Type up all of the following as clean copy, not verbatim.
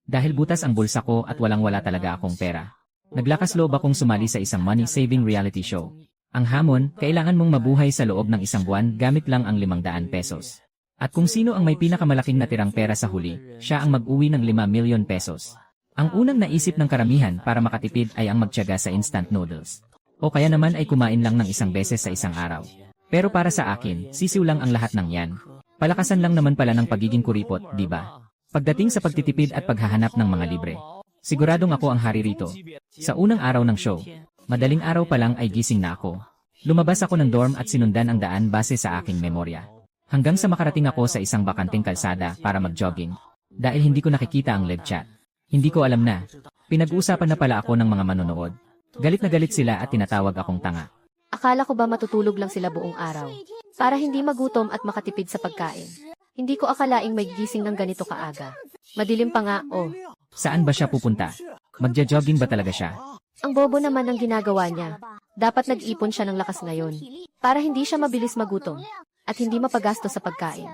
Dahil butas ang bulsa ko at walang-wala talaga akong pera. Naglakas loob akong sumali sa isang money-saving reality show. Ang hamon, kailangan mong mabuhay sa loob ng isang buwan gamit lang ang 500 pesos. At kung sino ang may pinakamalaking natirang pera sa huli, siya ang mag-uwi ng 5 milyon pesos. Ang unang naisip ng karamihan para makatipid ay ang magtiyaga sa instant noodles. O kaya naman ay kumain lang ng isang beses sa isang araw. Pero para sa akin, sisiw lang ang lahat ng yan. Palakasan lang naman pala ng pagiging kuripot, di ba? Pagdating sa pagtitipid at paghahanap ng mga libre. Siguradong ako ang hari rito. Sa unang araw ng show, madaling araw pa lang ay gising na ako. Lumabas ako ng dorm at sinundan ang daan base sa aking memorya. Hanggang sa makarating ako sa isang bakanting kalsada para mag-jogging. Dahil hindi ko nakikita ang live chat. Hindi ko alam na. Pinag-uusapan na pala ako ng mga manonood. Galit na galit sila at tinatawag akong tanga. Akala ko ba matutulog lang sila buong araw? Para hindi magutom at makatipid sa pagkain. Hindi ko akalaing may gising ng ganito kaaga. Madilim pa nga, oh. Saan ba siya pupunta? Magja-jogging ba talaga siya? Ang bobo naman ng ginagawa niya. Dapat nag-ipon siya ng lakas ngayon. Para hindi siya mabilis magutom. At hindi mapagasto sa pagkain.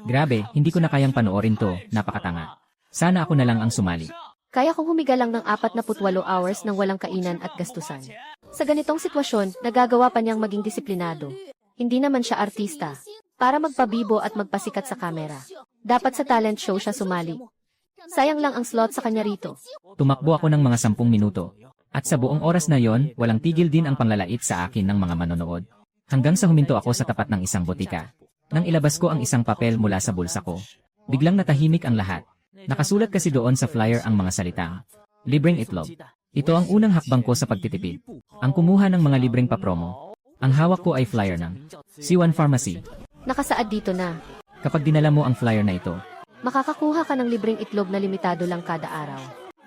Grabe, hindi ko na kayang panoorin to, napakatanga. Sana ako na lang ang sumali. Kaya kong humiga lang ng 48 hours ng walang kainan at gastusan. Sa ganitong sitwasyon, nagagawa pa niyang maging disiplinado. Hindi naman siya artista. Para magpabibo at magpasikat sa kamera. Dapat sa talent show siya sumali. Sayang lang ang slot sa kanya rito. Tumakbo ako ng mga 10 minuto. At sa buong oras na yon, walang tigil din ang panglalait sa akin ng mga manonood. Hanggang sa huminto ako sa tapat ng isang botika. Nang ilabas ko ang isang papel mula sa bulsa ko. Biglang natahimik ang lahat. Nakasulat kasi doon sa flyer ang mga salitang, libreng itlog. Ito ang unang hakbang ko sa pagtitipid. Ang kumuha ng mga libreng papromo. Ang hawak ko ay flyer ng C1 Pharmacy. Nakasaad dito na. Kapag dinala mo ang flyer na ito, Makakakuha ka ng libreng itlog na limitado lang kada araw.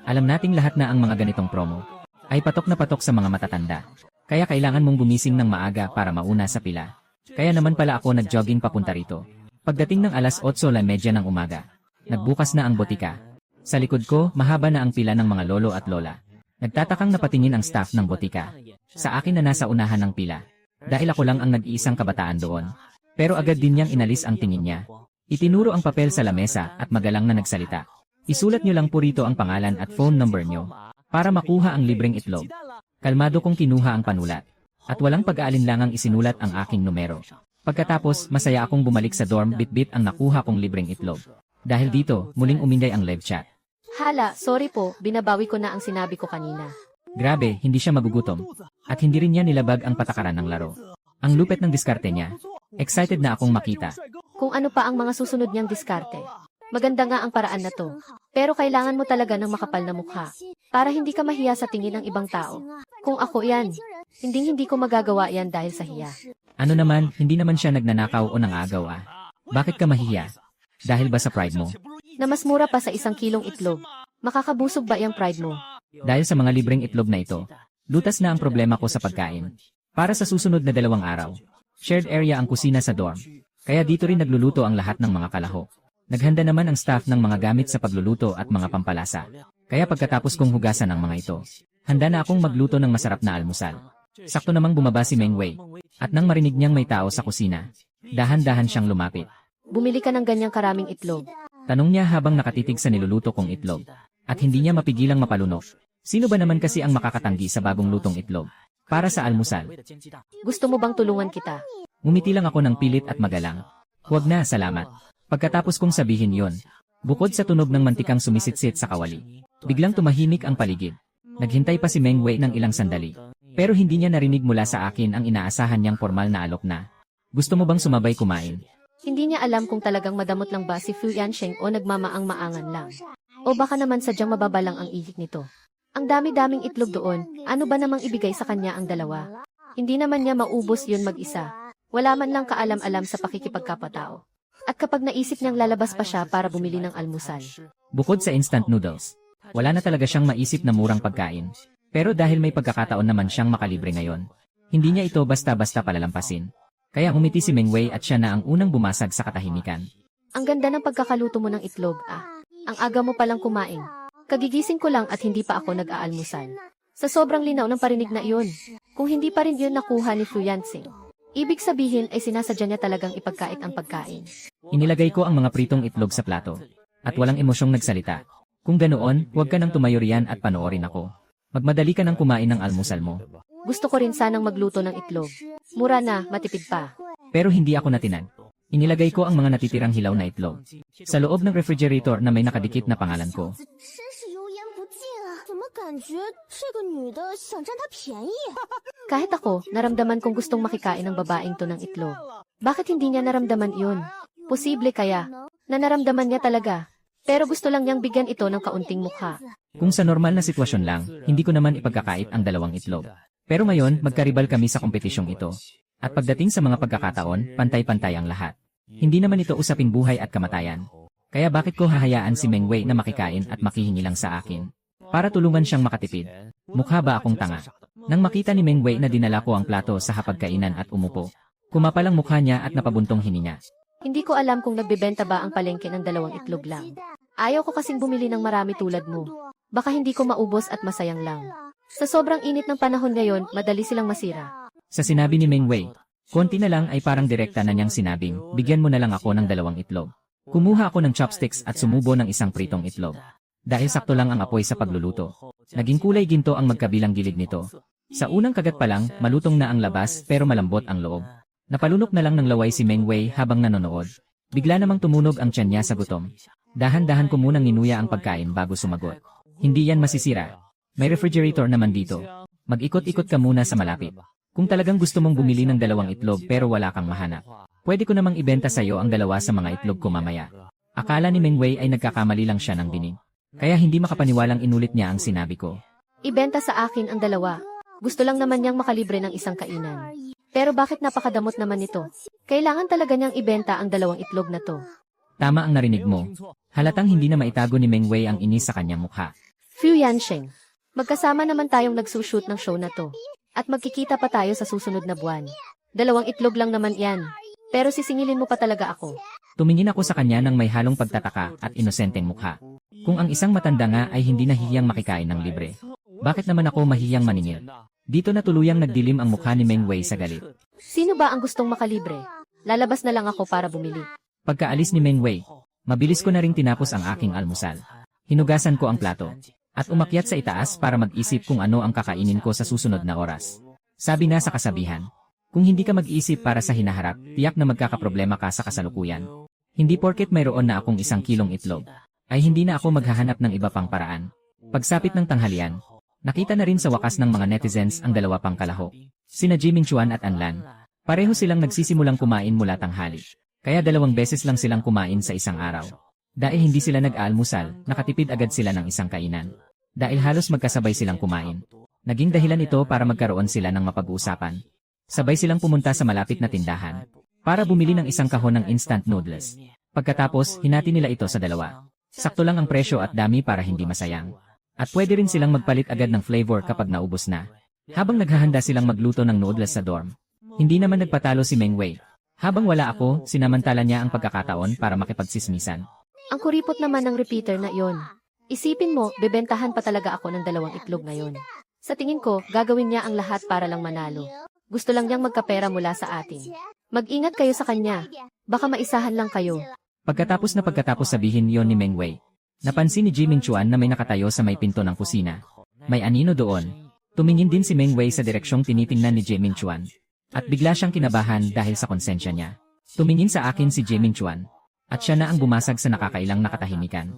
alam nating lahat na ang mga ganitong promo ay patok na patok sa mga matatanda. Kaya kailangan mong gumising ng maaga para mauna sa pila. Kaya naman pala ako nag-jogging papunta rito. Pagdating ng alas 8:30 ng umaga, nagbukas na ang botika. Sa likod ko, mahaba na ang pila ng mga lolo at lola. Nagtatakang napatingin ang staff ng botika. Sa akin na nasa unahan ng pila. Dahil ako lang ang nag-iisang kabataan doon. Pero agad din niyang inalis ang tingin niya. Itinuro ang papel sa lamesa at magalang na nagsalita. Isulat niyo lang po rito ang pangalan at phone number niyo para makuha ang libreng itlog. Kalmado kong kinuha ang panulat. At walang pag-aalinlangang isinulat ang aking numero. Pagkatapos, masaya akong bumalik sa dorm bit-bit ang nakuha kong libreng itlog. Dahil dito, muling uminday ang live chat. Hala, sorry po, binabawi ko na ang sinabi ko kanina. Grabe, hindi siya magugutom. At hindi rin niya nilabag ang patakaran ng laro. Ang lupet ng diskarte niya. Excited na akong makita. Kung ano pa ang mga susunod niyang diskarte. Maganda nga ang paraan na to. Pero kailangan mo talaga ng makapal na mukha. Para hindi ka mahiya sa tingin ng ibang tao. Kung ako yan, hindi ko magagawa yan dahil sa hiya. Ano naman, hindi naman siya nagnanakaw o nangagaw ah. Bakit ka mahiya? Dahil ba sa pride mo? Na mas mura pa sa 1 kilong itlog. Makakabusog ba yung pride mo? Dahil sa mga libreng itlog na ito, lutas na ang problema ko sa pagkain. Para sa susunod na 2 araw, shared area ang kusina sa dorm. Kaya dito rin nagluluto ang lahat ng mga kalahok. Naghanda naman ang staff ng mga gamit sa pagluluto at mga pampalasa. Kaya pagkatapos kong hugasan ang mga ito, handa na akong magluto ng masarap na almusal. Sakto namang bumaba si Meng Wei. At nang marinig niyang may tao sa kusina, dahan-dahan siyang lumapit. Bumili ka ng ganyang karaming itlog. Tanong niya habang nakatitig sa niluluto kong itlog. At hindi niya mapigilang mapalunok. Sino ba naman kasi ang makakatanggi sa bagong lutong itlog? Para sa almusal. Gusto mo bang tulungan kita? Ngumiti lang ako ng pilit at magalang. Huwag na, salamat. Pagkatapos kong sabihin yon, bukod sa tunog ng mantikang sumisitsit sa kawali, biglang tumahimik ang paligid. Naghintay pa si Meng Wei ng ilang sandali. Pero hindi niya narinig mula sa akin ang inaasahan niyang formal na alok na. Gusto mo bang sumabay kumain? Hindi niya alam kung talagang madamot lang ba si Fu Yansheng o nagmamaang-maangan lang. O baka naman sadyang mababa lang ang ihik nito. Ang dami-daming itlog doon, ano ba namang ibigay sa kanya ang dalawa? Hindi naman niya maubos yun mag-isa. Wala man lang kaalam-alam sa pakikipagkapatao. At kapag naisip niyang lalabas pa siya para bumili ng almusal. Bukod sa instant noodles, wala na talaga siyang maisip na murang pagkain. Pero dahil may pagkakataon naman siyang makalibre ngayon, hindi niya ito basta-basta palalampasin. Kaya umiti si Meng Wei at siya na ang unang bumasag sa katahimikan. Ang ganda ng pagkakaluto mo ng itlog, ah. Ang aga mo palang kumain. Kagigising ko lang at hindi pa ako nag-aalmusal. Sa sobrang linaw ng parinig na iyon, kung hindi pa rin yun nakuha ni Fu Yansheng, ibig sabihin ay sinasadya niya talagang ipagkait ang pagkain. Inilagay ko ang mga pritong itlog sa plato. At walang emosyong nagsalita. Kung ganoon, huwag ka nang tumayo riyan at panoorin ako. Magmadali ka nang kumain ng almusal mo. Gusto ko rin sanang magluto ng itlog. Mura na, matipid pa. Pero hindi ako natinag. Inilagay ko ang mga natitirang hilaw na itlog sa loob ng refrigerator na may nakadikit na pangalan ko. 真是油盐不进啊！怎么感觉这个女的想占他便宜？ Kahit ako, naramdaman kong gustong makikain ng babaeng to ng itlog. Bakit hindi niya naramdaman iyon? Posible kaya na naramdaman niya talaga. Pero gusto lang niyang bigyan ito ng kaunting mukha. Kung sa normal na sitwasyon lang, hindi ko naman ipagkakait ang dalawang itlog. Pero ngayon, magkaribal kami sa kompetisyong ito. At pagdating sa mga pagkakataon, pantay-pantay ang lahat. Hindi naman ito usaping buhay at kamatayan. Kaya bakit ko hahayaan si Meng Wei na makikain at makihingi lang sa akin? Para tulungan siyang makatipid. Mukha ba akong tanga? Nang makita ni Meng Wei na dinala ko ang plato sa hapagkainan at umupo, kumapal ang mukha niya at napabuntong hininga. Hindi ko alam kung nagbebenta ba ang palengke ng dalawang itlog lang. Ayaw ko kasing bumili ng marami tulad mo. Baka hindi ko maubos at masayang lang. Sa sobrang init ng panahon ngayon, madali silang masira. Sa sinabi ni Meng Wei, konti na lang ay parang direkta na niyang sinabing, bigyan mo na lang ako ng dalawang itlog. Kumuha ako ng chopsticks at sumubo ng isang pritong itlog. Dahil sakto lang ang apoy sa pagluluto. Naging kulay ginto ang magkabilang gilid nito. Sa unang kagat pa lang, malutong na ang labas pero malambot ang loob. Napalunok na lang ng laway si Meng Wei habang nanonood. Bigla namang tumunog ang tiyan niya sa gutom. Dahan-dahan ko munang ninuya ang pagkain bago sumagot. Hindi yan masisira. May refrigerator naman dito. Mag-ikot-ikot ka muna sa malapit. Kung talagang gusto mong bumili ng dalawang itlog pero wala kang mahanap, pwede ko namang ibenta sa iyo ang dalawa sa mga itlog ko mamaya. Akala ni Meng Wei ay nagkakamali lang siya ng dinig. Kaya hindi makapaniwalang inulit niya ang sinabi ko. Ibenta sa akin ang dalawa. Gusto lang naman niyang makalibre ng isang kainan. Pero bakit napakadamot naman ito? Kailangan talaga niyang ibenta ang dalawang itlog na to. Tama ang narinig mo. Halatang hindi na maitago ni Meng Wei ang inis sa kanyang mukha. Fu Yansheng, magkasama naman tayong nagsushoot ng show na to. At magkikita pa tayo sa susunod na buwan. Dalawang itlog lang naman yan. Pero sisingilin mo pa talaga ako. Tumingin ako sa kanya ng may halong pagtataka at inosenteng mukha. Kung ang isang matanda nga ay hindi nahihiyang makikain ng libre, bakit naman ako mahihiyang maningil? Dito na tuluyang nagdilim ang mukha ni Meng Wei sa galit. Sino ba ang gustong makalibre? Lalabas na lang ako para bumili. Pagkaalis ni Meng Wei, mabilis ko na ring tinapos ang aking almusal. Hinugasan ko ang plato at umakyat sa itaas para mag-isip kung ano ang kakainin ko sa susunod na oras. Sabi na sa kasabihan, kung hindi ka mag-isip para sa hinaharap, tiyak na magkakaproblema ka sa kasalukuyan. Hindi porket mayroon na akong 1 kilong itlog, ay hindi na ako maghahanap ng iba pang paraan. Pagsapit ng tanghalian, nakita na rin sa wakas ng mga netizens ang dalawa pang kalahok. Sina Jiming Chuan at Anlan. Pareho silang nagsisimulang kumain mula tanghali. Kaya 2 beses lang silang kumain sa isang araw. Dahil hindi sila nag-aalmusal, nakatipid agad sila ng isang kainan. Dahil halos magkasabay silang kumain. Naging dahilan ito para magkaroon sila ng mapag-uusapan. Sabay silang pumunta sa malapit na tindahan para bumili ng 1 kahon ng instant noodles. Pagkatapos, hinati nila ito sa 2. Sakto lang ang presyo at dami para hindi masayang. At pwede rin silang magpalit agad ng flavor kapag naubos na. Habang naghahanda silang magluto ng noodles sa dorm, hindi naman nagpatalo si Meng Wei. Habang wala ako, sinamantala niya ang pagkakataon para makipagsismisan. Ang kuripot naman ng repeater na iyon. Isipin mo, bebentahan pa talaga ako ng 2 itlog ngayon. Sa tingin ko, gagawin niya ang lahat para lang manalo. Gusto lang niyang magkapera mula sa atin. Mag-ingat kayo sa kanya. Baka maisahan lang kayo. Pagkatapos sabihin yon ni Meng Wei, napansin ni Jiming Chuan na may nakatayo sa may pinto ng kusina. May anino doon. Tumingin din si Meng Wei sa direksyong tinitingnan ni Jiming Chuan. At bigla siyang kinabahan dahil sa konsensya niya. Tumingin sa akin si Jiming Chuan. At siya na ang bumasag sa nakakailang nakatahimikan.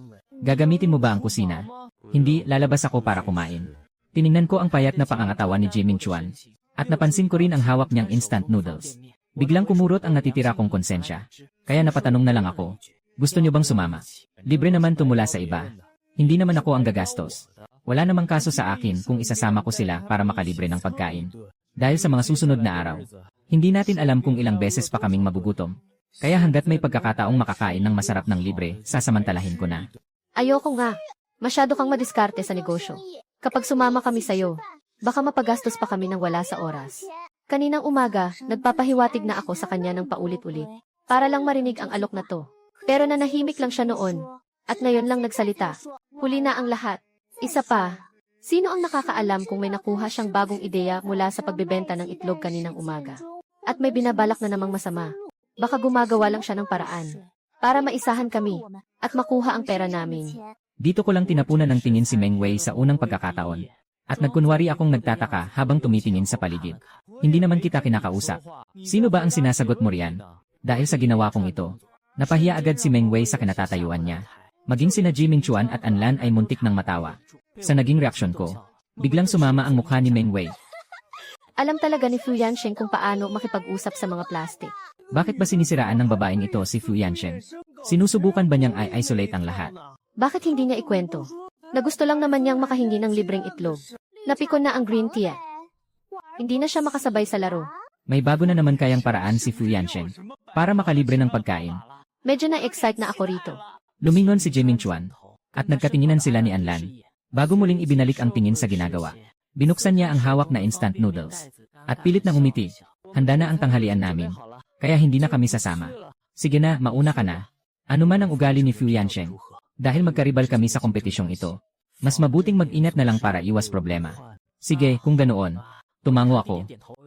Gagamitin mo ba ang kusina? Hindi, lalabas ako para kumain. Tiningnan ko ang payat na pangangatawan ni Jiming Chuan. At napansin ko rin ang hawak niyang instant noodles. Biglang kumurot ang natitira kong konsensya. Kaya napatanong na lang ako. Gusto niyo bang sumama? Libre naman tumula sa iba. Hindi naman ako ang gagastos. Wala namang kaso sa akin kung isasama ko sila para makalibre ng pagkain. Dahil sa mga susunod na araw, hindi natin alam kung ilang beses pa kaming magugutom. Kaya hanggat may pagkakataong makakain ng masarap ng libre, sasamantalahin ko na. Ayoko nga. Masyado kang madiskarte sa negosyo. Kapag sumama kami sa'yo, baka mapagastos pa kami ng wala sa oras. Kaninang umaga, nagpapahiwatig na ako sa kanya ng paulit-ulit. Para lang marinig ang alok na to. Pero nanahimik lang siya noon. At ngayon lang nagsalita. Huli na ang lahat. Isa pa, sino ang nakakaalam kung may nakuha siyang bagong ideya mula sa pagbebenta ng itlog kaninang umaga? At may binabalak na namang masama. Baka gumagawa lang siya ng paraan para maisahan kami at makuha ang pera namin. Dito ko lang tinapunan ng tingin si Meng Wei sa unang pagkakataon. At nagkunwari akong nagtataka habang tumitingin sa paligid. Hindi naman kita kinakausap. Sino ba ang sinasagot mo riyan? Dahil sa ginawa kong ito, napahiya agad si Meng Wei sa kinatatayuan niya. Maging sina Jiming Chuan at Anlan ay muntik ng matawa. Sa naging reaksyon ko, biglang sumama ang mukha ni Meng Wei. Alam talaga ni Fu Yansheng kung paano makipag-usap sa mga plastic. Bakit ba sinisiraan ng babaeng ito si Fu Yansheng? Sinusubukan ba niyang i-isolate ang lahat? Bakit hindi niya ikwento? Na gusto lang naman niyang makahingi ng libreng itlog. Napikon na ang green tea. Hindi na siya makasabay sa laro. May bago na naman kayang paraan si Fu Yansheng para makalibre ng pagkain. Medyo na-excite na ako rito. Lumingon si Jiming Chuan at nagkatinginan sila ni Anlan. Bago muling ibinalik ang tingin sa ginagawa, binuksan niya ang hawak na instant noodles at pilit na umiti. Handa na ang tanghalian namin, kaya hindi na kami sasama. Sige na, mauna ka na. Ano man ang ugali ni Fu Yansheng, dahil magkaribal kami sa kompetisyong ito, mas mabuting mag-ingat na lang para iwas problema. Sige, kung ganoon. Tumango ako,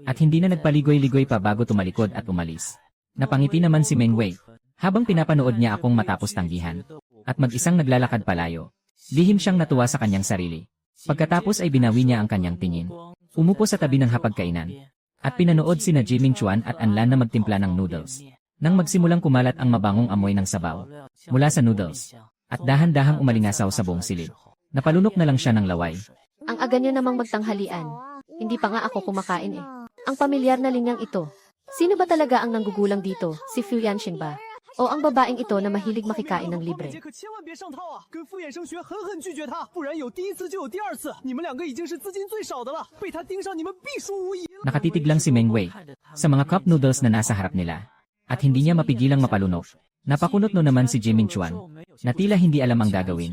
at hindi na nagpaligoy-ligoy pa bago tumalikod at umalis. Napangiti naman si Meng Wei, habang pinapanood niya akong matapos tanggihan, at mag-isang naglalakad palayo. Lihim siyang natuwa sa kanyang sarili. Pagkatapos ay binawi niya ang kanyang tingin. Umupo sa tabi ng hapagkainan, at pinanood sina Jiming Chuan at Anlan na magtimpla ng noodles. Nang magsimulang kumalat ang mabangong amoy ng sabaw mula sa noodles, at dahan-dahang umalingasaw sa buong silid. Napalunok na lang siya ng laway. Ang aga niyo namang magtanghalian. Hindi pa nga ako kumakain eh. Ang pamilyar na linyang ito. Sino ba talaga ang nanggugulang dito? Si Fu Yansheng ba? O ang babaeng ito na mahilig makikain ng libre? 可千万别上套啊！跟傅衍生学，狠狠拒绝他，不然有第一次就有第二次。你们两个已经是资金最少的了，被他盯上，你们必输无疑了。 Nakatitig lang si Meng Wei sa mga cup noodles na nasa harap nila, at hindi niya mapigilang mapalunok. Napakunot no naman si Jiming Chuan, na tila hindi alam ang gagawin.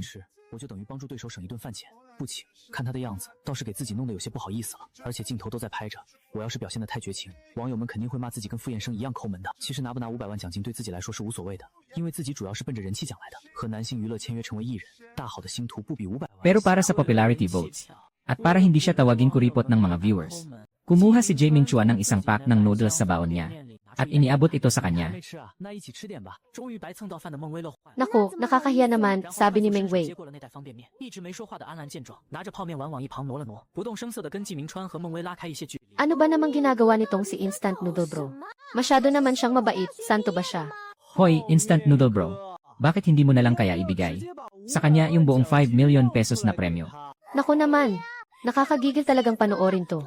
我就等于帮助对手省一顿饭钱。不请，看他的样子，倒是给自己弄得有些不好意思了。而且镜头都在拍着，我要是表现得太绝情，网友们肯定会骂自己跟傅衍生一样抠门的。其实拿不拿500万奖金对自己来说是无所谓的，因为自己主要是奔着人气奖来的。和南星娱乐签约成为艺人，大好的星途不比500万。 Pero para sa popularity votes, at para hindi siya tawaging kuripot ng mga viewers, kumuha si Jiming Chuan ng isang pack ng noodles sa baon niya, at iniabot ito sa kanya. 没吃啊，那一起吃点吧。终于白蹭到饭的孟威乐坏了。 Naku, nakakahiya naman, sabi ni Meng Wei. 接过了那袋方便面，一直没说话的安澜见状，拿着泡面碗往一旁挪了挪，不动声色地跟季明川和孟威拉开一些距离。 Ano ba namang ginagawa nitong si Instant Noodle Bro? Masyado naman siyang mabait, santo ba siya? Hoy, instant noodle bro, bakit hindi mo na lang kaya ibigay sa kanya yung buong 5 million pesos na premyo? Naku naman, nakakagigil talagang panoorin to.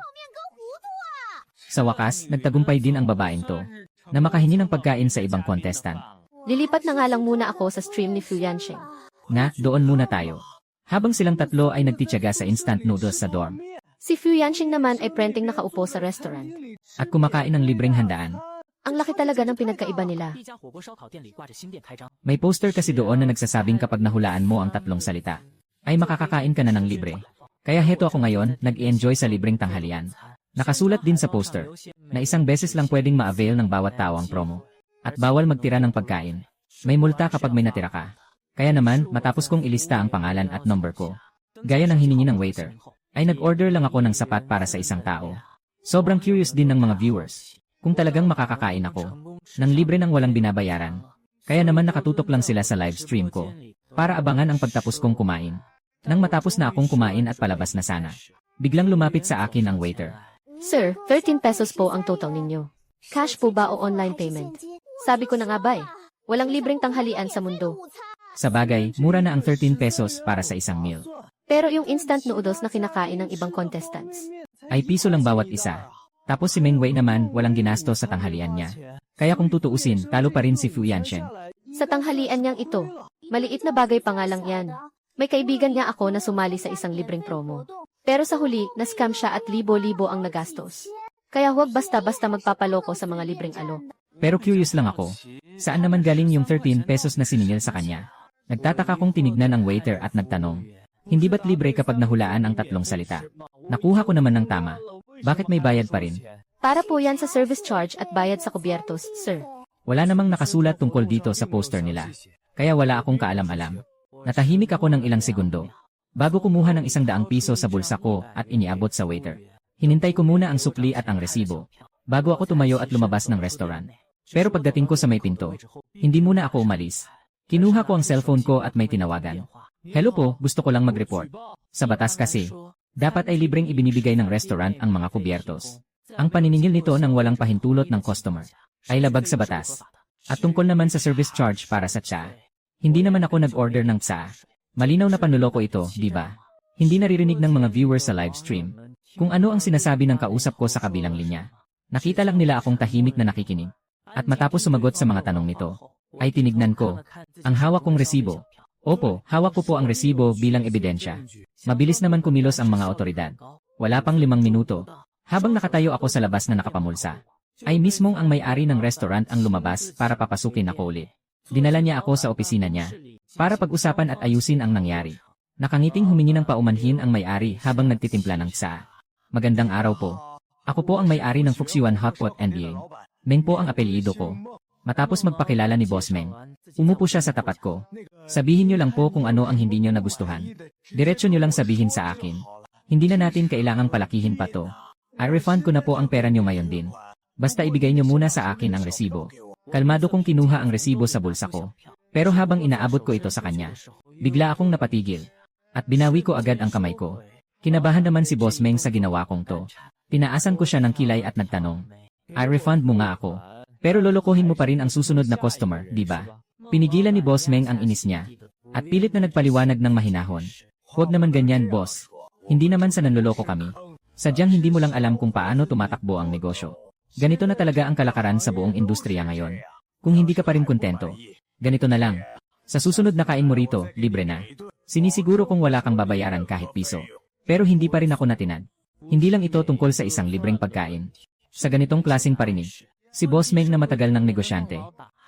Sa wakas, nagtagumpay din ang babaeng to, na makahingi ng pagkain sa ibang contestant. Lilipat na nga lang muna ako sa stream ni Fu Yansheng. Na, doon muna tayo. Habang silang tatlo ay nagtitiyaga sa instant noodles sa dorm, Si Fu Yansheng naman ay prenting nakaupo sa restaurant. at kumakain ng libreng handaan. Ang laki talaga ng pinagkaiba nila. 一家火锅烧烤店里挂着新店开张， May poster kasi doon na nagsasabing kapag nahulaan mo ang tatlong salita, ay makakakain ka na ng libre. Kaya heto ako ngayon, nag-i-enjoy sa libreng tanghalian. Nakasulat din sa poster, na isang beses lang pwedeng ma-avail ng bawat tao ang promo. At bawal magtira ng pagkain. May multa kapag may natira ka. Kaya naman, matapos kong ilista ang pangalan at number ko, gaya ng hiningi ng waiter, ay nag-order lang ako ng sapat para sa isang tao. Sobrang curious din ng mga viewers kung talagang makakakain ako ng libre ng walang binabayaran. Kaya naman nakatutok lang sila sa live stream ko para abangan ang pagtapos kong kumain. Nang matapos na akong kumain at palabas na sana, biglang lumapit sa akin ang waiter. Sir, 13 pesos po ang total ninyo. Cash po ba o online payment? Sabi ko na nga ba eh, walang libreng tanghalian sa mundo. Sa bagay, mura na ang 13 pesos para sa isang meal. Pero yung instant noodles na kinakain ng ibang contestants, Ay piso lang bawat isa. Tapos si Meng Wei naman walang ginastos sa tanghalian niya. Kaya kung tutuusin, talo pa rin si Fu Yansheng. sa tanghalian niyang ito, maliit na bagay pa nga lang yan. May kaibigan niya ako na sumali sa isang libreng promo. Pero sa huli, na-scam siya at libo-libo ang nagastos. Kaya huwag basta-basta magpapaloko sa mga libreng alok. Pero curious lang ako, saan naman galing yung 13 pesos na siningil sa kanya? Nagtataka kong tinignan ang waiter at nagtanong, hindi ba't libre kapag nahulaan ang tatlong salita? Nakuha ko naman ng tama. Bakit may bayad pa rin? Para po yan sa service charge at bayad sa kubyertos, sir. Wala namang nakasulat tungkol dito sa poster nila. Kaya wala akong kaalam-alam. Natahimik ako ng ilang segundo, bago kumuha ng 100 piso sa bulsa ko at iniabot sa waiter. Hinintay ko muna ang sukli at ang resibo, bago ako tumayo at lumabas ng restaurant. Pero pagdating ko sa may pinto, hindi muna ako umalis. Kinuha ko ang cellphone ko at may tinawagan. Hello po, gusto ko lang mag-report. Sa batas kasi, dapat ay libreng ibinibigay ng restaurant ang mga kubyertos. Ang paniningil nito ng walang pahintulot ng customer ay labag sa batas. At tungkol naman sa service charge para sa tsa, hindi naman ako nag-order ng tsa. Malinaw na panloloko ito, di ba? Hindi naririnig ng mga viewers sa live stream kung ano ang sinasabi ng kausap ko sa kabilang linya. Nakita lang nila akong tahimik na nakikinig. At matapos sumagot sa mga tanong nito, ay tinignan ko ang hawak kong resibo. Opo, hawak ko po ang resibo bilang ebidensya. Mabilis naman kumilos ang mga otoridad. Wala pang 5 minuto. Habang nakatayo ako sa labas na nakapamulsa, ay mismong ang may-ari ng restaurant ang lumabas para papasukin ako ulit. Dinala niya ako sa opisina niya para pag-usapan at ayusin ang nangyari. Nakangiting humingi ng paumanhin ang may-ari habang nagtitimpla ng tsa. Magandang araw po. Ako po ang may-ari ng Fuxiwan Hotpot NBA. Meng po ang apelyido ko. Matapos magpakilala ni Boss Meng, umupo siya sa tapat ko. Sabihin niyo lang po kung ano ang hindi niyo nagustuhan. Diretso niyo lang sabihin sa akin. Hindi na natin kailangang palakihin pa to. I-refund ko na po ang pera niyo ngayon din. Basta ibigay niyo muna sa akin ang resibo. Kalmado kong kinuha ang resibo sa bulsa ko. Pero habang inaabot ko ito sa kanya, bigla akong napatigil. At binawi ko agad ang kamay ko. Kinabahan naman si Boss Meng sa ginawa kong to. Tinaasan ko siya ng kilay at nagtanong, I-refund mo nga ako. Pero lolokohin mo pa rin ang susunod na customer, di ba? Pinigilan ni Boss Meng ang inis niya. At pilit na nagpaliwanag ng mahinahon. Huwag naman ganyan, boss. Hindi naman sa nanloloko kami. Sadyang hindi mo lang alam kung paano tumatakbo ang negosyo. Ganito na talaga ang kalakaran sa buong industriya ngayon. Kung hindi ka pa rin kontento, ganito na lang. Sa susunod na kain mo rito, libre na. Sinisiguro kong wala kang babayaran kahit piso. Pero hindi pa rin ako natinag. Hindi lang ito tungkol sa isang libreng pagkain. Sa ganitong klaseng parinig, si Boss Meng na matagal ng negosyante,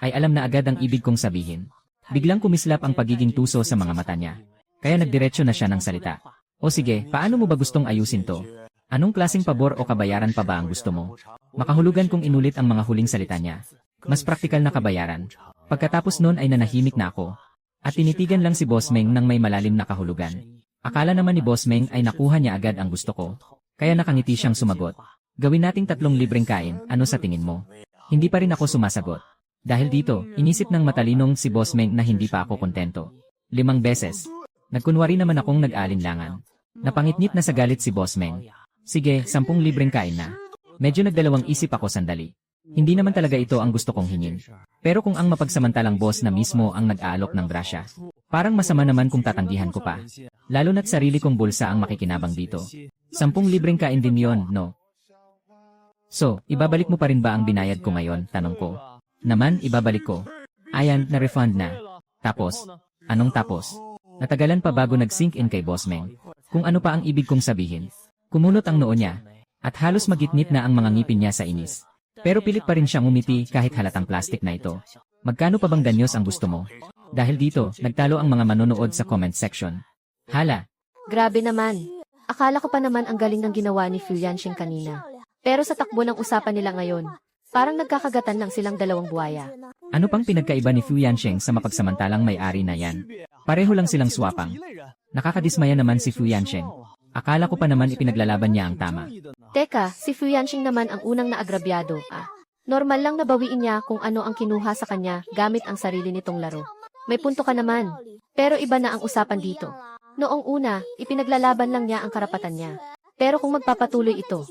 ay alam na agad ang ibig kong sabihin. Biglang kumislap ang pagiging tuso sa mga mata niya. Kaya nagdiretso na siya ng salita. O sige, paano mo ba gustong ayusin to? Anong klaseng pabor o kabayaran pa ba ang gusto mo? Makahulugan kong inulit ang mga huling salita niya. Mas praktikal na kabayaran. Pagkatapos nun ay nanahimik na ako. At tinitigan lang si Boss Meng ng may malalim na kahulugan. Akala naman ni Boss Meng ay nakuha niya agad ang gusto ko. Kaya nakangiti siyang sumagot. Gawin nating 3 libreng kain, ano sa tingin mo? Hindi pa rin ako sumasagot. Dahil dito, inisip ng matalinong si Boss Meng na hindi pa ako kontento. 5 beses. Nagkunwari naman akong nag-alinlangan. Napangitnit na sa galit si Boss Meng. Sige, 10 libreng kain na. Medyo nagdalawang isip ako sandali. Hindi naman talaga ito ang gusto kong hingin. Pero kung ang mapagsamantalang boss na mismo ang nag-aalok ng grasya, parang masama naman kung tatanggihan ko pa. Lalo na't sarili kong bulsa ang makikinabang dito. 10 libreng kain din yon, no? So, ibabalik mo pa rin ba ang binayad ko ngayon? Tanong ko. Naman, ibabalik ko. Ayan, na-refund na. Tapos? Anong tapos? Natagalan pa bago nag-sink in kay Boss Meng. Kung ano pa ang ibig kong sabihin. Kumunot ang noo niya. At halos magitnit na ang mga ngipin niya sa inis. Pero pilit pa rin siyang umiti kahit halatang plastic na ito. Magkano pa bang danyos ang gusto mo? Dahil dito, nagtalo ang mga manonood sa comment section. Hala! Grabe naman. Akala ko pa naman ang galing ng ginawa ni Fu Yanqing kanina. Pero sa takbo ng usapan nila ngayon, parang nagkakagatan lang silang dalawang buhaya. Ano pang pinagkaiba ni Fu Yanqing sa mapagsamantalang may-ari na yan? Pareho lang silang swapang. Nakakadismaya naman si Fu Yanqing. Akala ko pa naman ipinaglalaban niya ang tama. Teka, si Fu Yanqing naman ang unang naagrabyado. Normal lang nabawiin niya kung ano ang kinuha sa kanya gamit ang sarili nitong laro. May punto ka naman. Pero iba na ang usapan dito. Noong una, ipinaglalaban lang niya ang karapatan niya. Pero kung magpapatuloy ito,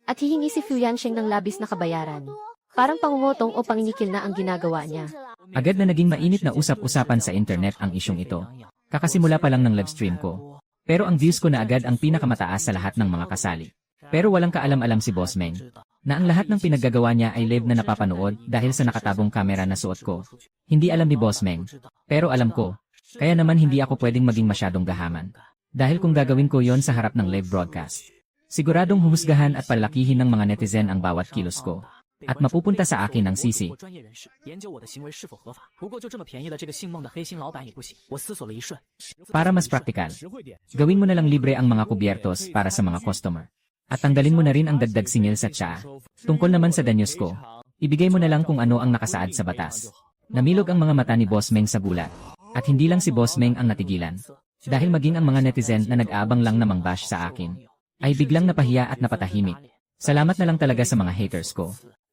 at hihingi si Fu Yanqing ng labis na kabayaran, parang pangungutong o pangingikil na ang ginagawa niya. Agad na naging mainit na usap-usapan sa internet ang isyong ito. Kakasimula pa lang ng live stream ko. Pero ang views ko na agad ang pinakamataas sa lahat ng mga kasali. Pero walang kaalam-alam si Boss Meng, na ang lahat ng pinaggagawa niya ay live na napapanood dahil sa nakatabong kamera na suot ko. Hindi alam ni Boss Meng, pero alam ko. Kaya naman hindi ako pwedeng maging masyadong gahaman. Dahil kung gagawin ko yon sa harap ng live broadcast, siguradong huhusgahan at palakihin ng mga netizen ang bawat kilos ko. At mapupunta sa akin ang sisi. Para mas praktikal, gawin mo na lang libre ang mga kubyertos para sa mga customer. At tanggalin mo na rin ang dagdag singil sa tsa. Tungkol naman sa danyos ko, ibigay mo na lang kung ano ang nakasaad sa batas. Namilog ang mga mata ni Boss Meng sa gulat. At hindi lang si Boss Meng ang natigilan. Dahil maging ang mga netizen na nag-aabang lang namang bash sa akin, ay biglang napahiya at napatahimik. Salamat na lang talaga sa mga haters ko.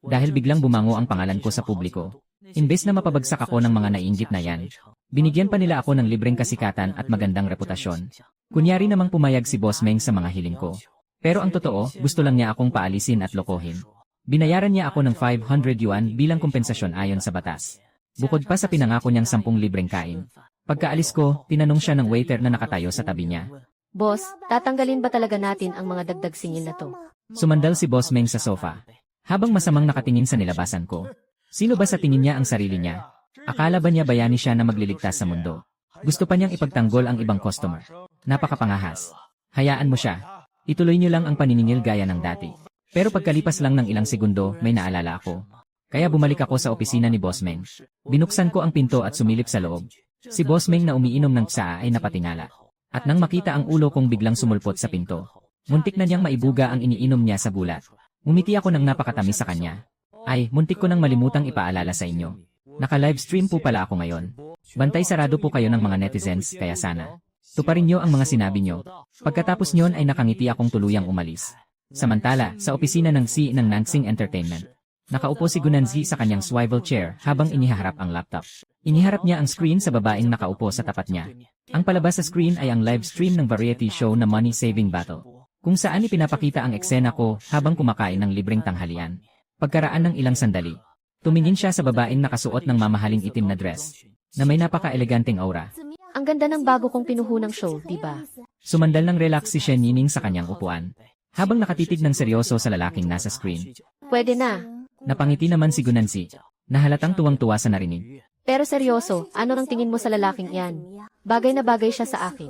dahil biglang bumango ang pangalan ko sa publiko. Imbes na mapabagsak ako ng mga naiinggit na yan, binigyan pa nila ako ng libreng kasikatan at magandang reputasyon. Kunyari namang pumayag si Boss Meng sa mga hiling ko. Pero ang totoo, gusto lang niya akong paalisin at lokohin. Binayaran niya ako ng 500 yuan bilang kompensasyon ayon sa batas. Bukod pa sa pinangako niyang 10 libreng kain. Pagkaalis ko, tinanong siya ng waiter na nakatayo sa tabi niya. Boss, tatanggalin ba talaga natin ang mga dagdag singil na to? Sumandal si Boss Meng sa sofa. Habang masamang nakatingin sa nilabasan ko. Sino ba sa tingin niya ang sarili niya? Akala ba niya bayani siya na magliligtas sa mundo? Gusto pa niyang ipagtanggol ang ibang customer. Napakapangahas. Hayaan mo siya. Ituloy niyo lang ang paniningil gaya ng dati. Pero pagkalipas lang ng ilang segundo, may naalala ako. Kaya bumalik ako sa opisina ni Boss Meng. Binuksan ko ang pinto at sumilip sa loob. Si Boss Meng na umiinom ng tsaa ay napatingala. At nang makita ang ulo kong biglang sumulpot sa pinto, muntik na niyang maibuga ang iniinom niya sa gulat. Umiti ako ng napakatamis sa kanya. Ay, muntik ko nang malimutang ipaalala sa inyo. Naka-livestream po pala ako ngayon. Bantay sarado po kayo ng mga netizens, kaya sana tuparin niyo ang mga sinabi niyo. Pagkatapos niyon ay nakangiti akong tuluyang umalis. Samantala, sa opisina ng C ng Nansing Entertainment, nakaupo si Gunanzi sa kanyang swivel chair habang inihaharap ang laptop. Iniharap niya ang screen sa babaeng nakaupo sa tapat niya. Ang palabas sa screen ay ang live stream ng variety show na Money Saving Battle, kung saan ipinapakita ang eksena ko habang kumakain ng libreng tanghalian. Pagkaraan ng ilang sandali, tumingin siya sa babaeng nakasuot ng mamahaling itim na dress, na may napaka-eleganteng aura. Ang ganda ng bago kong pinuhunang show, di ba? Sumandal ng relax si Shen Yining sa kanyang upuan, habang nakatitig ng seryoso sa lalaking nasa screen. Pwede na. Napangiti naman si Gunanzi, na halatang tuwang-tuwa sa narinig. Pero seryoso, ano ang tingin mo sa lalaking yan? Bagay na bagay siya sa akin.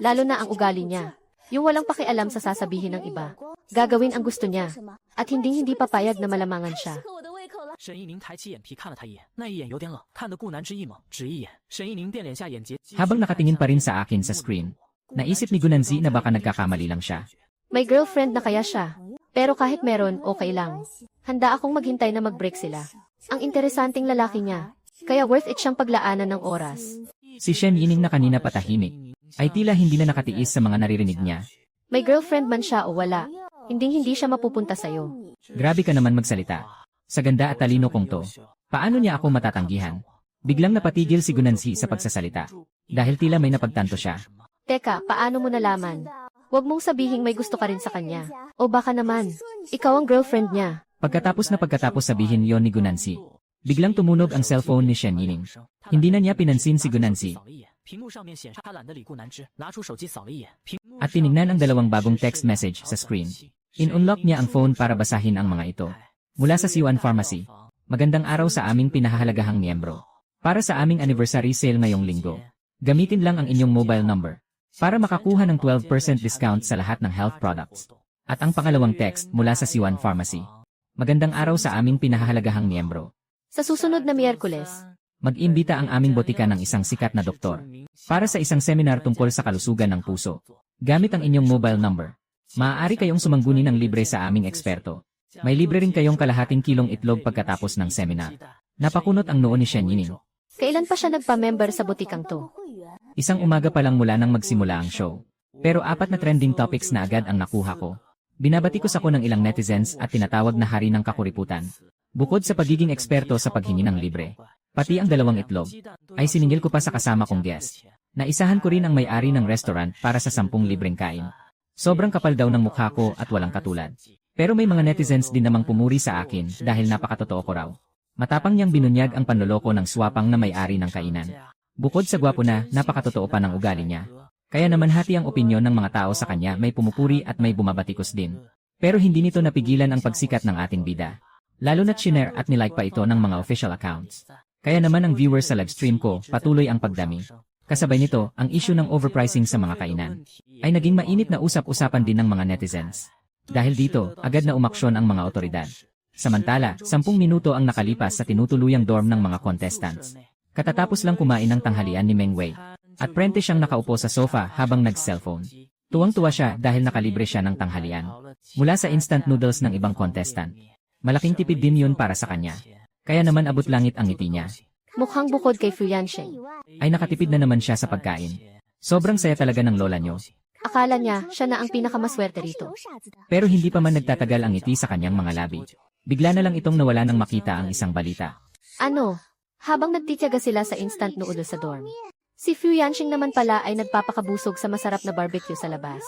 Lalo na ang ugali niya. Yung walang pakialam sa sasabihin ng iba. Gagawin ang gusto niya. At hindi papayag na malamangan siya. 沈一宁抬起眼皮看了他一眼，那一眼有点冷，看得顾南之一猛，只一眼。沈一宁变脸下眼睫。 Habang nakatingin pa rin sa akin sa screen, naisip ni Gunanzi na baka nagkakamali lang siya. May girlfriend na kaya siya. Pero kahit meron, okay lang. Handa akong maghintay na mag-break sila. Ang interesanting lalaki niya. Kaya worth it siyang paglaanan ng oras. Si Shen Yining na kanina patahimik, ay tila hindi na nakatiis sa mga naririnig niya. May girlfriend man siya o wala, hindi siya mapupunta sa'yo. Grabe ka naman magsalita. Sa ganda at talino kong to, paano niya ako matatanggihan? Biglang napatigil si Gunanzi sa pagsasalita, dahil tila may napagtanto siya. Teka, paano mo nalaman? Huwag mong sabihing may gusto ka rin sa kanya. O baka naman, ikaw ang girlfriend niya. Pagkatapos sabihin yon ni Gunanzi, biglang tumunog ang cellphone ni Shen Yining. Hindi na niya pinansin si Gunanzi. At tinignan ang dalawang bagong text message sa screen. In-unlock niya ang phone para basahin ang mga ito. Mula sa Siwan Pharmacy, magandang araw sa aming pinahahalagahang miyembro. Para sa aming anniversary sale ngayong linggo, gamitin lang ang inyong mobile number para makakuha ng 12% discount sa lahat ng health products. At ang pangalawang text mula sa Siwan Pharmacy. Magandang araw sa aming pinahahalagahang miyembro. Sa susunod na Miyerkules, Mag-imbita ang aming botika ng isang sikat na doktor para sa isang seminar tungkol sa kalusugan ng puso. Gamit ang inyong mobile number, maaari kayong sumangguni ng libre sa aming eksperto. May libre rin kayong kalahating kilong itlog pagkatapos ng seminar. Napakunot ang noo ni Shen Yining. kailan pa siya nagpa-member sa butikang to? Isang umaga pa lang mula nang magsimula ang show. Pero 4 na trending topics na agad ang nakuha ko. Binabatikos ako ng ilang netizens at tinatawag na hari ng kakuriputan. Bukod sa pagiging eksperto sa paghingi ng libre, pati ang 2 itlog, ay siningil ko pa sa kasama kong guest. Naisahan ko rin ang may-ari ng restaurant para sa 10 libreng kain. Sobrang kapal daw ng mukha ko at walang katulad. Pero may mga netizens din namang pumuri sa akin dahil napakatotoo ko raw. Matapang niyang binunyag ang panloloko ng swapang na may-ari ng kainan. Bukod sa gwapo na, napakatotoo pa ng ugali niya. Kaya naman hati ang opinyon ng mga tao sa kanya, may pumupuri at may bumabatikos din. Pero hindi nito napigilan ang pagsikat ng ating bida. Lalo na't shinare at nilike pa ito ng mga official accounts. Kaya naman ang viewers sa livestream ko, patuloy ang pagdami. Kasabay nito, ang issue ng overpricing sa mga kainan ay naging mainit na usap-usapan din ng mga netizens. Dahil dito, agad na umaksyon ang mga otoridad. Samantala, 10 minuto ang nakalipas sa tinutuluyang dorm ng mga contestants. Katatapos lang kumain ng tanghalian ni Meng Wei. At prente siyang nakaupo sa sofa habang nag-cellphone. Tuwang-tuwa siya dahil nakalibre siya ng tanghalian. Mula sa instant noodles ng ibang contestant. Malaking tipid din yun para sa kanya. Kaya naman abot langit ang ngiti niya. Mukhang bukod kay Fu Yansheng. Ay nakatipid na naman siya sa pagkain. Sobrang saya talaga ng lola niyo. Akala niya, siya na ang pinakamaswerte rito. Pero hindi pa man nagtatagal ang ngiti sa kanyang mga labi. Bigla na lang itong nawala nang makita ang isang balita. Ano? Habang nagtitiyaga sila sa instant noodle sa dorm. Si Fu Yanxing naman pala ay nagpapakabusog sa masarap na barbecue sa labas.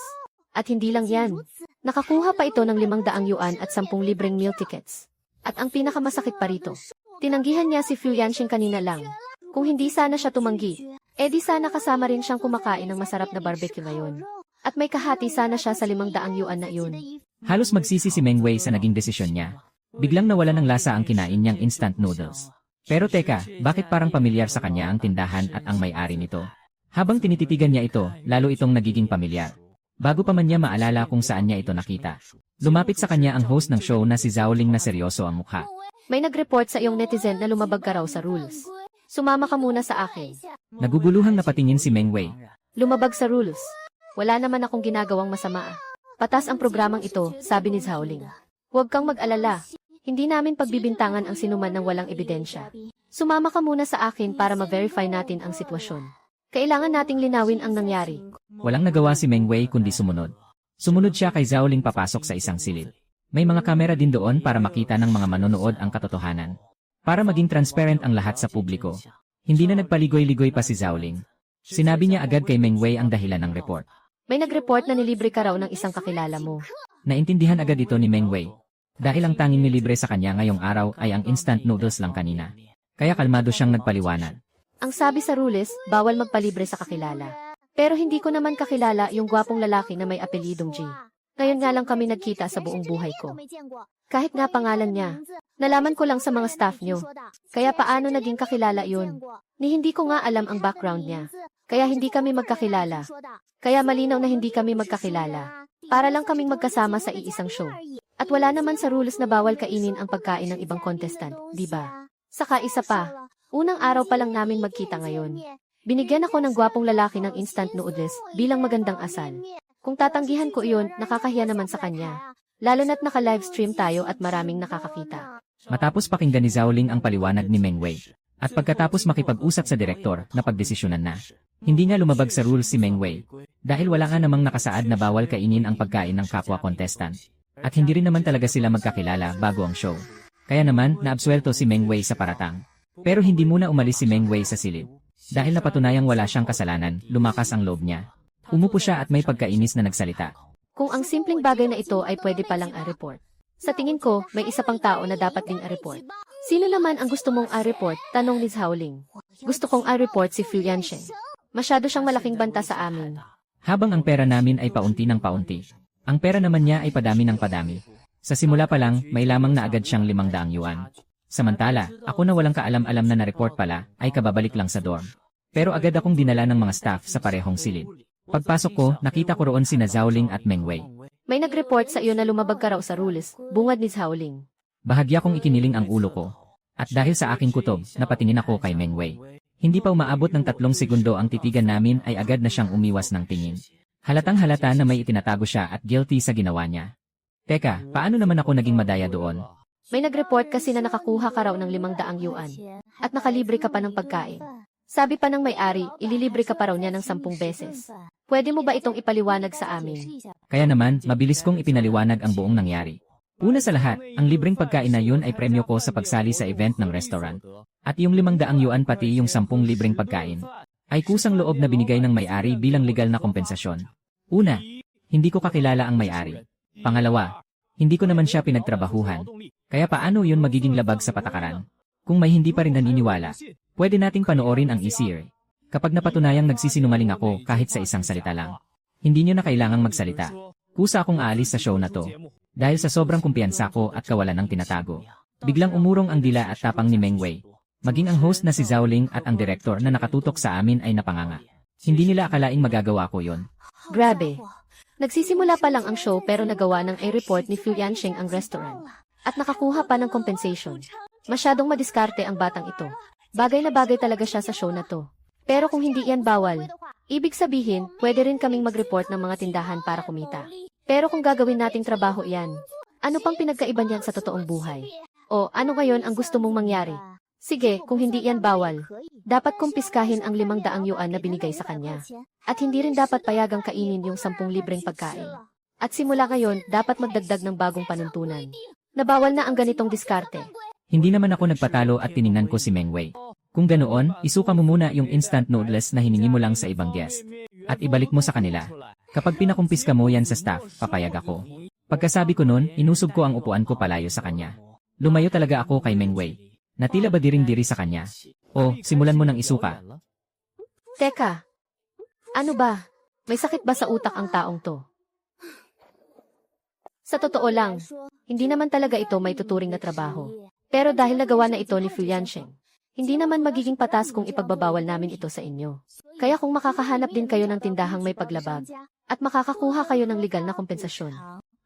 At hindi lang yan. Nakakuha pa ito ng 500 yuan at 10 libreng meal tickets. At ang pinakamasakit pa rito, tinanggihan niya si Fu Yanxing kanina lang. Kung hindi sana siya tumanggi, edi sana kasama rin siyang kumakain ng masarap na barbecue ngayon. At may kahati sana siya sa 500 yuan na iyon. Halos magsisi si Meng Wei sa naging desisyon niya. Biglang nawala ng lasa ang kinain niyang instant noodles. Pero teka, bakit parang pamilyar sa kanya ang tindahan at ang may-ari nito? Habang tinititigan niya ito, lalo itong nagiging pamilyar. Bago pa man niya maalala kung saan niya ito nakita. Lumapit sa kanya ang host ng show na si Zhao Ling na seryoso ang mukha. May nag-report sa iyong netizen na lumabag ka raw sa rules. Sumama ka muna sa akin. Naguguluhang napatingin si Meng Wei. Lumabag sa rules. Wala naman akong ginagawang masama. Patas ang programang ito, sabi ni Zhao Ling. Huwag kang mag-alala. Hindi namin pagbibintangan ang sinuman ng walang ebidensya. Sumama ka muna sa akin para ma-verify natin ang sitwasyon. Kailangan nating linawin ang nangyari. Walang nagawa si Meng Wei kundi sumunod. Sumunod siya kay Zhao Ling papasok sa isang silid. May mga kamera din doon para makita ng mga manonood ang katotohanan. Para maging transparent ang lahat sa publiko. Hindi na nagpaligoy-ligoy pa si Zhao Ling. Sinabi niya agad kay Meng Wei ang dahilan ng report. May nag-report na nilibre ka raw ng isang kakilala mo. Naintindihan agad ito ni Meng Wei. Dahil ang tanging nilibre sa kanya ngayong araw ay ang instant noodles lang kanina. Kaya kalmado siyang nagpaliwanag. Ang sabi sa rules, bawal magpalibre sa kakilala. Pero hindi ko naman kakilala yung gwapong lalaki na may apelidong G. Ngayon nga lang kami nagkita sa buong buhay ko. Kahit nga pangalan niya, nalaman ko lang sa mga staff nyo. Kaya paano naging kakilala yun? Ni hindi ko nga alam ang background niya. Kaya hindi kami magkakilala. Kaya malinaw na hindi kami magkakilala. Para lang kaming magkasama sa iisang show. At wala naman sa rules na bawal kainin ang pagkain ng ibang contestant, di ba? Saka isa pa, unang araw pa lang namin magkita ngayon. Binigyan ako ng gwapong lalaki ng instant noodles bilang magandang asal. Kung tatanggihan ko iyon, nakakahiya naman sa kanya. Lalo na't naka-livestream tayo at maraming nakakakita. Matapos pakinggan ni Zhao Ling ang paliwanag ni Meng Wei. At pagkatapos makipag-usap sa direktor na pagdesisyonan na. Hindi nga lumabag sa rules si Meng Wei. Dahil wala nga namang nakasaad na bawal kainin ang pagkain ng kapwa contestant. At hindi rin naman talaga sila magkakilala bago ang show. Kaya naman, naabsuelto si Meng Wei sa paratang. Pero hindi muna umalis si Meng Wei sa silid. Dahil napatunayang wala siyang kasalanan, lumakas ang loob niya. Umupo siya at may pagkainis na nagsalita. Kung ang simpleng bagay na ito ay pwede palang a-report. Sa tingin ko, may isa pang tao na dapat ding a-report. Sino naman ang gusto mong a-report? Tanong ni Zhao Ling. Gusto kong a-report si Fu Yanxing. Masyado siyang malaking banta sa amin. Habang ang pera namin ay paunti ng paunti. Ang pera naman niya ay padami ng padami. Sa simula pa lang, may lamang na agad siyang 500 yuan. Samantala, ako na walang kaalam-alam na na-report pala, ay kababalik lang sa dorm. Pero agad akong dinala ng mga staff sa parehong silid. Pagpasok ko, nakita ko roon sina Zhao Ling at Meng Wei. May nag-report sa iyo na lumabag ka raw sa rules, bungad ni Zhao Ling. Bahagya kong ikiniling ang ulo ko. At dahil sa aking kutob, napatingin ako kay Meng Wei. Hindi pa umaabot ng 3 segundo ang titigan namin ay agad na siyang umiwas ng tingin. Halatang halata na may itinatago siya at guilty sa ginawa niya. Teka, paano naman ako naging madaya doon? May nag-report kasi na nakakuha ka raw ng 500 yuan. At nakalibre ka pa ng pagkain. Sabi pa ng may-ari, ililibre ka pa raw niya ng 10 beses. Pwede mo ba itong ipaliwanag sa amin? Kaya naman, mabilis kong ipinaliwanag ang buong nangyari. Una sa lahat, ang libreng pagkain na yun ay premyo ko sa pagsali sa event ng restaurant. At yung 500 yuan pati yung 10 libreng pagkain ay kusang loob na binigay ng may-ari bilang legal na kompensasyon. Una, hindi ko kakilala ang may-ari. Pangalawa, hindi ko naman siya pinagtrabahuhan. Kaya paano yun magiging labag sa patakaran? Kung may hindi pa rin naniniwala, pwede nating panoorin ang easier. Kapag napatunayang nagsisinungaling ako kahit sa isang salita lang. Hindi nyo na kailangang magsalita. Kusa akong aalis sa show na to. Dahil sa sobrang kumpiyansa ko at kawalan ng tinatago. Biglang umurong ang dila at tapang ni Meng Wei. Maging ang host na si Zhao Ling at ang direktor na nakatutok sa amin ay napanganga. Hindi nila akalaing magagawa ko yon. Grabe. Nagsisimula pa lang ang show pero nagawa ng i-report ni Fu Yanxing ang restaurant. At nakakuha pa ng compensation. Masyadong madiskarte ang batang ito. Bagay na bagay talaga siya sa show na to. Pero kung hindi yan bawal, ibig sabihin, pwede rin kaming mag-report ng mga tindahan para kumita. Pero kung gagawin nating trabaho yan, ano pang pinagkaiba niyan sa totoong buhay? O ano ngayon ang gusto mong mangyari? Sige, kung hindi yan bawal, dapat kumpiskahin ang 500 yuan na binigay sa kanya. At hindi rin dapat payagang kainin yung 10 libreng pagkain. At simula ngayon, dapat magdagdag ng bagong panuntunan. Nabawal na ang ganitong diskarte. Hindi naman ako nagpatalo at tiningnan ko si Meng Wei. Kung ganoon, isuka mo muna yung instant noodles na hiningi mo lang sa ibang guest. At ibalik mo sa kanila. Kapag pinakumpiska mo yan sa staff, papayag ako. Pagkasabi ko nun, inusog ko ang upuan ko palayo sa kanya. Lumayo talaga ako kay Meng Wei. Natila ba diring-diri sa kanya? O, simulan mo ng isuka. Teka, ano ba? May sakit ba sa utak ang taong to? Sa totoo lang, hindi naman talaga ito may tuturing na trabaho. Pero dahil nagawa na ito ni Fu Yansheng, hindi naman magiging patas kung ipagbabawal namin ito sa inyo. Kaya kung makakahanap din kayo ng tindahang may paglabag, at makakakuha kayo ng legal na kompensasyon,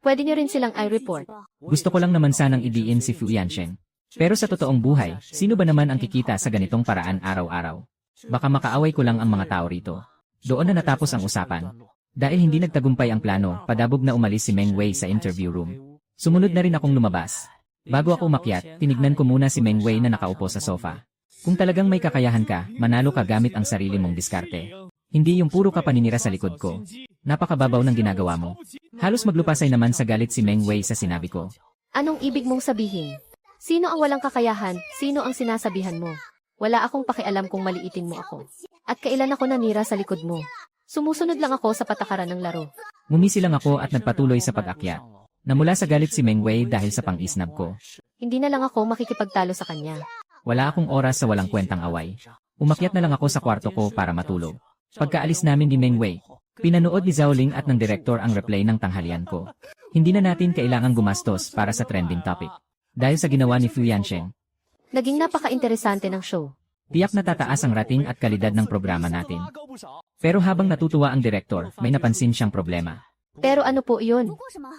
pwede niyo rin silang i-report. Gusto ko lang naman sanang idiin si Fu Yansheng. Pero sa totoong buhay, sino ba naman ang kikita sa ganitong paraan araw-araw? Baka makaaway ko lang ang mga tao rito. Doon na natapos ang usapan. Dahil hindi nagtagumpay ang plano, padabog na umalis si Meng Wei sa interview room. Sumunod na rin akong lumabas. Bago ako umakyat, tinignan ko muna si Meng Wei na nakaupo sa sofa. Kung talagang may kakayahan ka, manalo ka gamit ang sarili mong diskarte. Hindi yung puro ka paninira sa likod ko. Napakababaw ng ginagawa mo. Halos maglupasay naman sa galit si Meng Wei sa sinabi ko. Anong ibig mong sabihin? Sino ang walang kakayahan? Sino ang sinasabihan mo? Wala akong pakialam kung maliitin mo ako. At kailan ako nanira sa likod mo? Sumusunod lang ako sa patakaran ng laro. Ngumisi lang ako at nagpatuloy sa pag-akyat. Namula sa galit si Meng Wei dahil sa pang-isnab ko. Hindi na lang ako makikipagtalo sa kanya. Wala akong oras sa walang kwentang away. Umakyat na lang ako sa kwarto ko para matulog. Pagkaalis namin ni Meng Wei, pinanood ni Zhao Ling at ng direktor ang replay ng tanghalian ko. Hindi na natin kailangang gumastos para sa trending topic. Dahil sa ginawa ni Fu Yansheng, Naging napaka-interesante ng show. tiyak na tataas ang rating at kalidad ng programa natin. Pero habang natutuwa ang direktor, may napansin siyang problema. Pero ano po yun? 不过什么？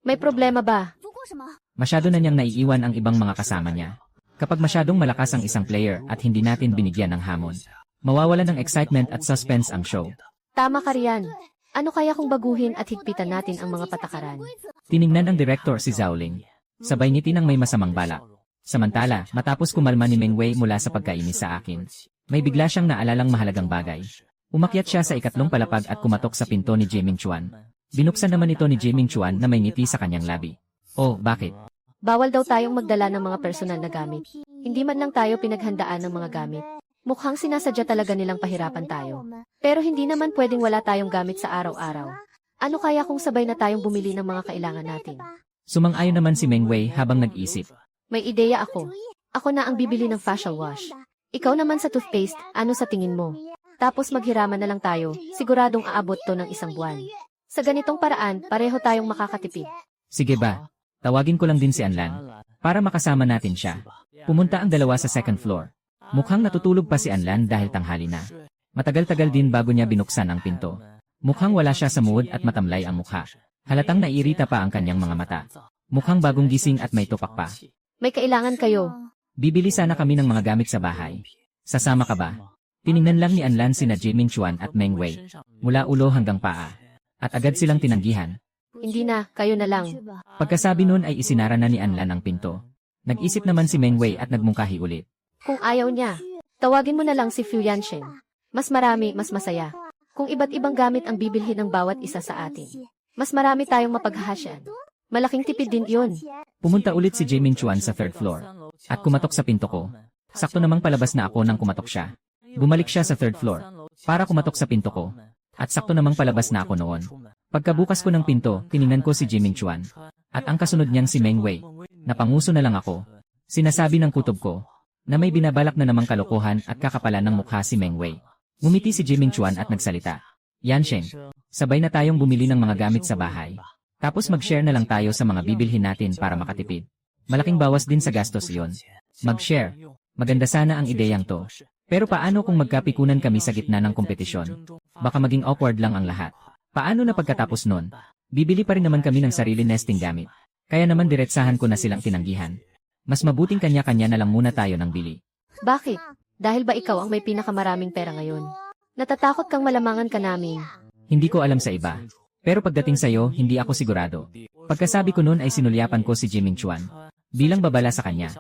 May problema ba? 不过什么？ Masyado na niyang naiiwan ang ibang mga kasama niya. Kapag masyadong malakas ang isang player at hindi natin binigyan ng hamon, mawawala ng excitement at suspense ang show. Tama ka riyan. Ano kaya kung baguhin at higpitan natin ang mga patakaran? Tiningnan ng direktor si Zhao Ling. Sabay ngiti ng may masamang balak. Samantala, matapos kumalma ni Meng Wei mula sa pagkainis sa akin, may bigla siyang naalalang mahalagang bagay. Umakyat siya sa ikatlong palapag at kumatok sa pinto ni Jiming Chuan. Binuksan naman ito ni Jiming Chuan na may ngiti sa kanyang labi. Oh, bakit? Bawal daw tayong magdala ng mga personal na gamit. Hindi man lang tayo pinaghandaan ng mga gamit. Mukhang sinasadya talaga nilang pahirapan tayo. Pero hindi naman pwedeng wala tayong gamit sa araw-araw. Ano kaya kung sabay na tayong bumili ng mga kailangan natin? Sumang-ayon naman si Meng Wei habang nag-isip. May ideya ako. Ako na ang bibili ng facial wash. Ikaw naman sa toothpaste, ano sa tingin mo? Tapos maghiraman na lang tayo, siguradong aabot to ng isang buwan. Sa ganitong paraan, pareho tayong makakatipid. Sige ba? Tawagin ko lang din si Anlan. Para makasama natin siya. Pumunta ang dalawa sa second floor. Mukhang natutulog pa si Anlan dahil tanghali na. Matagal-tagal din bago niya binuksan ang pinto. Mukhang wala siya sa mood at matamlay ang mukha. Halatang naiirita pa ang kanyang mga mata. Mukhang bagong gising at may tupak pa. May kailangan kayo. Bibili sana kami ng mga gamit sa bahay. Sasama ka ba? Tiningnan lang ni Anlan sina Jiming Chuan at Meng Wei. Mula ulo hanggang paa. At agad silang tinanggihan. Hindi na, kayo na lang. Pagkasabi nun ay isinara na ni Anlan ang pinto. Nag-isip naman si Meng Wei at nagmungkahi ulit. Kung ayaw niya, tawagin mo na lang si Fu Yansheng. Mas marami, mas masaya. Kung iba't ibang gamit ang bibilhin ng bawat isa sa atin, mas marami tayong mapaghahasyan. Malaking tipid din yun. Pumunta ulit si Jiming Chuan sa third floor. At kumatok sa pinto ko. Sakto namang palabas na ako nang kumatok siya. Bumalik siya sa third floor. Para kumatok sa pinto ko. At sakto namang palabas na ako noon. Pagkabukas ko ng pinto, tiningnan ko si Jiming Chuan. At ang kasunod niyang si Meng Wei. Napanguso na lang ako. Sinasabi ng kutob ko, na may binabalak na namang kalokohan at kakapalan ng mukha si Meng Wei. Ngumiti si Jiming Chuan at nagsalita. Yansheng, sabay na tayong bumili ng mga gamit sa bahay. Tapos mag-share na lang tayo sa mga bibilhin natin para makatipid. Malaking bawas din sa gastos iyon. Mag-share. Maganda sana ang ideyang to. Pero paano kung magkapikunan kami sa gitna ng kompetisyon? Baka maging awkward lang ang lahat. Paano na pagkatapos nun? Bibili pa rin naman kami ng sarili nesting gamit. Kaya naman diretsahan ko na silang tinanggihan. Mas mabuting kanya-kanya na lang muna tayo ng bili. Bakit? Dahil ba ikaw ang may pinakamaraming pera ngayon? Natatakot kang malamangan ka namin. Hindi ko alam sa iba. Pero pagdating sa'yo, hindi ako sigurado. Pagkasabi ko nun ay sinulyapan ko si Jiming Chuan. Bilang babala sa kanya.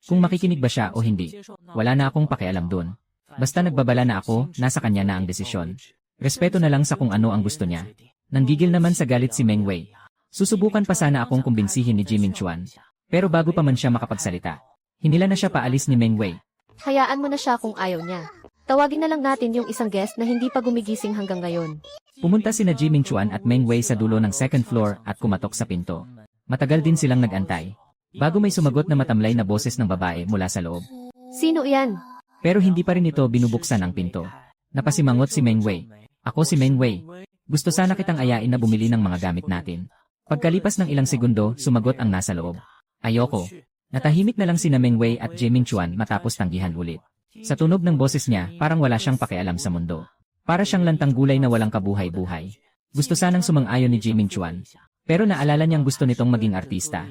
Kung makikinig ba siya o hindi, wala na akong pakialam dun. Basta nagbabala na ako, nasa kanya na ang desisyon. Respeto na lang sa kung ano ang gusto niya. Nanggigil naman sa galit si Meng Wei. Susubukan pa sana akong kumbinsihin ni Jiming Chuan. Pero bago pa man siya makapagsalita, hinila na siya paalis ni Meng Wei. Hayaan mo na siya kung ayaw niya. Tawagin na lang natin yung isang guest na hindi pa gumigising hanggang ngayon. Pumunta sina Jiming Chuan at Meng Wei sa dulo ng second floor at kumatok sa pinto. Matagal din silang nag-antay. Bago may sumagot na matamlay na boses ng babae mula sa loob. Sino iyan? Pero hindi pa rin ito binubuksan ang pinto. Napasimangot si Meng Wei. Ako si Meng Wei. Gusto sana kitang ayain na bumili ng mga gamit natin. Pagkalipas ng ilang segundo, sumagot ang nasa loob. Ayoko. Natahimik na lang sina Meng Wei at Jiming Chuan matapos tanggihan ulit. Sa tunog ng boses niya, parang wala siyang pakialam sa mundo. Para siyang lantang gulay na walang kabuhay-buhay. Gusto sanang sumang-ayon ni Jiming Chuan. Pero naalala niyang gusto nitong maging artista.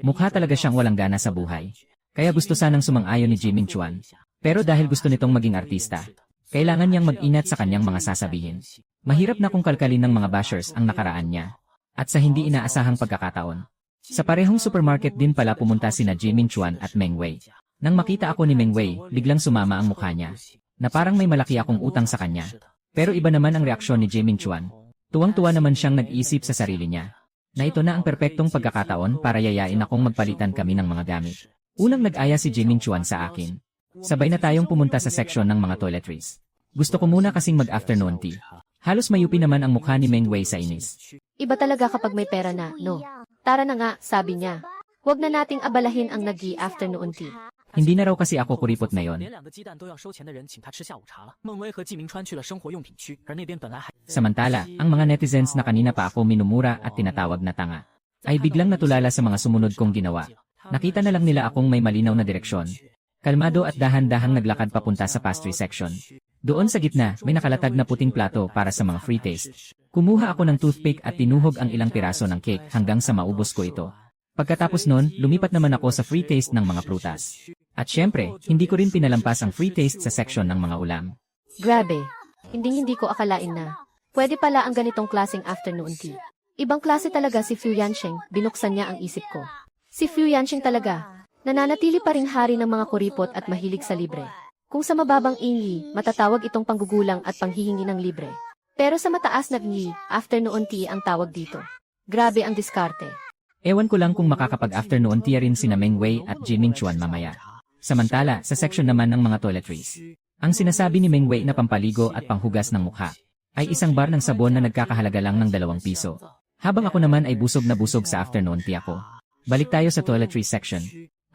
Mukha talaga siyang walang gana sa buhay. Kaya gusto sanang sumang-ayon ni Jiming Chuan. Pero dahil gusto nitong maging artista, kailangan niyang mag-ingat sa kanyang mga sasabihin. Mahirap na kung kalkalin ng mga bashers ang nakaraan niya. At sa hindi inaasahang pagkakataon. Sa parehong supermarket din pala pumunta sina Jiming Chuan at Meng Wei. Nang makita ako ni Meng Wei, biglang sumama ang mukha niya. Na parang may malaki akong utang sa kanya. Pero iba naman ang reaksyon ni Jiming Chuan. Tuwang-tuwa naman siyang nag-isip sa sarili niya. Na ito na ang perpektong pagkakataon para yayain akong magpalitan kami ng mga gamit. Unang nag-aya si Jiming Chuan sa akin. Sabay na tayong pumunta sa section ng mga toiletries. Gusto ko muna kasing mag-afternoon tea. Halos mayupi naman ang mukha ni Meng Wei sa inis. Iba talaga kapag may pera na, no? Tara na nga, sabi niya. Huwag na nating abalahin ang nag-i-afternoon tea. Hindi na raw kasi ako kuripot na yon. 连2个鸡蛋都要收钱的人请他吃下午茶了。孟薇和季明川去了生活用品区，而那边本来还 Samantala, ang mga netizens na kanina pa ako minumura at tinatawag na tanga, ay biglang natulala sa mga sumunod kong ginawa. Nakita na lang nila akong may malinaw na direksyon. Kalmado at dahan-dahang naglakad papunta sa pastry section. Doon sa gitna, may nakalatag na puting plato para sa mga free taste. Kumuha ako ng toothpick at tinuhog ang ilang piraso ng cake hanggang sa maubos ko ito. Pagkatapos nun, lumipat naman ako sa free taste ng mga prutas. At syempre, hindi ko rin pinalampas ang free taste sa section ng mga ulam. Grabe. Hindi ko akalain na. Pwede pala ang ganitong klaseng afternoon tea. Ibang klase talaga si Fu Yansheng, binuksan niya ang isip ko. Si Fu Yansheng talaga. Nananatili pa ring hari ng mga kuripot at mahilig sa libre. Kung sa mababang ingyi, matatawag itong panggugulang at panghihingi ng libre. Pero sa mataas na ingyi, afternoon tea ang tawag dito. Grabe ang diskarte. Ewan ko lang kung makakapag-afternoon tea rin sina Meng Wei at Jiming Chuan mamaya. Samantala, sa section naman ng mga toiletries. Ang sinasabi ni Meng Wei na pampaligo at panghugas ng mukha ay isang bar ng sabon na nagkakahalaga lang ng 2 piso. Habang ako naman ay busog na busog sa afternoon tea ako. Balik tayo sa toiletries section.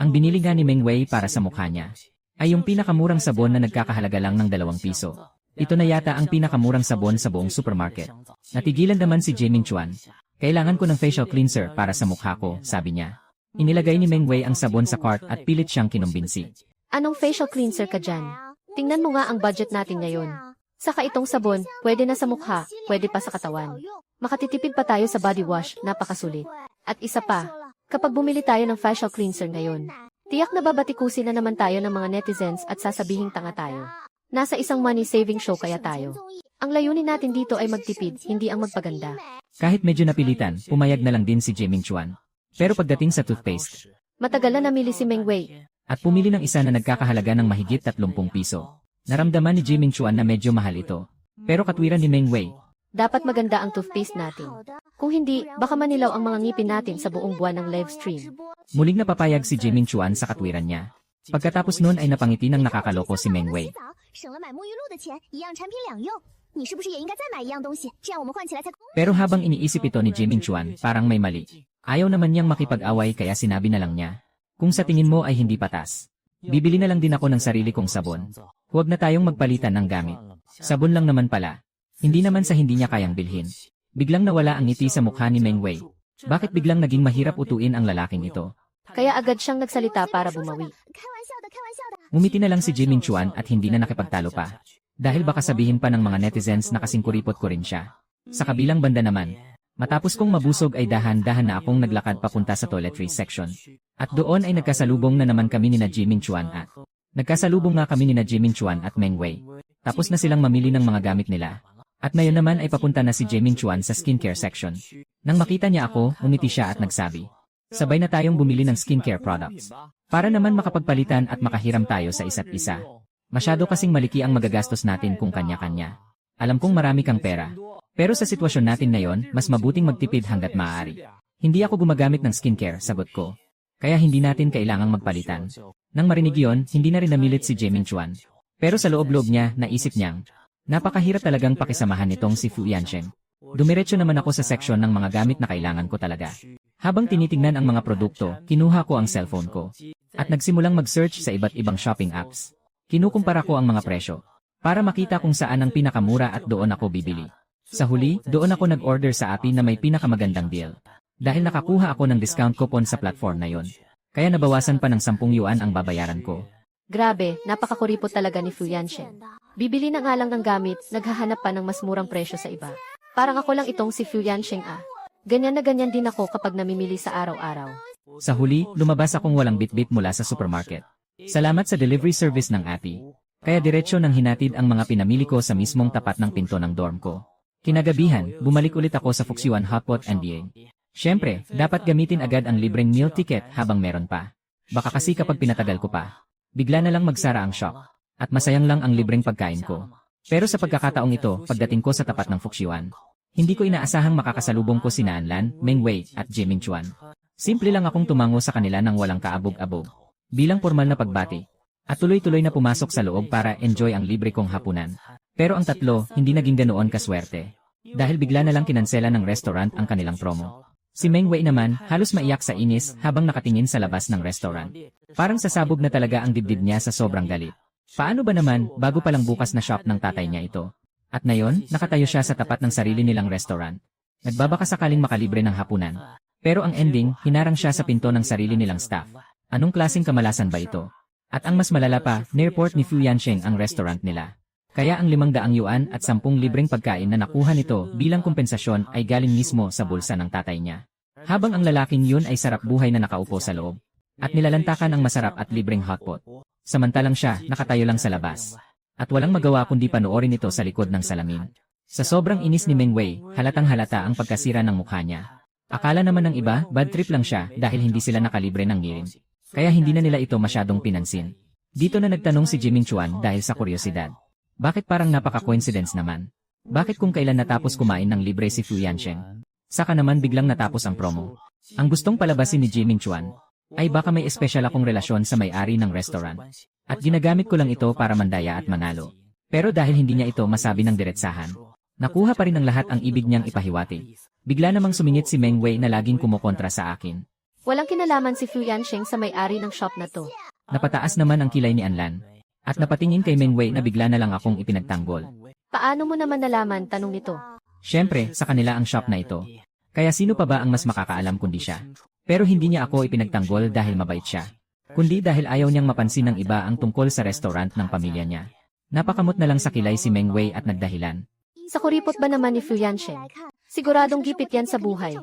Ang binili nga ni Meng Wei para sa mukha niya ay yung pinakamurang sabon na nagkakahalaga lang ng 2 piso. Ito na yata ang pinakamurang sabon sa buong supermarket. Natigilan naman si Jiming Chuan. Kailangan ko ng facial cleanser para sa mukha ko, sabi niya. Inilagay ni Meng Wei ang sabon sa cart at pilit siyang kinumbinsi. Anong facial cleanser ka dyan? Tingnan mo nga ang budget natin ngayon. Saka itong sabon, pwede na sa mukha, pwede pa sa katawan. Makatitipid pa tayo sa body wash, napakasulit. At isa pa, kapag bumili tayo ng facial cleanser ngayon, tiyak na babatikusin na naman tayo ng mga netizens at sasabihing tanga tayo. Nasa isang money-saving show kaya tayo. Ang layunin natin dito ay magtipid, hindi ang magpaganda. Kahit medyo napilitan, pumayag na lang din si Jiming Chuan. Pero pagdating sa toothpaste, Matagal na namili si Meng Wei. at pumili ng isa na nagkakahalaga ng mahigit 30 piso. Naramdaman ni Jiming Chuan na medyo mahal ito. Pero katwiran ni Meng Wei, Dapat maganda ang toothpaste natin. Kung hindi, baka manilaw ang mga ngipin natin sa buong buwan ng live stream. muling napapayag si Jiming Chuan sa katwiran niya. Pagkatapos nun ay napangiti ng nakakaloko si Meng Wei. 省了买沐浴露的钱，一样产品两用。你是不是也应该再买一样东西？这样我们换起来才公。 Pero habang iniisip ito ni Jiming Chuan, parang may mali. Ayaw naman niyang makipag-away kaya sinabi na lang niya, kung sa tingin mo ay hindi patas, bibili na lang din ako ng sarili kong sabon. Huwag na tayong magpalitan ng gamit. Sabon lang naman pala. Hindi naman sa hindi niya kayang bilhin. Biglang nawala ang ngiti sa mukha ni Meng Wei. Bakit biglang naging mahirap utuin ang lalaking ito? Kaya agad siyang nagsalita para bumawi. 开玩笑的，开玩笑的。 Umiti na lang si Jiming Chuan at hindi na nakipagtalo pa. Dahil baka sabihin pa ng mga netizens na kasing kuripot ko rin siya. Sa kabilang banda naman, matapos kong mabusog ay dahan-dahan na akong naglakad papunta sa toiletries section. At doon ay nagkasalubong na naman kami ni na Jiming Chuan at nagkasalubong nga kami ni na Jiming Chuan at Meng Wei. Tapos na silang mamili ng mga gamit nila. At ngayon naman ay papunta na si Jiming Chuan sa skincare section. Nang makita niya ako, umiti siya at nagsabi, sabay na tayong bumili ng skincare products. Para naman makapagpalitan at makahiram tayo sa isa't isa. Masyado kasing maliki ang magagastos natin kung kanya-kanya. Alam kong marami kang pera. Pero sa sitwasyon natin ngayon, mas mabuting magtipid hanggat maaari. Hindi ako gumagamit ng skincare, sagot ko. Kaya hindi natin kailangang magpalitan. Nang marinig yon, hindi na rin namilit si Jiming Chuan. Pero sa loob-loob niya, naisip niyang, napakahirap talagang pakisamahan nitong si Fu Yansheng. Dumiretso naman ako sa seksyon ng mga gamit na kailangan ko talaga. Habang tinitingnan ang mga produkto, kinuha ko ang cellphone ko. At nagsimulang mag-search sa iba't ibang shopping apps. Kinukumpara ko ang mga presyo. Para makita kung saan ang pinakamura at doon ako bibili. Sa huli, doon ako nag-order sa Shopee na may pinakamagandang deal. Dahil nakakuha ako ng discount coupon sa platform na yon. Kaya nabawasan pa ng 10 yuan ang babayaran ko. Grabe, napakakuripot talaga ni Fu Yansheng. Bibili na nga lang ng gamit, naghahanap pa ng mas murang presyo sa iba. Parang ako lang itong si Fu Yansheng ah. Ganyan na ganyan din ako kapag namimili sa araw-araw. Sa huli, lumabas akong walang bitbit mula sa supermarket. Salamat sa delivery service ng Ati. Kaya diretsyo nang hinatid ang mga pinamili ko sa mismong tapat ng pinto ng dorm ko. Kinagabihan, bumalik ulit ako sa Fuxian Hotpot NBA. Siyempre, dapat gamitin agad ang libreng meal ticket habang meron pa. Baka kasi kapag pinatagal ko pa, bigla na lang magsara ang shop. At masayang lang ang libreng pagkain ko. Pero sa pagkakataong ito, pagdating ko sa tapat ng Fuxian, hindi ko inaasahang makakasalubong ko sina Anlan, Meng Wei, at Jiming Chuan. Simple lang akong tumango sa kanila ng walang kaabog-abog. Bilang formal na pagbati. At tuloy-tuloy na pumasok sa loob para enjoy ang libre kong hapunan. Pero ang tatlo, hindi naging ganoon kaswerte. Dahil bigla na lang kinansela ng restaurant ang kanilang promo. Si Meng Wei naman, halos maiyak sa inis habang nakatingin sa labas ng restaurant. Parang sasabog na talaga ang dibdib niya sa sobrang galit. Paano ba naman, bago pa lang bukas na shop ng tatay niya ito? At ngayon, nakatayo siya sa tapat ng sarili nilang restaurant. Nagbabaka sakaling makalibre ng hapunan. Pero ang ending, hinarang siya sa pinto ng sarili nilang staff. Anong klaseng kamalasan ba ito? At ang mas malala pa, nearport ni Fu Yansheng ang restaurant nila. Kaya ang 500 yuan at 10 libreng pagkain na nakuha nito bilang kompensasyon ay galing mismo sa bulsa ng tatay niya. Habang ang lalaking yun ay sarap buhay na nakaupo sa loob. At nilalantakan ang masarap at libreng hotpot. Samantalang siya, nakatayo lang sa labas. At walang magawa kundi panoorin ito sa likod ng salamin. Sa sobrang inis ni Meng Wei, halatang halata ang pagkasira ng mukha niya. Akala naman ng iba, bad trip lang siya dahil hindi sila nakalibre ng ngirin. Kaya hindi na nila ito masyadong pinansin. Dito na nagtanong si Jiming Chuan dahil sa kuryosidad. Bakit parang napaka-coincidence naman? Bakit kung kailan natapos kumain ng libre si Fu Yansheng? Saka naman biglang natapos ang promo. Ang gustong palabasin ni Jiming Chuan ay baka may espesyal akong relasyon sa may-ari ng restaurant. At ginagamit ko lang ito para mandaya at manalo. Pero dahil hindi niya ito masabi ng diretsahan, nakuha pa rin ng lahat ang ibig niyang ipahiwati. Bigla namang sumingit si Meng Wei na laging kumukontra sa akin. Walang kinalaman si Fu Yansheng sa may-ari ng shop na to. Napataas naman ang kilay ni Anlan. At napatingin kay Meng Wei na bigla na lang akong ipinagtanggol. Paano mo naman nalaman tanong nito? Siyempre, sa kanila ang shop na ito. Kaya sino pa ba ang mas makakaalam kundi siya? Pero hindi niya ako ipinagtanggol dahil mabait siya. Kundi dahil ayaw niyang mapansin ng iba ang tungkol sa restaurant ng pamilya niya. Napakamot na lang sa kilay si Meng Wei at nagdahilan. Sa kuripot ba naman ni Fu Yansheng? Siguradong gipit yan sa buhay.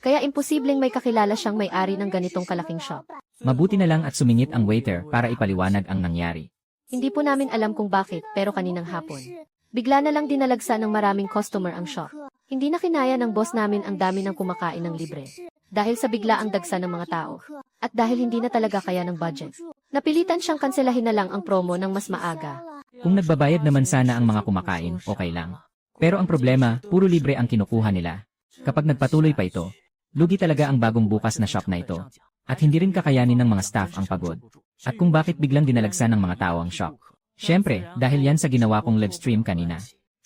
Kaya imposibleng may kakilala siyang may-ari ng ganitong kalaking shop. Mabuti na lang at sumingit ang waiter para ipaliwanag ang nangyari. Hindi po namin alam kung bakit pero kaninang hapon. Bigla na lang dinalagsa ng maraming customer ang shop. Hindi na kinaya ng boss namin ang dami ng kumakain ng libre. Dahil sa bigla ang dagsa ng mga tao. At dahil hindi na talaga kaya ng budget. Napilitan siyang kanselahin na lang ang promo ng mas maaga. Kung nagbabayad naman sana ang mga kumakain, okay lang. Pero ang problema, puro libre ang kinukuha nila. Kapag nagpatuloy pa ito, lugi talaga ang bagong bukas na shop na ito. At hindi rin kakayanin ng mga staff ang pagod. At kung bakit biglang dinalagsa ng mga tao ang shop. Siyempre, dahil yan sa ginawa kong live stream kanina.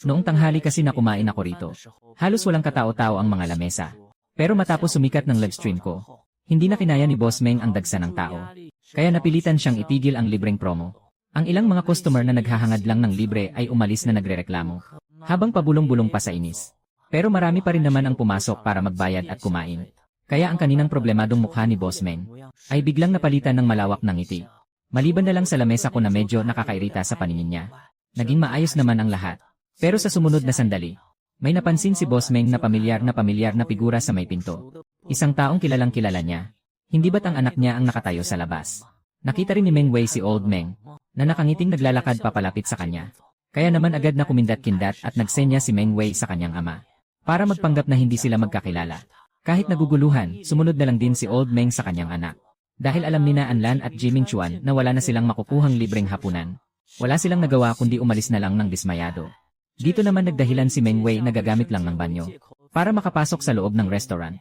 Noong tanghali kasi na kumain ako rito. Halos walang katao-tao ang mga lamesa. Pero matapos sumikat ng live stream ko, hindi na kinaya ni Boss Meng ang dagsa ng tao. Kaya napilitan siyang itigil ang libreng promo. Ang ilang mga customer na naghahangad lang ng libre ay umalis na nagrereklamo. Habang pabulong-bulong pa sa inis. Pero marami pa rin naman ang pumasok para magbayad at kumain. Kaya ang kaninang problemadong mukha ni Boss Meng ay biglang napalitan ng malawak na ngiti. Maliban na lang sa lamesa ko na medyo nakakairita sa paningin niya. Naging maayos naman ang lahat. Pero sa sumunod na sandali, may napansin si Boss Meng na pamilyar na figura sa may pinto. Isang taong kilalang kilala niya. Hindi ba't ang anak niya ang nakatayo sa labas? Nakita rin ni Meng Wei si Old Meng na nakangiting naglalakad papalapit sa kanya. Kaya naman agad na kumindat-kindat at nagsenya si Meng Wei sa kanyang ama. Para magpanggap na hindi sila magkakilala. Kahit naguguluhan, sumunod na lang din si Old Meng sa kanyang anak. Dahil alam ni na Anlan at Jiming Chuan na wala na silang makukuhang libreng hapunan. Wala silang nagawa kundi umalis na lang ng dismayado. Dito naman nagdahilan si Meng Wei na gagamit lang ng banyo. Para makapasok sa loob ng restaurant.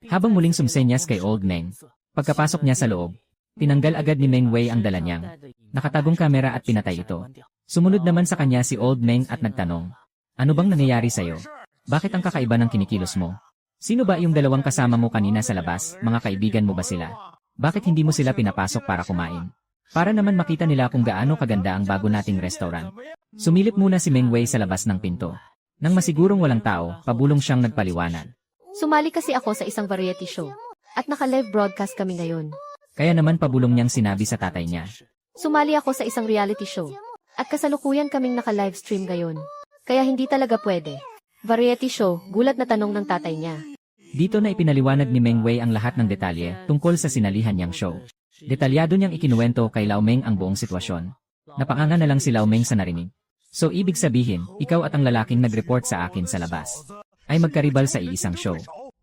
Habang muling sumsenyas kay Old Meng, pagkapasok niya sa loob, tinanggal agad ni Meng Wei ang dala niyang nakatagong kamera at pinatay ito. Sumunod naman sa kanya si Old Meng at nagtanong, "Ano bang nangyayari sa'yo? Bakit ang kakaiba ng kinikilos mo? Sino ba yung dalawang kasama mo kanina sa labas? Mga kaibigan mo ba sila? Bakit hindi mo sila pinapasok para kumain? Para naman makita nila kung gaano kaganda ang bago nating restaurant." Sumilip muna si Meng Wei sa labas ng pinto. Nang masigurong walang tao, pabulong siyang nagpaliwanag. Sumali kasi ako sa isang variety show. At naka-live broadcast kami ngayon. Kaya naman pabulong niyang sinabi sa tatay niya. Sumali ako sa isang reality show. At kasalukuyan kaming naka-live stream ngayon. Kaya hindi talaga pwede. Variety show, gulat na tanong ng tatay niya. Dito na ipinaliwanag ni Meng Wei ang lahat ng detalye tungkol sa sinalihan niyang show. Detalyado niyang ikinuwento kay Lao Meng ang buong sitwasyon. Napakanga na lang si Lao Meng sa narinig. So ibig sabihin, ikaw at ang lalaking nag-report sa akin sa labas ay magkaribal sa iisang show.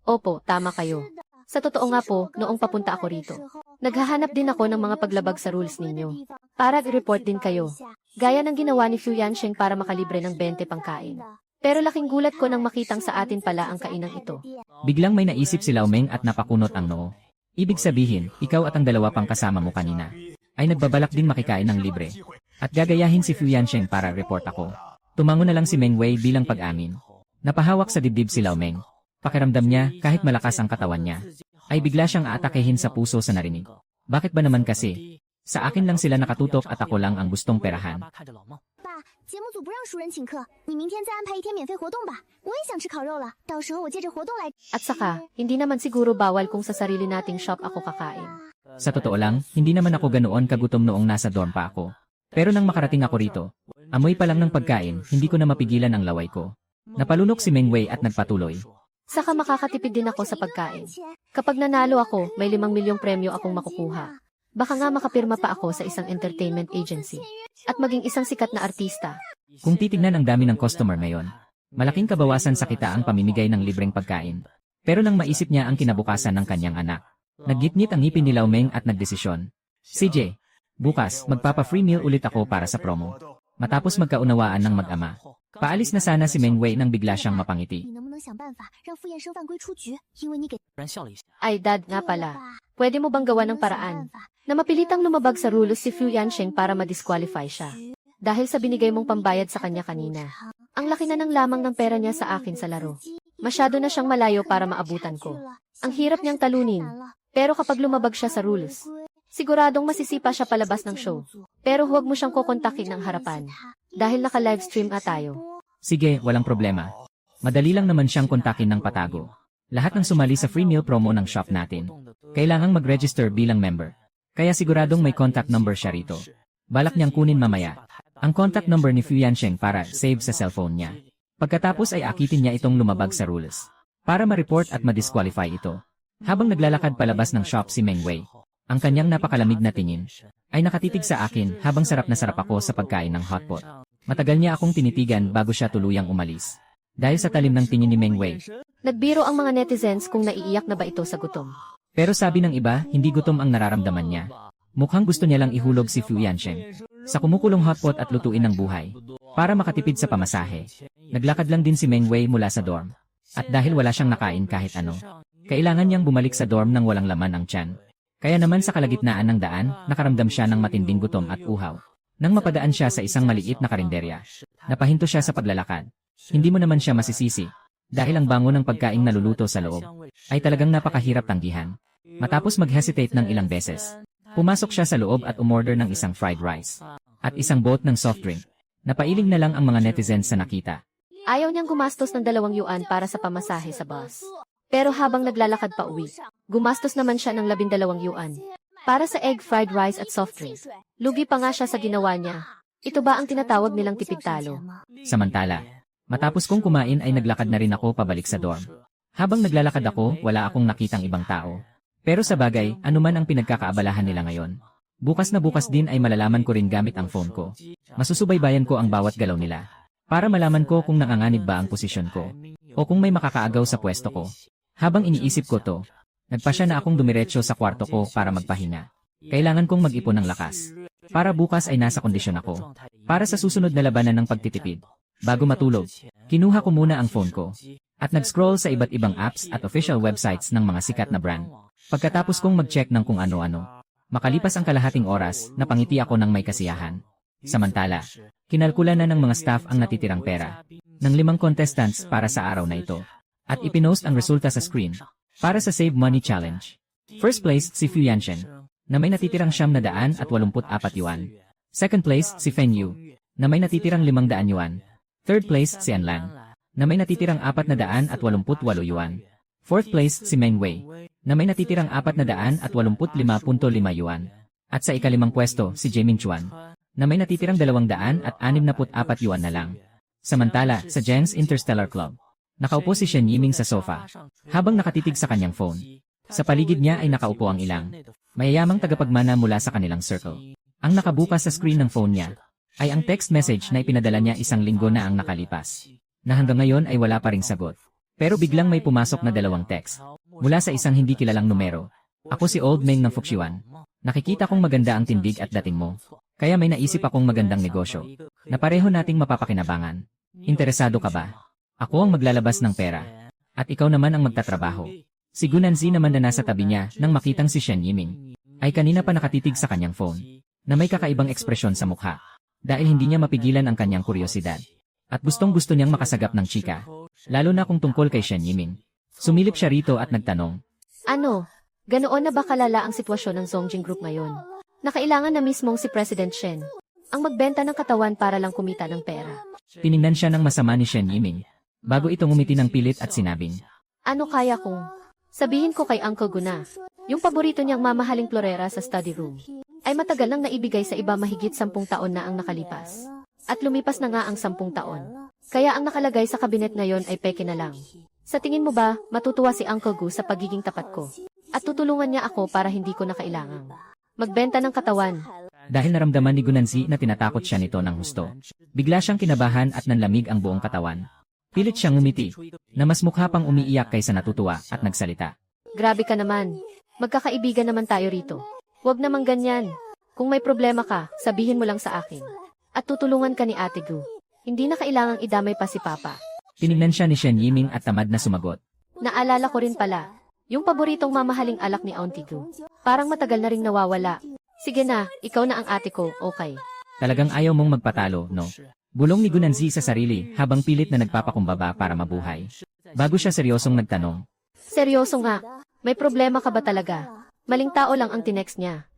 Opo, tama kayo. Sa totoo nga po, noong papunta ako rito, naghahanap din ako ng mga paglabag sa rules ninyo. Para i-report din kayo. Gaya ng ginawa ni Fu Yansheng para makalibre ng 20 pangkain. Pero laking gulat ko nang makitang sa atin pala ang kainang ito. Biglang may naisip si Lao Meng at napakunot ang noo. Ibig sabihin, ikaw at ang dalawa pang kasama mo kanina ay nagbabalak din makikain ng libre. At gagayahin si Fu Yansheng para report ako. Tumango na lang si Meng Wei bilang pag-amin. Napahawak sa dibdib si Lao Meng. Pakiramdam niya, kahit malakas ang katawan niya, ay bigla siyang aatakehin sa puso sa narinig. Bakit ba naman kasi? Sa akin lang sila nakatutok at ako lang ang gustong perahan. 爸，节目组不让熟人请客，你明天再安排一天免费活动吧。我也想吃烤肉了，到时候我借着活动来。 At saka, hindi naman siguro bawal kung sa sarili nating shop ako kakain. Sa totoo lang, hindi naman ako ganoon kagutom noong nasa dorm pa ako. Pero nang makarating ako rito, amoy pa lang ng pagkain, hindi ko na mapigilan ang laway ko. Napalunok si Meng Wei at nagpatuloy. Saka makakatipid din ako sa pagkain. Kapag nanalo ako, may 5 milyong premyo akong makukuha. Baka nga makapirma pa ako sa isang entertainment agency. At maging isang sikat na artista. Kung titignan ang dami ng customer ngayon, malaking kabawasan sa kita ang pamimigay ng libreng pagkain. Pero nang maisip niya ang kinabukasan ng kanyang anak, naggitngit ang ngipin ni Lao Meng at nagdesisyon. CJ, bukas, magpapa-free meal ulit ako para sa promo. Matapos magkaunawaan ng mag-ama, paalis na sana si Meng Wei nang bigla siyang mapangiti. 你能不能想办法让傅燕生犯规出局？因为你给 Ay dad nga pala, pwede mo bang gawa ng paraan na mapilitang lumabag sa rules si Fu Yansheng para ma-disqualify siya? Dahil sa binigay mong pambayad sa kanya kanina. Ang laki na ng lamang ng pera niya sa akin sa laro. Masyado na siyang malayo para maabutan ko. Ang hirap niyang talunin. Pero kapag lumabag siya sa rules, siguradong masisipa siya palabas ng show. Pero huwag mo siyang kukontakin ng harapan. Dahil naka-livestream nga tayo. Sige, walang problema. Madali lang naman siyang kontakin ng patago. Lahat ng sumali sa free meal promo ng shop natin, kailangang mag-register bilang member. Kaya siguradong may contact number siya rito. Balak niyang kunin mamaya ang contact number ni Fu Yansheng para save sa cellphone niya. Pagkatapos ay akitin niya itong lumabag sa rules para ma-report at ma-disqualify ito. Habang naglalakad palabas ng shop si Meng Wei, ang kanyang napakalamig na tingin ay nakatitig sa akin habang sarap na sarap ako sa pagkain ng hotpot. Matagal niya akong tinitigan bago siya tuluyang umalis. Dahil sa talim ng tingin ni Meng Wei. Nagbiro ang mga netizens kung naiiyak na ba ito sa gutom. Pero sabi ng iba, hindi gutom ang nararamdaman niya. Mukhang gusto niya lang ihulog si Fu Yansheng sa kumukulong hotpot at lutuin ng buhay para makatipid sa pamasahe. Naglakad lang din si Meng Wei mula sa dorm. At dahil wala siyang nakain kahit ano, kailangan niyang bumalik sa dorm nang walang laman ang tiyan. Kaya naman sa kalagitnaan ng daan, nakaramdam siya ng matinding gutom at uhaw. Nang mapadaan siya sa isang maliit na karinderya, napahinto siya sa paglalakad. Hindi mo naman siya masisisi, dahil ang bango ng pagkaing naluluto sa loob ay talagang napakahirap tanggihan. Matapos mag-hesitate ng ilang beses, pumasok siya sa loob at umorder ng isang fried rice at isang boat ng soft drink. Napailing na lang ang mga netizens sa nakita. Ayaw niyang gumastos ng 2 yuan para sa pamasahe sa bus. Pero habang naglalakad pa uwi, gumastos naman siya ng 12 yuan para sa egg fried rice at soft drink. Lugi pa nga siya sa ginawa niya. Ito ba ang tinatawag nilang tipid talo? Samantala, matapos kong kumain ay naglakad na rin ako pabalik sa dorm. Habang naglalakad ako, wala akong nakitang ibang tao. Pero sa bagay, anuman ang pinagkakaabalahan nila ngayon. Bukas na bukas din ay malalaman ko rin gamit ang phone ko. Masusubaybayan ko ang bawat galaw nila para malaman ko kung nanganganib ba ang posisyon ko o kung may makakaagaw sa pwesto ko. Habang iniisip ko to, nagpasya na akong dumiretso sa kwarto ko para magpahinga. Kailangan kong mag-ipon ng lakas. Para bukas ay nasa kondisyon ako. Para sa susunod na labanan ng pagtitipid. Bago matulog, kinuha ko muna ang phone ko At nag-scroll sa iba't ibang apps at official websites ng mga sikat na brand. Pagkatapos kong mag-check ng kung ano-ano, makalipas ang kalahating oras, napangiti ako ng may kasiyahan. Samantala, kinalkula na ng mga staff ang natitirang pera ng 5 contestants para sa araw na ito. At ipinost ang resulta sa screen para sa Save Money Challenge. First place, si Fu Yansheng, na may natitirang 784 yuan. Second place, si Feng Yu, na may natitirang 500 yuan. Third place, si Anlan, na may natitirang 488 yuan. Fourth place, si Meng Wei, na may natitirang 485.5 yuan. At sa ikalimang pwesto, si Jaemin Chuan, na may natitirang 264 yuan na lang. Samantala, sa Zheng's Interstellar Club, nakaupo si Shen Yiming sa sofa, habang nakatitig sa kanyang phone. Sa paligid niya ay nakaupo ang ilang mayayamang tagapagmana mula sa kanilang circle. Ang nakabukas sa screen ng phone niya ay ang text message na ipinadala niya 1 linggo na ang nakalipas, na hanggang ngayon ay wala pa ring sagot. Pero biglang may pumasok na 2 text mula sa isang hindi kilalang numero. Ako si Old Meng ng Fuxian. Nakikita kong maganda ang tindig at dating mo. Kaya may naisip akong magandang negosyo na pareho nating mapapakinabangan. Interesado ka ba? Ako ang maglalabas ng pera. At ikaw naman ang magtatrabaho. Si Gunanzi naman na nasa tabi niya nang makitang si Shen Yiming ay kanina pa nakatitig sa kanyang phone na may kakaibang ekspresyon sa mukha dahil hindi niya mapigilan ang kanyang kuryosidad. At gustong-gusto niyang makasagap ng chika, lalo na kung tungkol kay Shen Yiming. Sumilip siya rito at nagtanong. Ano? Ganoon na ba kalala ang sitwasyon ng Zongjing Group ngayon? Nakailangan na mismong si President Shen ang magbenta ng katawan para lang kumita ng pera. Tiningnan siya ng masama ni Shen Yiming bago ito ngumiti ng pilit at sinabing, Ano kaya kung sabihin ko kay Uncle Guna, yung paborito niyang mamahaling florera sa study room, ay matagal nang naibigay sa iba mahigit 10 taon na ang nakalipas. At lumipas na nga ang 10 taon. Kaya ang nakalagay sa kabinet ngayon ay peke na lang. Sa tingin mo ba, matutuwa si Uncle Gu sa pagiging tapat ko? At tutulungan niya ako para hindi ko na kailangang magbenta ng katawan. Dahil naramdaman ni Gunanzi na tinatakot siya nito ng husto, bigla siyang kinabahan at nanlamig ang buong katawan. Pilit siyang ngumiti, na mas mukha pang umiiyak kaysa natutuwa at nagsalita. Grabe ka naman. Magkakaibigan naman tayo rito. Huwag namang ganyan. Kung may problema ka, sabihin mo lang sa akin. At tutulungan ka ni Ate Gu. Hindi na kailangang idamay pa si Papa. Tiningnan siya ni Shen Yiming at tamad na sumagot. Naalala ko rin pala, yung paboritong mamahaling alak ni Auntie Gu. Parang matagal na ring nawawala. Sige na, ikaw na ang ate ko, okay. Talagang ayaw mong magpatalo, no? Bulong ni Gunanzi sa sarili habang pilit na nagpapakumbaba para mabuhay. Bago siya seryosong nagtanong. Seryoso nga, may problema ka ba talaga? Maling tao lang ang tinext niya.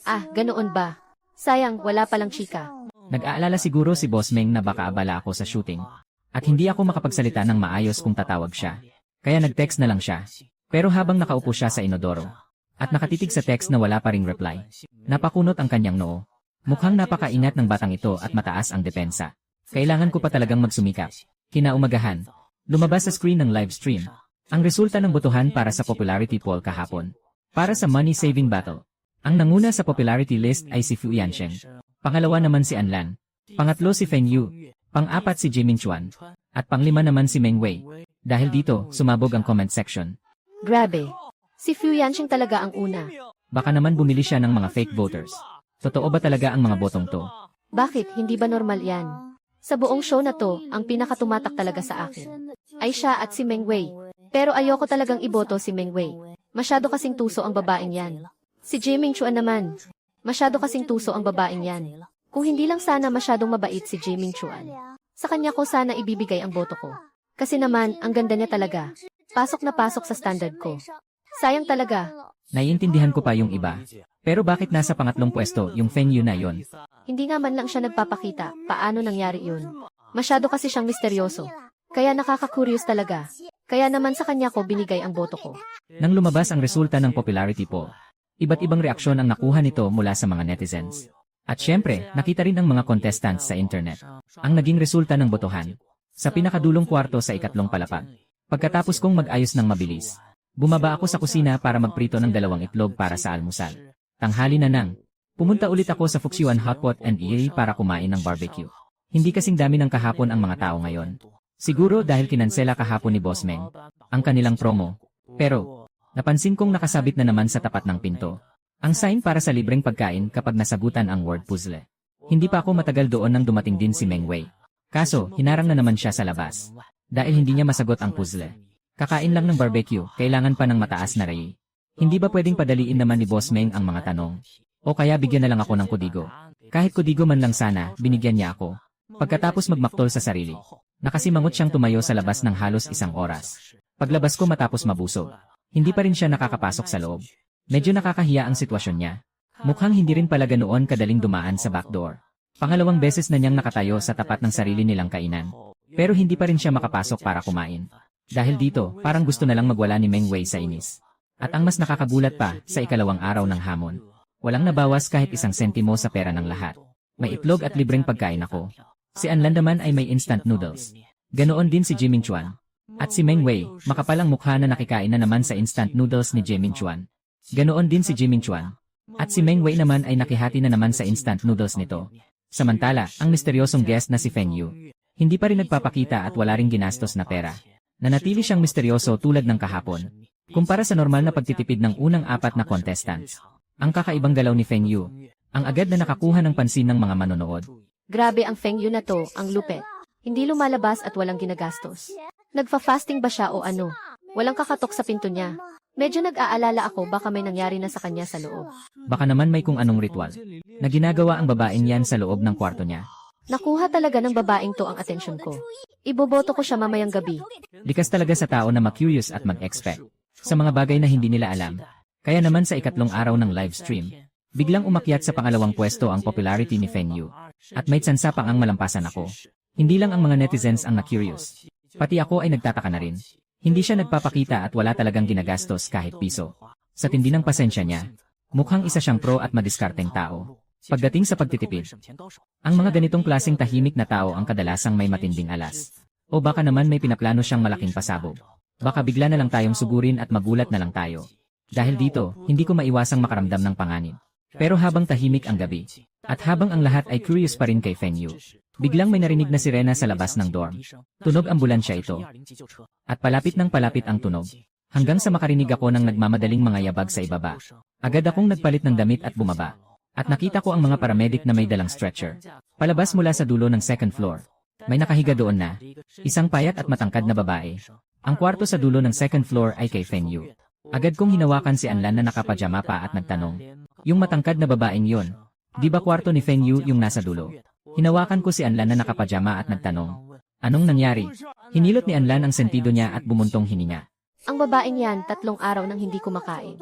Ah, ganoon ba? Sayang, wala palang chika. Nag-aalala siguro si Boss Meng na baka abala ako sa shooting. At hindi ako makapagsalita ng maayos kung tatawag siya. Kaya nag-text na lang siya. Pero habang nakaupo siya sa inodoro, at nakatitig sa text na wala pa ring reply, napakunot ang kanyang noo. Mukhang napakaingat ng batang ito at mataas ang depensa. Kailangan ko pa talagang magsumikap. Kinaumagahan, lumabas sa screen ng live stream ang resulta ng botohan para sa popularity poll kahapon. Para sa money saving battle, ang nanguna sa popularity list ay si Fu Yansheng. Pangalawa naman si Anlan. Pangatlo si Feng Yu. Pang-apat si Jaemin Chuan. At panglima naman si Meng Wei. Dahil dito, sumabog ang comment section. Grabe. Si Fu Yansheng talaga ang una. Baka naman bumili siya ng mga fake voters. Totoo ba talaga ang mga botong to? Bakit, hindi ba normal yan? Sa buong show na to, ang pinakatumatak talaga sa akin ay siya at si Meng Wei. Pero ayoko talagang iboto si Meng Wei. Masyado kasing tuso ang babaeng yan. Si Jaemin Chuan naman. Masyado kasing tuso ang babaeng yan. Kung hindi lang sana masyadong mabait si Jaemin Chuan, sa kanya ko sana ibibigay ang boto ko. Kasi naman, ang ganda niya talaga. Pasok na pasok sa standard ko. Sayang talaga. Naiintindihan ko pa yung iba. Pero bakit nasa pangatlong pwesto yung Feng Yu na yon? Hindi nga man lang siya nagpapakita paano nangyari yun. Masyado kasi siyang misteryoso. Kaya nakaka-curious talaga. Kaya naman sa kanya ko binigay ang boto ko. Nang lumabas ang resulta ng popularity poll, iba't ibang reaksyon ang nakuha nito mula sa mga netizens. At syempre, nakita rin ng mga contestants sa internet ang naging resulta ng botohan. Sa pinakadulong kwarto sa ikatlong palapag, pagkatapos kong mag-ayos ng mabilis, bumaba ako sa kusina para magprito ng 2 itlog para sa almusal. Tanghali na nang, pumunta ulit ako sa Fuxian Hotpot and Eatery para kumain ng barbecue. Hindi kasing dami ng kahapon ang mga tao ngayon. Siguro dahil kinansela kahapon ni Boss Meng ang kanilang promo. Pero, napansin kong nakasabit na naman sa tapat ng pinto ang sign para sa libreng pagkain kapag nasagutan ang word puzzle. Hindi pa ako matagal doon nang dumating din si Meng Wei. Kaso, hinarang na naman siya sa labas. Dahil hindi niya masagot ang puzzle. Kakain lang ng barbecue, kailangan pa ng mataas na ray. Hindi ba pwedeng padaliin naman ni Boss Meng ang mga tanong? O kaya bigyan na lang ako ng kudigo. Kahit kudigo man lang sana, binigyan niya ako. Pagkatapos magmaktol sa sarili, nakasimangot siyang tumayo sa labas ng halos 1 oras. Paglabas ko matapos mabusog, hindi pa rin siya nakakapasok sa loob. Medyo nakakahiya ang sitwasyon niya. Mukhang hindi rin pala ganoon kadaling dumaan sa backdoor. Pangalawang beses na niyang nakatayo sa tapat ng sarili nilang kainan. Pero hindi pa rin siya makapasok para kumain. Dahil dito, parang gusto na lang magwala ni Meng Wei sa inis. At ang mas nakakagulat pa, sa ikalawang araw ng hamon, walang nabawas kahit 1 sentimo sa pera ng lahat. May itlog at libreng pagkain ako. Si Anlan naman ay may instant noodles. Ganoon din si Jiming Chuan. At si Meng Wei, makapalang mukha na nakikain na naman sa instant noodles ni Jiming Chuan. Ganoon din si Jiming Chuan. At si Meng Wei naman ay nakihati na naman sa instant noodles nito. Samantala, ang misteryosong guest na si Feng Yu, hindi pa rin nagpapakita at wala ring ginastos na pera. Nanatili siyang misteryoso tulad ng kahapon. Kumpara sa normal na pagtitipid ng unang 4 na contestants. Ang kakaibang galaw ni Feng Yu, ang agad na nakakuha ng pansin ng mga manonood. Grabe ang Feng Yu na to, ang lupet. Hindi lumalabas at walang ginagastos. Nagfa-fasting ba siya o ano? Walang kakatok sa pinto niya. Medyo nag-aalala ako baka may nangyari na sa kanya sa loob. Baka naman may kung anong ritual na ginagawa ang babaeng yan sa loob ng kwarto niya. Nakuha talaga ng babaeng to ang atensyon ko. Iboboto ko siya mamayang gabi. Likas talaga sa tao na ma-curious at mag-expect sa mga bagay na hindi nila alam. Kaya naman sa ikatlong araw ng live stream, biglang umakyat sa pangalawang pwesto ang popularity ni Feng Yu. At may tsansa pang ang malampasan ako. Hindi lang ang mga netizens ang na-curious. Pati ako ay nagtataka na rin. Hindi siya nagpapakita at wala talagang ginagastos kahit piso. Sa tindi ng pasensya niya, mukhang isa siyang pro at madiskarteng tao. Pagdating sa pagtitipid, ang mga ganitong klaseng tahimik na tao ang kadalasang may matinding alas. O baka naman may pinaplano siyang malaking pasabog. Baka bigla na lang tayong sugurin at magulat na lang tayo. Dahil dito, hindi ko maiwasang makaramdam ng panganib. Pero habang tahimik ang gabi, at habang ang lahat ay curious pa rin kay Feng Yu, biglang may narinig na sirena sa labas ng dorm. Tunog ambulansya ito. At palapit ng palapit ang tunog. Hanggang sa makarinig ako ng nagmamadaling mga yabag sa ibaba. Agad akong nagpalit ng damit at bumaba. At nakita ko ang mga paramedic na may dalang stretcher. Palabas mula sa dulo ng 2nd floor. May nakahiga doon na isang payat at matangkad na babae. Ang kwarto sa dulo ng 2nd floor ay kay Feng Yu. Agad kong hinawakan si Anlan na nakapajama pa at nagtanong. Yung matangkad na babaeng yon, di ba kwarto ni Feng Yu yung nasa dulo? Hinawakan ko si Anlan na nakapajama at nagtanong. Anong nangyari? Hinilot ni Anlan ang sentido niya at bumuntong hininga. Ang babaeng yan, 3 araw nang hindi kumakain.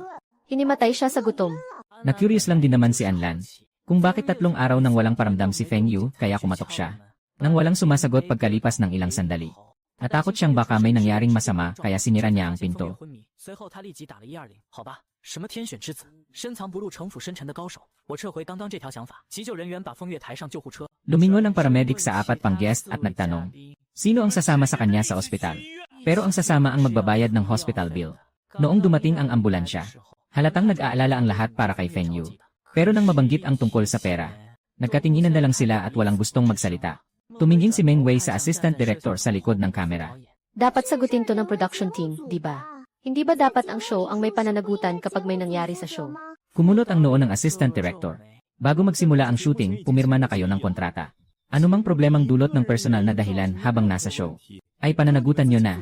Hinimatay siya sa gutom. Na-curious lang din naman si Anlan kung bakit 3 araw nang walang paramdam si Feng Yu kaya kumatok siya. Nang walang sumasagot pagkalipas ng ilang sandali. Natakot siyang baka may nangyaring masama kaya sinira niya ang pinto. Lumingon ang paramedic sa 4 pang guest at nagtanong, sino ang sasama sa kanya sa ospital? Pero ang sasama ang magbabayad ng hospital bill. Noong dumating ang ambulansya, halatang nag-aalala ang lahat para kay Feng Yu. Pero nang mabanggit ang tungkol sa pera, nagkatinginan na lang sila at walang gustong magsalita. Tumingin si Meng Wei sa assistant director sa likod ng kamera. Dapat sagutin to ng production team, di ba? Hindi ba dapat ang show ang may pananagutan kapag may nangyari sa show? Kumulot ang noo ng assistant director. Bago magsimula ang shooting, pumirma na kayo ng kontrata. Anumang problemang dulot ng personal na dahilan habang nasa show, ay pananagutan nyo na.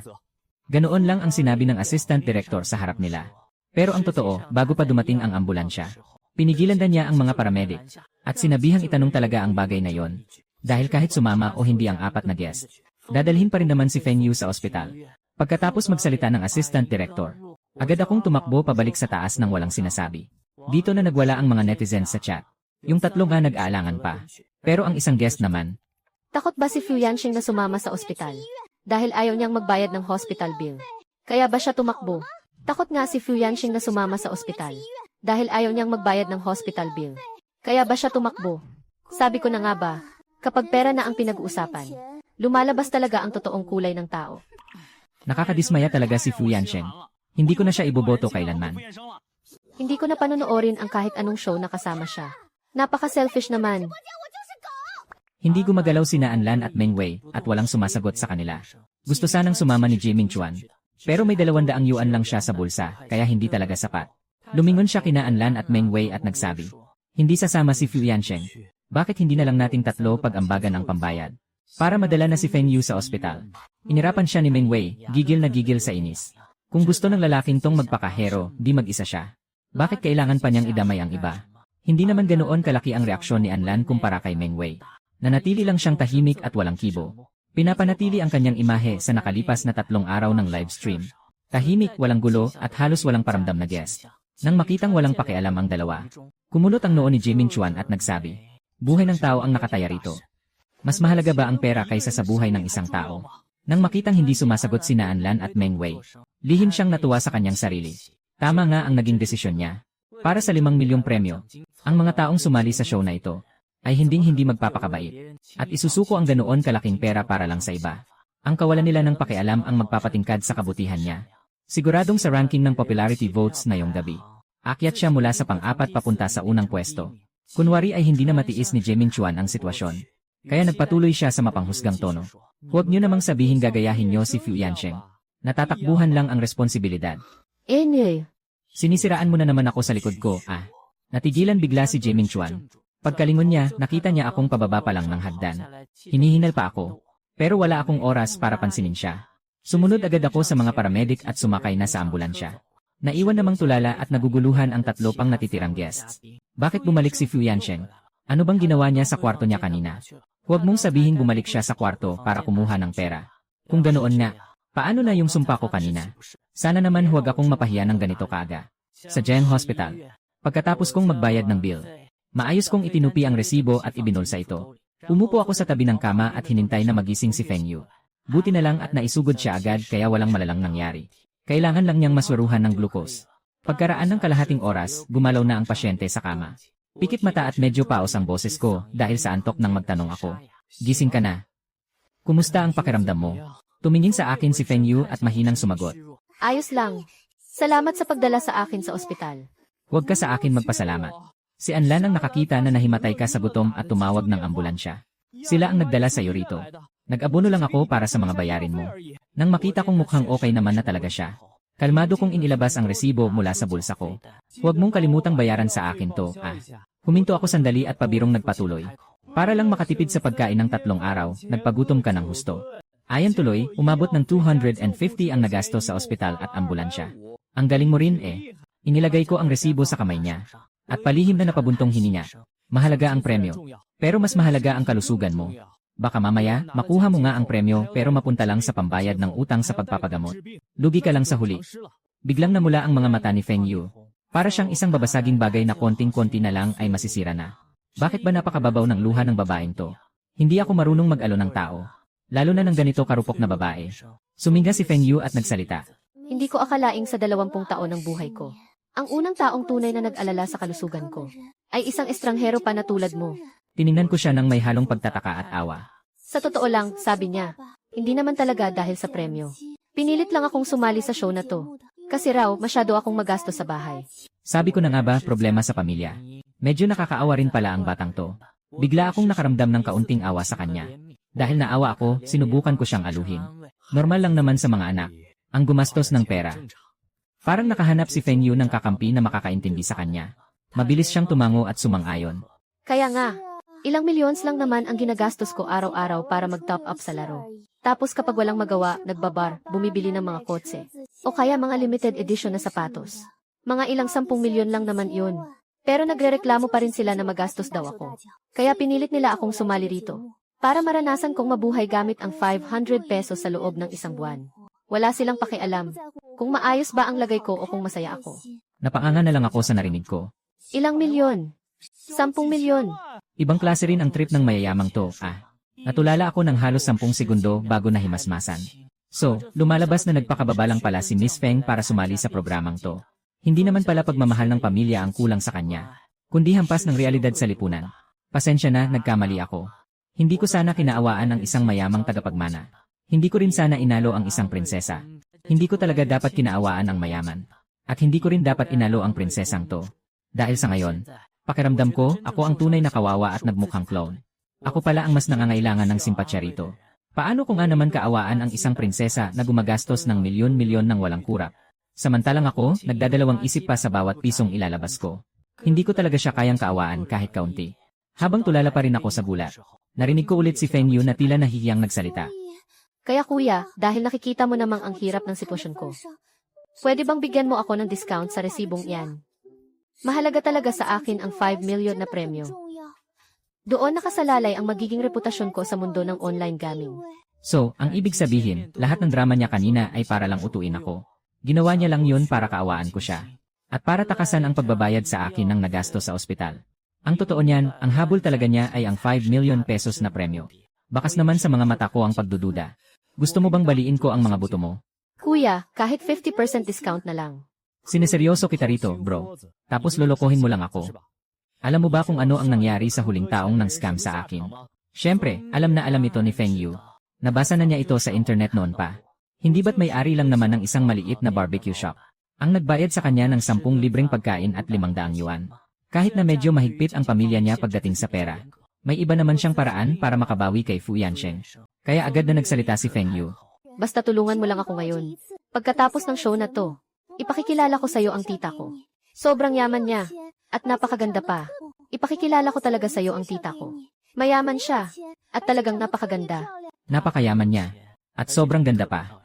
Ganoon lang ang sinabi ng assistant director sa harap nila. Pero ang totoo, bago pa dumating ang ambulansya, pinigilan na niya ang mga paramedic, at sinabihang itanong talaga ang bagay na yon. Dahil kahit sumama o hindi ang 4 na guest, dadalhin pa rin naman si Feng Yu sa ospital. Pagkatapos magsalita ng assistant director, agad akong tumakbo pabalik sa taas nang walang sinasabi. Dito na nagwala ang mga netizens sa chat. Yung 3 nga nag-aalangan pa. Pero ang isang guest naman, Takot ba si Fu Yanxing na sumama sa ospital? Dahil ayaw niyang magbayad ng hospital bill. Kaya ba siya tumakbo? Takot nga si Fu Yanxing na sumama sa ospital. Dahil ayaw niyang magbayad ng hospital bill. Kaya ba siya tumakbo? Sabi ko na nga ba, kapag pera na ang pinag-uusapan, lumalabas talaga ang totoong kulay ng tao. nakakadismaya talaga si Fu Yansheng. Hindi ko na siya iboboto kailanman. Hindi ko na panonoorin ang kahit anong show na kasama siya. Napaka-selfish naman. Hindi gumagalaw sina Anlan at Meng Wei at walang sumasagot sa kanila. Gusto sanang sumama ni Jiming Chuan. Pero may 200 yuan lang siya sa bulsa, kaya hindi talaga sapat. Lumingon siya kina Anlan at Meng Wei at nagsabi, hindi sasama si Fu Yansheng. Bakit hindi na lang nating 3 pag-ambagan ang pambayad? para madala na si Feng Yu sa ospital. Inirapan siya ni Meng Wei, gigil na gigil sa inis. Kung gusto ng lalaking tong magpakahero, di mag-isa siya. Bakit kailangan pa niyang idamay ang iba? Hindi naman ganoon kalaki ang reaksyon ni Anlan kumpara kay Meng Wei. Nanatili lang siyang tahimik at walang kibo. Pinapanatili ang kanyang imahe sa nakalipas na 3 araw ng live stream. Tahimik, walang gulo, at halos walang paramdam na guest. Nang makitang walang pakialam ang dalawa, kumulot ang noo ni Jimin Chuan at nagsabi, "Buhay ng tao ang nakataya rito. Mas mahalaga ba ang pera kaysa sa buhay ng isang tao?" Nang makitang hindi sumasagot si Anlan at Meng Wei, lihim siyang natuwa sa kanyang sarili. Tama nga ang naging desisyon niya. Para sa 5 milyong premyo, ang mga taong sumali sa show na ito ay hindi magpapakabait at isusuko ang ganoon kalaking pera para lang sa iba. Ang kawalan nila ng pakialam ang magpapatingkad sa kabutihan niya. Siguradong sa ranking ng popularity votes na yung gabi, akyat siya mula sa pang-4 papunta sa unang pwesto. Kunwari ay hindi na matiis ni Jimin Chuan ang sitwasyon. Kaya nagpatuloy siya sa mapanghusgang tono. Huwag niyo namang sabihin gagayahin niyo si Fu Yansheng. Natatakbuhan lang ang responsibilidad. Sinisiraan mo na naman ako sa likod ko, ah. Natigilan bigla si Jimin Chuan. Pagkalingon niya, nakita niya akong pababa pa lang ng hagdan. Hinihinal pa ako. Pero wala akong oras para pansinin siya. Sumunod agad ako sa mga paramedic at sumakay na sa ambulansya. Naiwan namang tulala at naguguluhan ang 3 pang natitirang guests. Bakit bumalik si Fu Yansheng? Ano bang ginawa niya sa kwarto niya kanina? Huwag mong sabihin bumalik siya sa kwarto para kumuha ng pera. Kung ganoon nga, paano na yung sumpa ko kanina? Sana naman huwag akong mapahiya ng ganito kaaga. Sa Jiang Hospital. Pagkatapos kong magbayad ng bill, maayos kong itinupi ang resibo at ibinulsa ito. Umupo ako sa tabi ng kama at hinintay na magising si Feng Yu. Buti na lang at naisugod siya agad kaya walang malalang nangyari. Kailangan lang niyang maswaruhan ng glucose. Pagkaraan ng kalahating oras, gumalaw na ang pasyente sa kama. Pikit mata at medyo paos ang boses ko dahil sa antok nang magtanong ako. Gising ka na. Kumusta ang pakiramdam mo? Tumingin sa akin si Feng Yu at mahinang sumagot. Ayos lang. Salamat sa pagdala sa akin sa ospital. Huwag ka sa akin magpasalamat. Si Anlan ang nakakita na nahimatay ka sa gutom at tumawag ng ambulansya. Sila ang nagdala sa iyo rito. Nag-abono lang ako para sa mga bayarin mo. Nang makita kong mukhang okay naman na talaga siya, kalmado kong inilabas ang resibo mula sa bulsa ko. Huwag mong kalimutang bayaran sa akin to, ah. Huminto ako sandali at pabirong nagpatuloy. Para lang makatipid sa pagkain ng 3 araw, nagpagutom ka ng husto. Ayon tuloy, umabot ng 250 ang nagastos sa ospital at ambulansya. Ang galing mo rin eh. Inilagay ko ang resibo sa kamay niya. At palihim na napabuntong hininga. Mahalaga ang premyo. Pero mas mahalaga ang kalusugan mo. Baka mamaya, makuha mo nga ang premyo pero mapunta lang sa pambayad ng utang sa pagpapagamot. Lugi ka lang sa huli. Biglang namula ang mga mata ni Feng Yu. Para siyang isang babasaging bagay na konting-konti na lang ay masisira na. Bakit ba napakababaw ng luha ng babaeng to? Hindi ako marunong mag-alo ng tao. Lalo na ng ganito karupok na babae. Suminga si Feng Yu at nagsalita. Hindi ko akalaing sa 20 taon ng buhay ko, ang unang taong tunay na nag-alala sa kalusugan ko ay isang estranghero pa na tulad mo. Tiningnan ko siya ng may halong pagtataka at awa. Sa totoo lang, sabi niya, hindi naman talaga dahil sa premyo. Pinilit lang akong sumali sa show na to. Kasi raw, masyado akong magastos sa bahay. Sabi ko na nga ba, problema sa pamilya. Medyo nakakaawa rin pala ang batang to. Bigla akong nakaramdam ng kaunting awa sa kanya. Dahil naawa ako, sinubukan ko siyang aluhin. Normal lang naman sa mga anak, ang gumastos ng pera. Parang nakahanap si Feng Yu ng kakampi na makakaintindi sa kanya. Mabilis siyang tumango at sumang-ayon. Kaya nga, ilang millions lang naman ang ginagastos ko araw-araw para mag-top up sa laro. Tapos kapag walang magawa, nagbabar, bumibili ng mga kotse. O kaya mga limited edition na sapatos. Mga ilang 10 milyon lang naman yun. Pero nagrereklamo pa rin sila na magastos daw ako. Kaya pinilit nila akong sumali rito. Para maranasan kong mabuhay gamit ang 500 pesos sa loob ng isang buwan. Wala silang pakialam kung maayos ba ang lagay ko o kung masaya ako. Napanganga na lang ako sa narinig ko. Ilang milyon? 10 milyon. Ibang klase rin ang trip ng mayayamang to, ah. Natulala ako ng halos 10 segundo bago na himasmasan. So, lumalabas na nagpakababa lang pala si Miss Feng para sumali sa programang to. Hindi naman pala pagmamahal ng pamilya ang kulang sa kanya, kundi hampas ng realidad sa lipunan. Pasensya na, nagkamali ako. Hindi ko sana kinaawaan ang isang mayamang tagapagmana. Hindi ko rin sana inalo ang isang prinsesa. Hindi ko talaga dapat kinaawaan ang mayaman. At hindi ko rin dapat inalo ang prinsesang to. Dahil sa ngayon, pakiramdam ko, ako ang tunay na kawawa at nagmukhang clown. Ako pala ang mas nangangailangan ng simpatsya rito. Paano kung nga naman kaawaan ang isang prinsesa na gumagastos ng milyon-milyon ng walang kurap? Samantalang ako, nagdadalawang isip pa sa bawat pisong ilalabas ko. Hindi ko talaga siya kayang kaawaan kahit kaunti. Habang tulala pa rin ako sa gulat, Narinig ko ulit si Feng Yu na tila nahihiyang nagsalita. Kaya kuya, dahil nakikita mo namang ang hirap ng sitwasyon ko, pwede bang bigyan mo ako ng discount sa resibong iyan? Mahalaga talaga sa akin ang 5 million na premyo. Doon nakasalalay ang magiging reputasyon ko sa mundo ng online gaming. So, ang ibig sabihin, lahat ng drama niya kanina ay para lang utuin ako. Ginawa niya lang yun para kaawaan ko siya. At para takasan ang pagbabayad sa akin ng nagasto sa ospital. Ang totoo niyan, ang habol talaga niya ay ang 5 million pesos na premyo. Bakas naman sa mga mata ko ang pagdududa. Gusto mo bang baliin ko ang mga buto mo? Kuya, kahit 50% discount na lang. Sineseryoso kita rito, bro. Tapos lolokohin mo lang ako. Alam mo ba kung ano ang nangyari sa huling taong ng scam sa akin? Siyempre, alam na alam ito ni Feng Yu. Nabasa na niya ito sa internet noon pa. Hindi ba't may-ari lang naman ng isang maliit na barbecue shop? Ang nagbayad sa kanya ng 10 libreng pagkain at 500 yuan. Kahit na medyo mahigpit ang pamilya niya pagdating sa pera. May iba naman siyang paraan para makabawi kay Fu Yansheng. Kaya agad na nagsalita si Feng Yu. Basta tulungan mo lang ako ngayon. Pagkatapos ng show na to, ipakikilala ko sa'yo ang tita ko. Sobrang yaman niya. At napakaganda pa. Ipakikilala ko talaga sa'yo ang tita ko. Mayaman siya. At talagang napakaganda. Napakayaman niya. At sobrang ganda pa.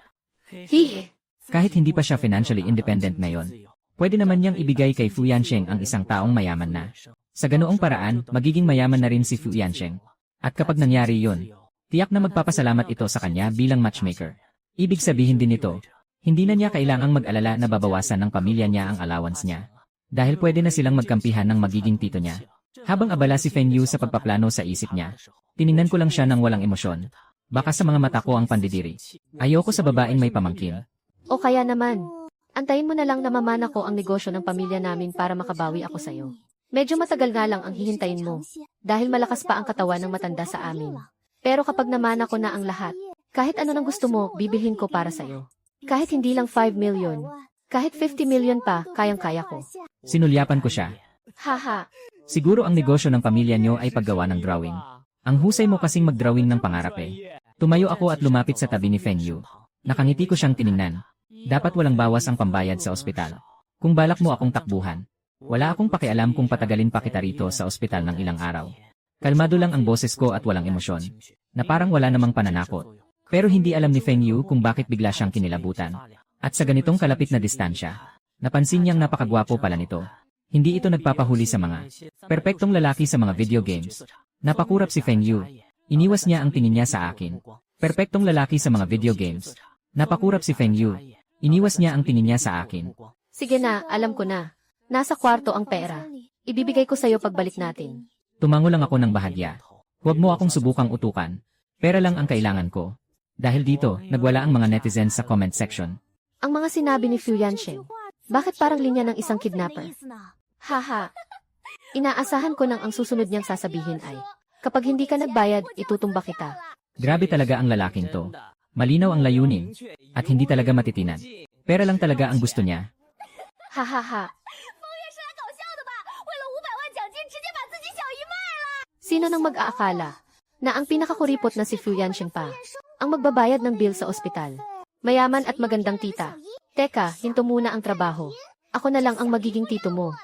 Hihi. Kahit hindi pa siya financially independent ngayon, pwede naman niyang ibigay kay Fu Yansheng ang isang taong mayaman na. Sa ganoong paraan, magiging mayaman na rin si Fu Yansheng. At kapag nangyari yun, tiyak na magpapasalamat ito sa kanya bilang matchmaker. Ibig sabihin din ito, hindi na niya kailangang mag-alala na babawasan ng pamilya niya ang allowance niya. Dahil pwede na silang magkampihan ng magiging tito niya. Habang abala si Feng Yu sa pagpaplano sa isip niya, tiningnan ko lang siya ng walang emosyon. Baka sa mga mata ko ang pandidiri. Ayoko sa babaeng may pamangkin. O kaya naman, antayin mo na lang na mamana ko ang negosyo ng pamilya namin para makabawi ako sa'yo. Medyo matagal nga lang ang hihintayin mo, dahil malakas pa ang katawan ng matanda sa amin. Pero kapag namana ko na ang lahat, kahit ano nang gusto mo, bibilhin ko para sa'yo. Kahit hindi lang 5 million, kahit 50 million pa, kayang-kaya ko. Sinulyapan ko siya. Haha, Siguro ang negosyo ng pamilya niyo ay paggawa ng drawing. Ang husay mo kasing mag-drawing ng pangarap eh. Tumayo ako at lumapit sa tabi ni Feng Yu. Nakangiti ko siyang tiningnan. Dapat walang bawas ang pambayad sa ospital. Kung balak mo akong takbuhan, wala akong pakialam kung patagalin pa kita rito sa ospital ng ilang araw. Kalmado lang ang boses ko at walang emosyon, na parang wala namang pananakot. Pero hindi alam ni Feng Yu kung bakit bigla siyang kinilabutan. At sa ganitong kalapit na distansya, napansin niyang napakagwapo pala nito. Hindi ito nagpapahuli sa mga perpektong lalaki sa mga video games. Napakurap si Feng Yu. Iniwas niya ang tingin niya sa akin. Perpektong lalaki sa mga video games. Napakurap si Feng Yu. Iniwas niya ang tingin niya sa akin. sige na, alam ko na. Nasa kwarto ang pera. Ibibigay ko sa'yo pagbalik natin. Tumango lang ako ng bahagya. Huwag mo akong subukang utukan. Pera lang ang kailangan ko. Dahil dito, nagwala ang mga netizens sa comment section. Ang mga sinabi ni Fu Yansheng, bakit parang linya ng isang kidnapper? Haha. Inaasahan ko nang ang susunod niyang sasabihin ay, kapag hindi ka nagbayad, itutumba kita. Grabe talaga ang lalaking to. Malinaw ang layunin. At hindi talaga matitinan. Pera lang talaga ang gusto niya. Hahaha. Sino nang mag-aakala na ang pinakakuripot na si Fu Yansheng pa ang magbabayad ng bill sa ospital? Mayaman at magandang tita. Teka, hinto muna ang trabaho. Ako na lang ang magiging tito mo.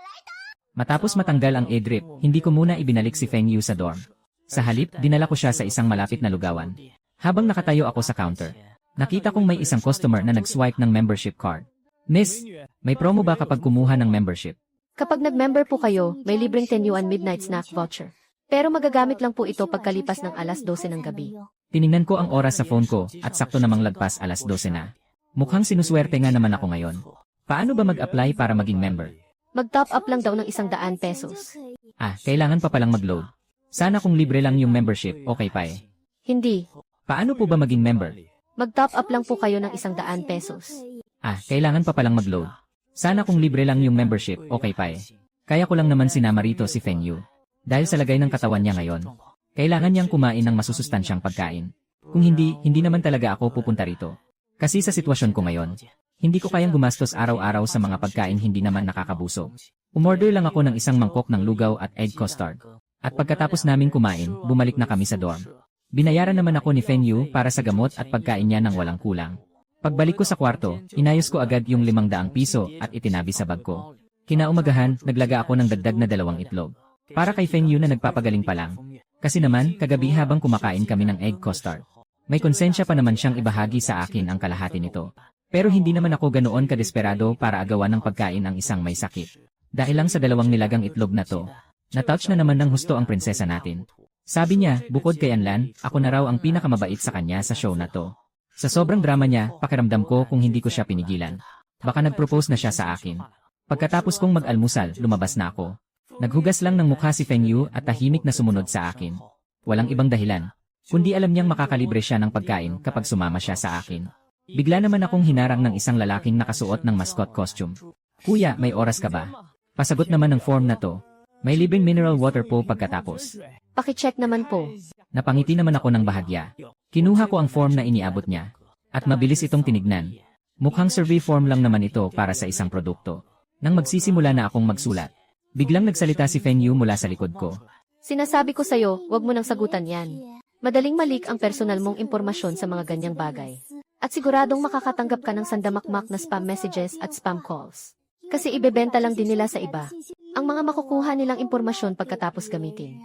Matapos matanggal ang e-drip, hindi ko muna ibinalik si Feng Yu sa dorm. Sa halip, dinala ko siya sa isang malapit na lugawan. Habang nakatayo ako sa counter, nakita kong may isang customer na nag-swipe ng membership card. Miss, may promo ba kapag kumuha ng membership? Kapag nag-member po kayo, may libreng 10 yuan midnight snack voucher. Pero magagamit lang po ito pagkalipas ng alas 12 ng gabi. Tiningnan ko ang oras sa phone ko at sakto namang lagpas alas 12 na. Mukhang sinuswerte nga naman ako ngayon. Paano ba mag-apply para maging member? Mag-top up lang daw ng 100 pesos. Kailangan pa palang mag-load. Sana kung libre lang yung membership, okay pa eh. Hindi. Paano po ba maging member? Mag-top up lang po kayo ng 100 pesos. Kailangan pa palang mag-load. Sana kung libre lang yung membership, okay pa eh. Kaya ko lang naman sinama rito si Feng Yu. Dahil sa lagay ng katawan niya ngayon, kailangan niyang kumain ng masusustansyang pagkain. Kung hindi, hindi naman talaga ako pupunta rito. Kasi sa sitwasyon ko ngayon, hindi ko kayang gumastos araw-araw sa mga pagkain hindi naman nakakabusog. Umorder lang ako ng isang mangkok ng lugaw at egg custard. At pagkatapos namin kumain, bumalik na kami sa dorm. Binayaran naman ako ni Feng Yu para sa gamot at pagkain niya ng walang kulang. Pagbalik ko sa kwarto, inayos ko agad yung 500 piso at itinabi sa bag ko. Kinaumagahan, naglaga ako ng dagdag na 2 itlog. Para kay Feng Yu na nagpapagaling pa lang. Kasi naman, kagabi habang kumakain kami ng egg custard, may konsensya pa naman siyang ibahagi sa akin ang kalahati nito. Pero hindi naman ako ganoon kadesperado para agawan ng pagkain ang isang may sakit. Dahil lang sa 2 nilagang itlog na to, na-touch na naman ng husto ang prinsesa natin. Sabi niya, bukod kay Anlan, ako na raw ang pinakamabait sa kanya sa show na to. Sa sobrang drama niya, pakiramdam ko kung hindi ko siya pinigilan. Baka nag-propose na siya sa akin. Pagkatapos kong mag-almusal, lumabas na ako. Naghugas lang ng mukha si Feng Yu at tahimik na sumunod sa akin. Walang ibang dahilan, kundi alam niyang makakalibre siya ng pagkain kapag sumama siya sa akin. Bigla naman akong hinarang ng isang lalaking nakasuot ng mascot costume. Kuya, may oras ka ba? Pasagot naman ng form na to. May libreng mineral water po pagkatapos. Pakicheck naman po. Napangiti naman ako ng bahagya. Kinuha ko ang form na iniabot niya. At mabilis itong tinignan. Mukhang survey form lang naman ito para sa isang produkto. Nang magsisimula na akong magsulat, biglang nagsalita si Feng Yu mula sa likod ko. Sinasabi ko sa'yo, huwag mo nang sagutan yan. Madaling malik ang personal mong impormasyon sa mga ganyang bagay. At siguradong makakatanggap ka ng sandamakmak na spam messages at spam calls. Kasi ibebenta lang din nila sa iba ang mga makukuha nilang impormasyon pagkatapos gamitin.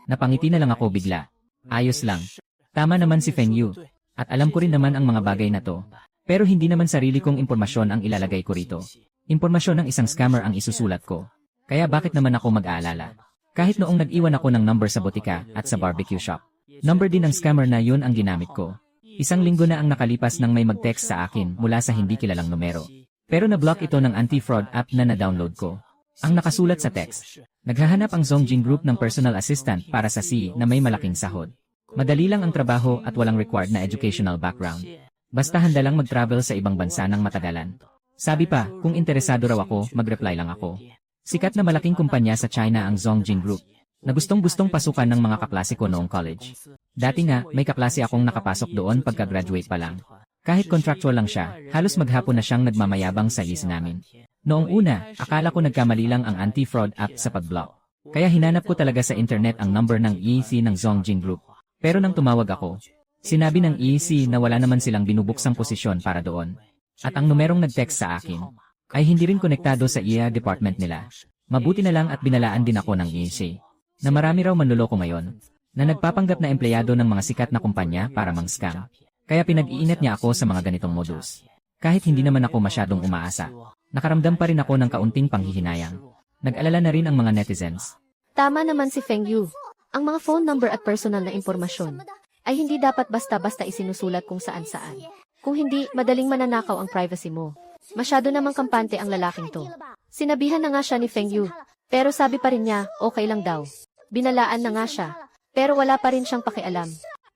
Napangiti na lang ako bigla. Ayos lang. Tama naman si Feng Yu. At alam ko rin naman ang mga bagay na to. Pero hindi naman sarili kong impormasyon ang ilalagay ko rito. Impormasyon ng isang scammer ang isusulat ko. Kaya bakit naman ako mag-aalala? Kahit noong nag-iwan ako ng number sa botika at sa barbecue shop, number din ng scammer na yun ang ginamit ko. 1 linggo na ang nakalipas nang may mag-text sa akin mula sa hindi kilalang numero. Pero na-block ito ng anti-fraud app na na-download ko. Ang nakasulat sa text, naghahanap ang Zongjin Group ng personal assistant para sa CE na may malaking sahod. Madali lang ang trabaho at walang required na educational background. Basta handa lang mag-travel sa ibang bansa ng matagalan. Sabi pa, kung interesado raw ako, mag-reply lang ako. Sikat na malaking kumpanya sa China ang Zongjin Group, na gustong-gustong pasukan ng mga kaklase ko noong college. Dati nga, may kaklase akong nakapasok doon pagka-graduate pa lang. Kahit contractual lang siya, halos maghapon na siyang nagmamayabang sa list namin. Noong una, akala ko nagkamali lang ang anti-fraud app sa pag-block. Kaya hinanap ko talaga sa internet ang number ng EEC ng Zongjin Group. Pero nang tumawag ako, sinabi ng EEC na wala naman silang binubuksang posisyon para doon. At ang numerong nag-text sa akin, ay hindi rin konektado sa IA department nila. Mabuti na lang at binalaan din ako ng EEC, na marami raw manluloko ngayon, na nagpapanggap na empleyado ng mga sikat na kumpanya para mang-scam. Kaya pinag-iinat niya ako sa mga ganitong modus. Kahit hindi naman ako masyadong umaasa, nakaramdam pa rin ako ng kaunting panghihinayang. Nag-alala na rin ang mga netizens. Tama naman si Feng Yu. Ang mga phone number at personal na impormasyon ay hindi dapat basta-basta isinusulat kung saan-saan. Kung hindi, madaling mananakaw ang privacy mo. Masyado namang kampante ang lalaking to. Sinabihan na nga siya ni Feng Yu, pero sabi pa rin niya, okay lang daw. Binalaan na nga siya, pero wala pa rin siyang pakialam.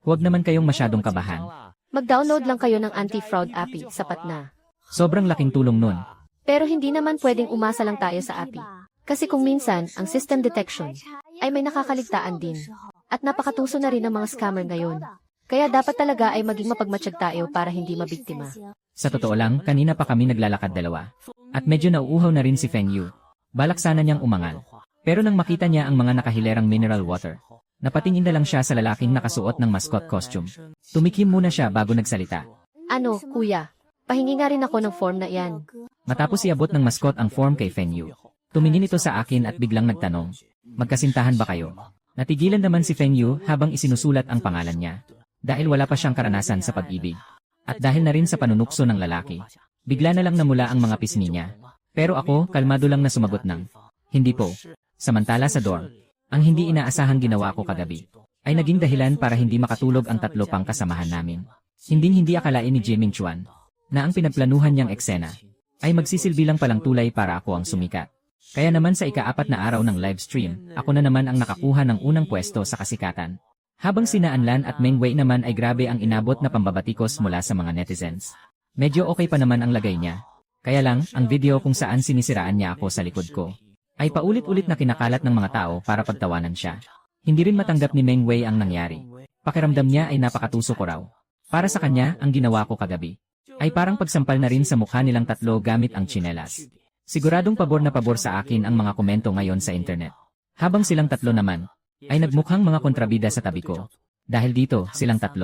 Huwag naman kayong masyadong kabahan. Mag-download lang kayo ng anti-fraud API, sapat na. Sobrang laking tulong nun. Pero hindi naman pwedeng umasa lang tayo sa API. Kasi kung minsan, ang system detection ay may nakakaligtaan din. At napakatuso na rin ng mga scammer ngayon. Kaya dapat talaga ay maging mapagmatsyag tayo para hindi mabiktima. Sa totoo lang, kanina pa kami naglalakad dalawa. At medyo nauuhaw na rin si Feng Yu. Balak sana niyang umangal. Pero nang makita niya ang mga nakahilerang mineral water, napatingin na lang siya sa lalaking nakasuot ng mascot costume. Tumikim muna siya bago nagsalita. Ano, kuya? Pahingi nga rin ako ng form na iyan. Matapos iabot ng mascot ang form kay Feng Yu, tumingin ito sa akin at biglang nagtanong, magkasintahan ba kayo? Natigilan naman si Feng Yu habang isinusulat ang pangalan niya. Dahil wala pa siyang karanasan sa pag-ibig. At dahil na rin sa panunukso ng lalaki, bigla na lang namula ang mga pisngi niya. Pero ako, kalmado lang na sumagot ng, hindi po. Samantala sa dorm, ang hindi inaasahang ginawa ko kagabi, ay naging dahilan para hindi makatulog ang 3 pang kasamahan namin. Hindi akalain ni Jiming Chuan, na ang pinagplanuhan niyang eksena, ay magsisilbi lang palang tulay para ako ang sumikat. Kaya naman sa ika-4 na araw ng live stream, ako na naman ang nakakuha ng unang pwesto sa kasikatan. Habang sina Anlan at Meng Wei naman ay grabe ang inabot na pambabatikos mula sa mga netizens. Medyo okay pa naman ang lagay niya. Kaya lang, ang video kung saan sinisiraan niya ako sa likod ko, ay paulit-ulit na kinakalat ng mga tao para pagtawanan siya. Hindi rin matanggap ni Meng Wei ang nangyari. Pakiramdam niya ay napakatuso ko raw. Para sa kanya, ang ginawa ko kagabi, ay parang pagsampal na rin sa mukha nilang 3 gamit ang tsinelas. Siguradong pabor na pabor sa akin ang mga komento ngayon sa internet. Habang silang 3 naman, ay nagmukhang mga kontrabida sa tabi ko. Dahil dito, silang 3,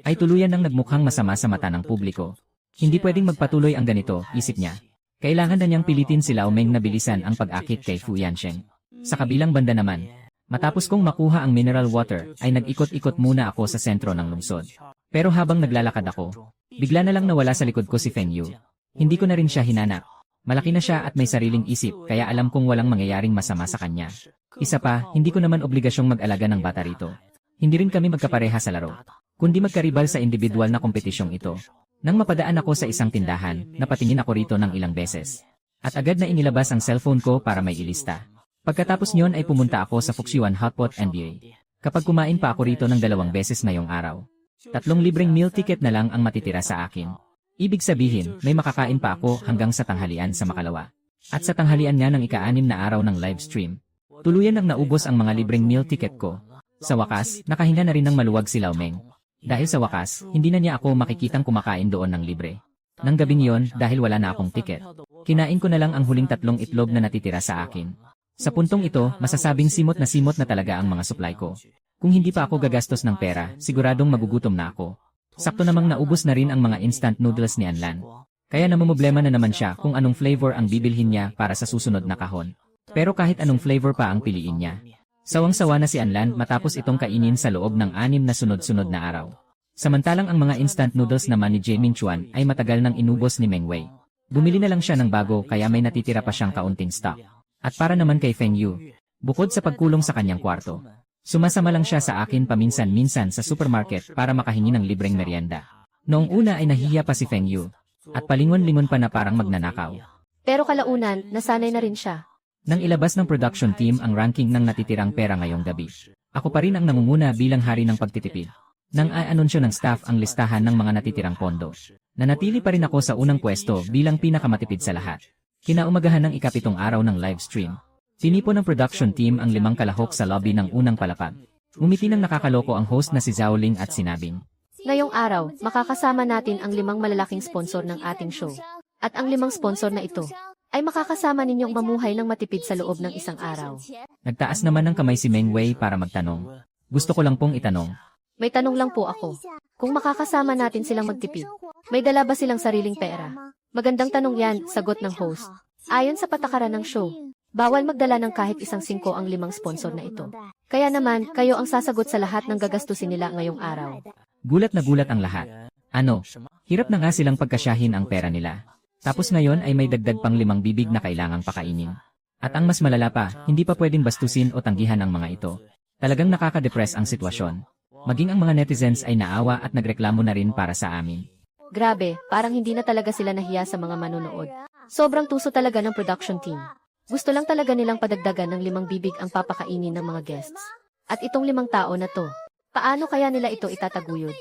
ay tuluyan nang nagmukhang masama sa mata ng publiko. Hindi pwedeng magpatuloy ang ganito, isip niya. Kailangan na niyang pilitin si Lao Meng na bilisan ang pag-akit kay Fu Yansheng. Sa kabilang banda naman, Matapos kong makuha ang mineral water, ay nag-ikot-ikot muna ako sa sentro ng lungsod. Pero habang naglalakad ako, bigla na lang nawala sa likod ko si Feng Yu. Hindi ko na rin siya hinanap. Malaki na siya at may sariling isip, kaya alam kong walang mangyayaring masama sa kanya. Isa pa, hindi ko naman obligasyong mag-alaga ng bata rito. Hindi rin kami magkapareha sa laro, kundi magkaribal sa individual na kompetisyong ito. Nang mapadaan ako sa isang tindahan, napatingin ako rito ng ilang beses. At agad na inilabas ang cellphone ko para may ilista. Pagkatapos nyon ay pumunta ako sa Fuxian Hotpot NBA. Kapag kumain pa ako rito ng 2 beses ngayong araw, 3 libreng meal ticket na lang ang matitira sa akin. Ibig sabihin, may makakain pa ako hanggang sa tanghalian sa Makalawa. At sa tanghalian nga ng ika-6 na araw ng live stream, tuluyan ang naubos ang mga libreng meal ticket ko. Sa wakas, nakahinga na rin ng maluwag si Lao Meng. Dahil sa wakas, hindi na niya ako makikitang kumakain doon ng libre. Nang gabing yon, dahil wala na akong ticket, kinain ko na lang ang huling 3 itlog na natitira sa akin. Sa puntong ito, masasabing simot na talaga ang mga supply ko. Kung hindi pa ako gagastos ng pera, siguradong magugutom na ako. Sakto namang naubos na rin ang mga instant noodles ni Anlan. Kaya namumblema na naman siya kung anong flavor ang bibilhin niya para sa susunod na kahon. Pero kahit anong flavor pa ang piliin niya. Sawang-sawa na si Anlan matapos itong kainin sa loob ng 6 na sunod-sunod na araw. Samantalang ang mga instant noodles naman ni Jaemin Chuan ay matagal nang inubos ni Meng Wei. Bumili na lang siya ng bago kaya may natitira pa siyang kaunting stock. At para naman kay Feng Yu, bukod sa pagkulong sa kanyang kwarto, sumasama lang siya sa akin paminsan-minsan sa supermarket para makahingi ng libreng merienda. Noong una ay nahihiya pa si Feng Yu, at palingon-lingon pa na parang magnanakaw. Pero kalaunan, nasanay na rin siya. Nang ilabas ng production team ang ranking ng natitirang pera ngayong gabi, ako pa rin ang nangunguna bilang hari ng pagtitipid. Nang i-anunsyo ng staff ang listahan ng mga natitirang pondo, nanatili pa rin ako sa unang pwesto bilang pinakamatipid sa lahat. Kinaumagahan ng ika-7 araw ng live stream, tinipon ng production team ang 5 kalahok sa lobby ng unang palapag. Ngumiti ng nakakaloko ang host na si Zhao Ling at sinabing, Ngayong araw, makakasama natin ang 5 malalaking sponsor ng ating show. At ang 5 sponsor na ito, ay makakasama ninyong mamuhay ng matipid sa loob ng isang araw. Nagtaas naman ng kamay si Meng Wei para magtanong. Gusto ko lang pong itanong. May tanong lang po ako. Kung makakasama natin silang magtipid, may dala ba silang sariling pera? Magandang tanong yan, sagot ng host. Ayon sa patakaran ng show, bawal magdala ng kahit isang 5 ang 5 sponsor na ito. Kaya naman, kayo ang sasagot sa lahat ng gagastusin nila ngayong araw. Gulat na gulat ang lahat. Ano, hirap na nga silang pagkasyahin ang pera nila. Tapos ngayon ay may dagdag pang 5 bibig na kailangang pakainin. At ang mas malala pa, hindi pa pwedeng bastusin o tanggihan ang mga ito. Talagang nakaka-depress ang sitwasyon. Maging ang mga netizens ay naawa at nagreklamo na rin para sa amin. Grabe, parang hindi na talaga sila nahiya sa mga manonood. Sobrang tuso talaga ng production team. Gusto lang talaga nilang padagdagan ng 5 bibig ang papakainin ng mga guests. At itong 5 tao na to, paano kaya nila ito itataguyod?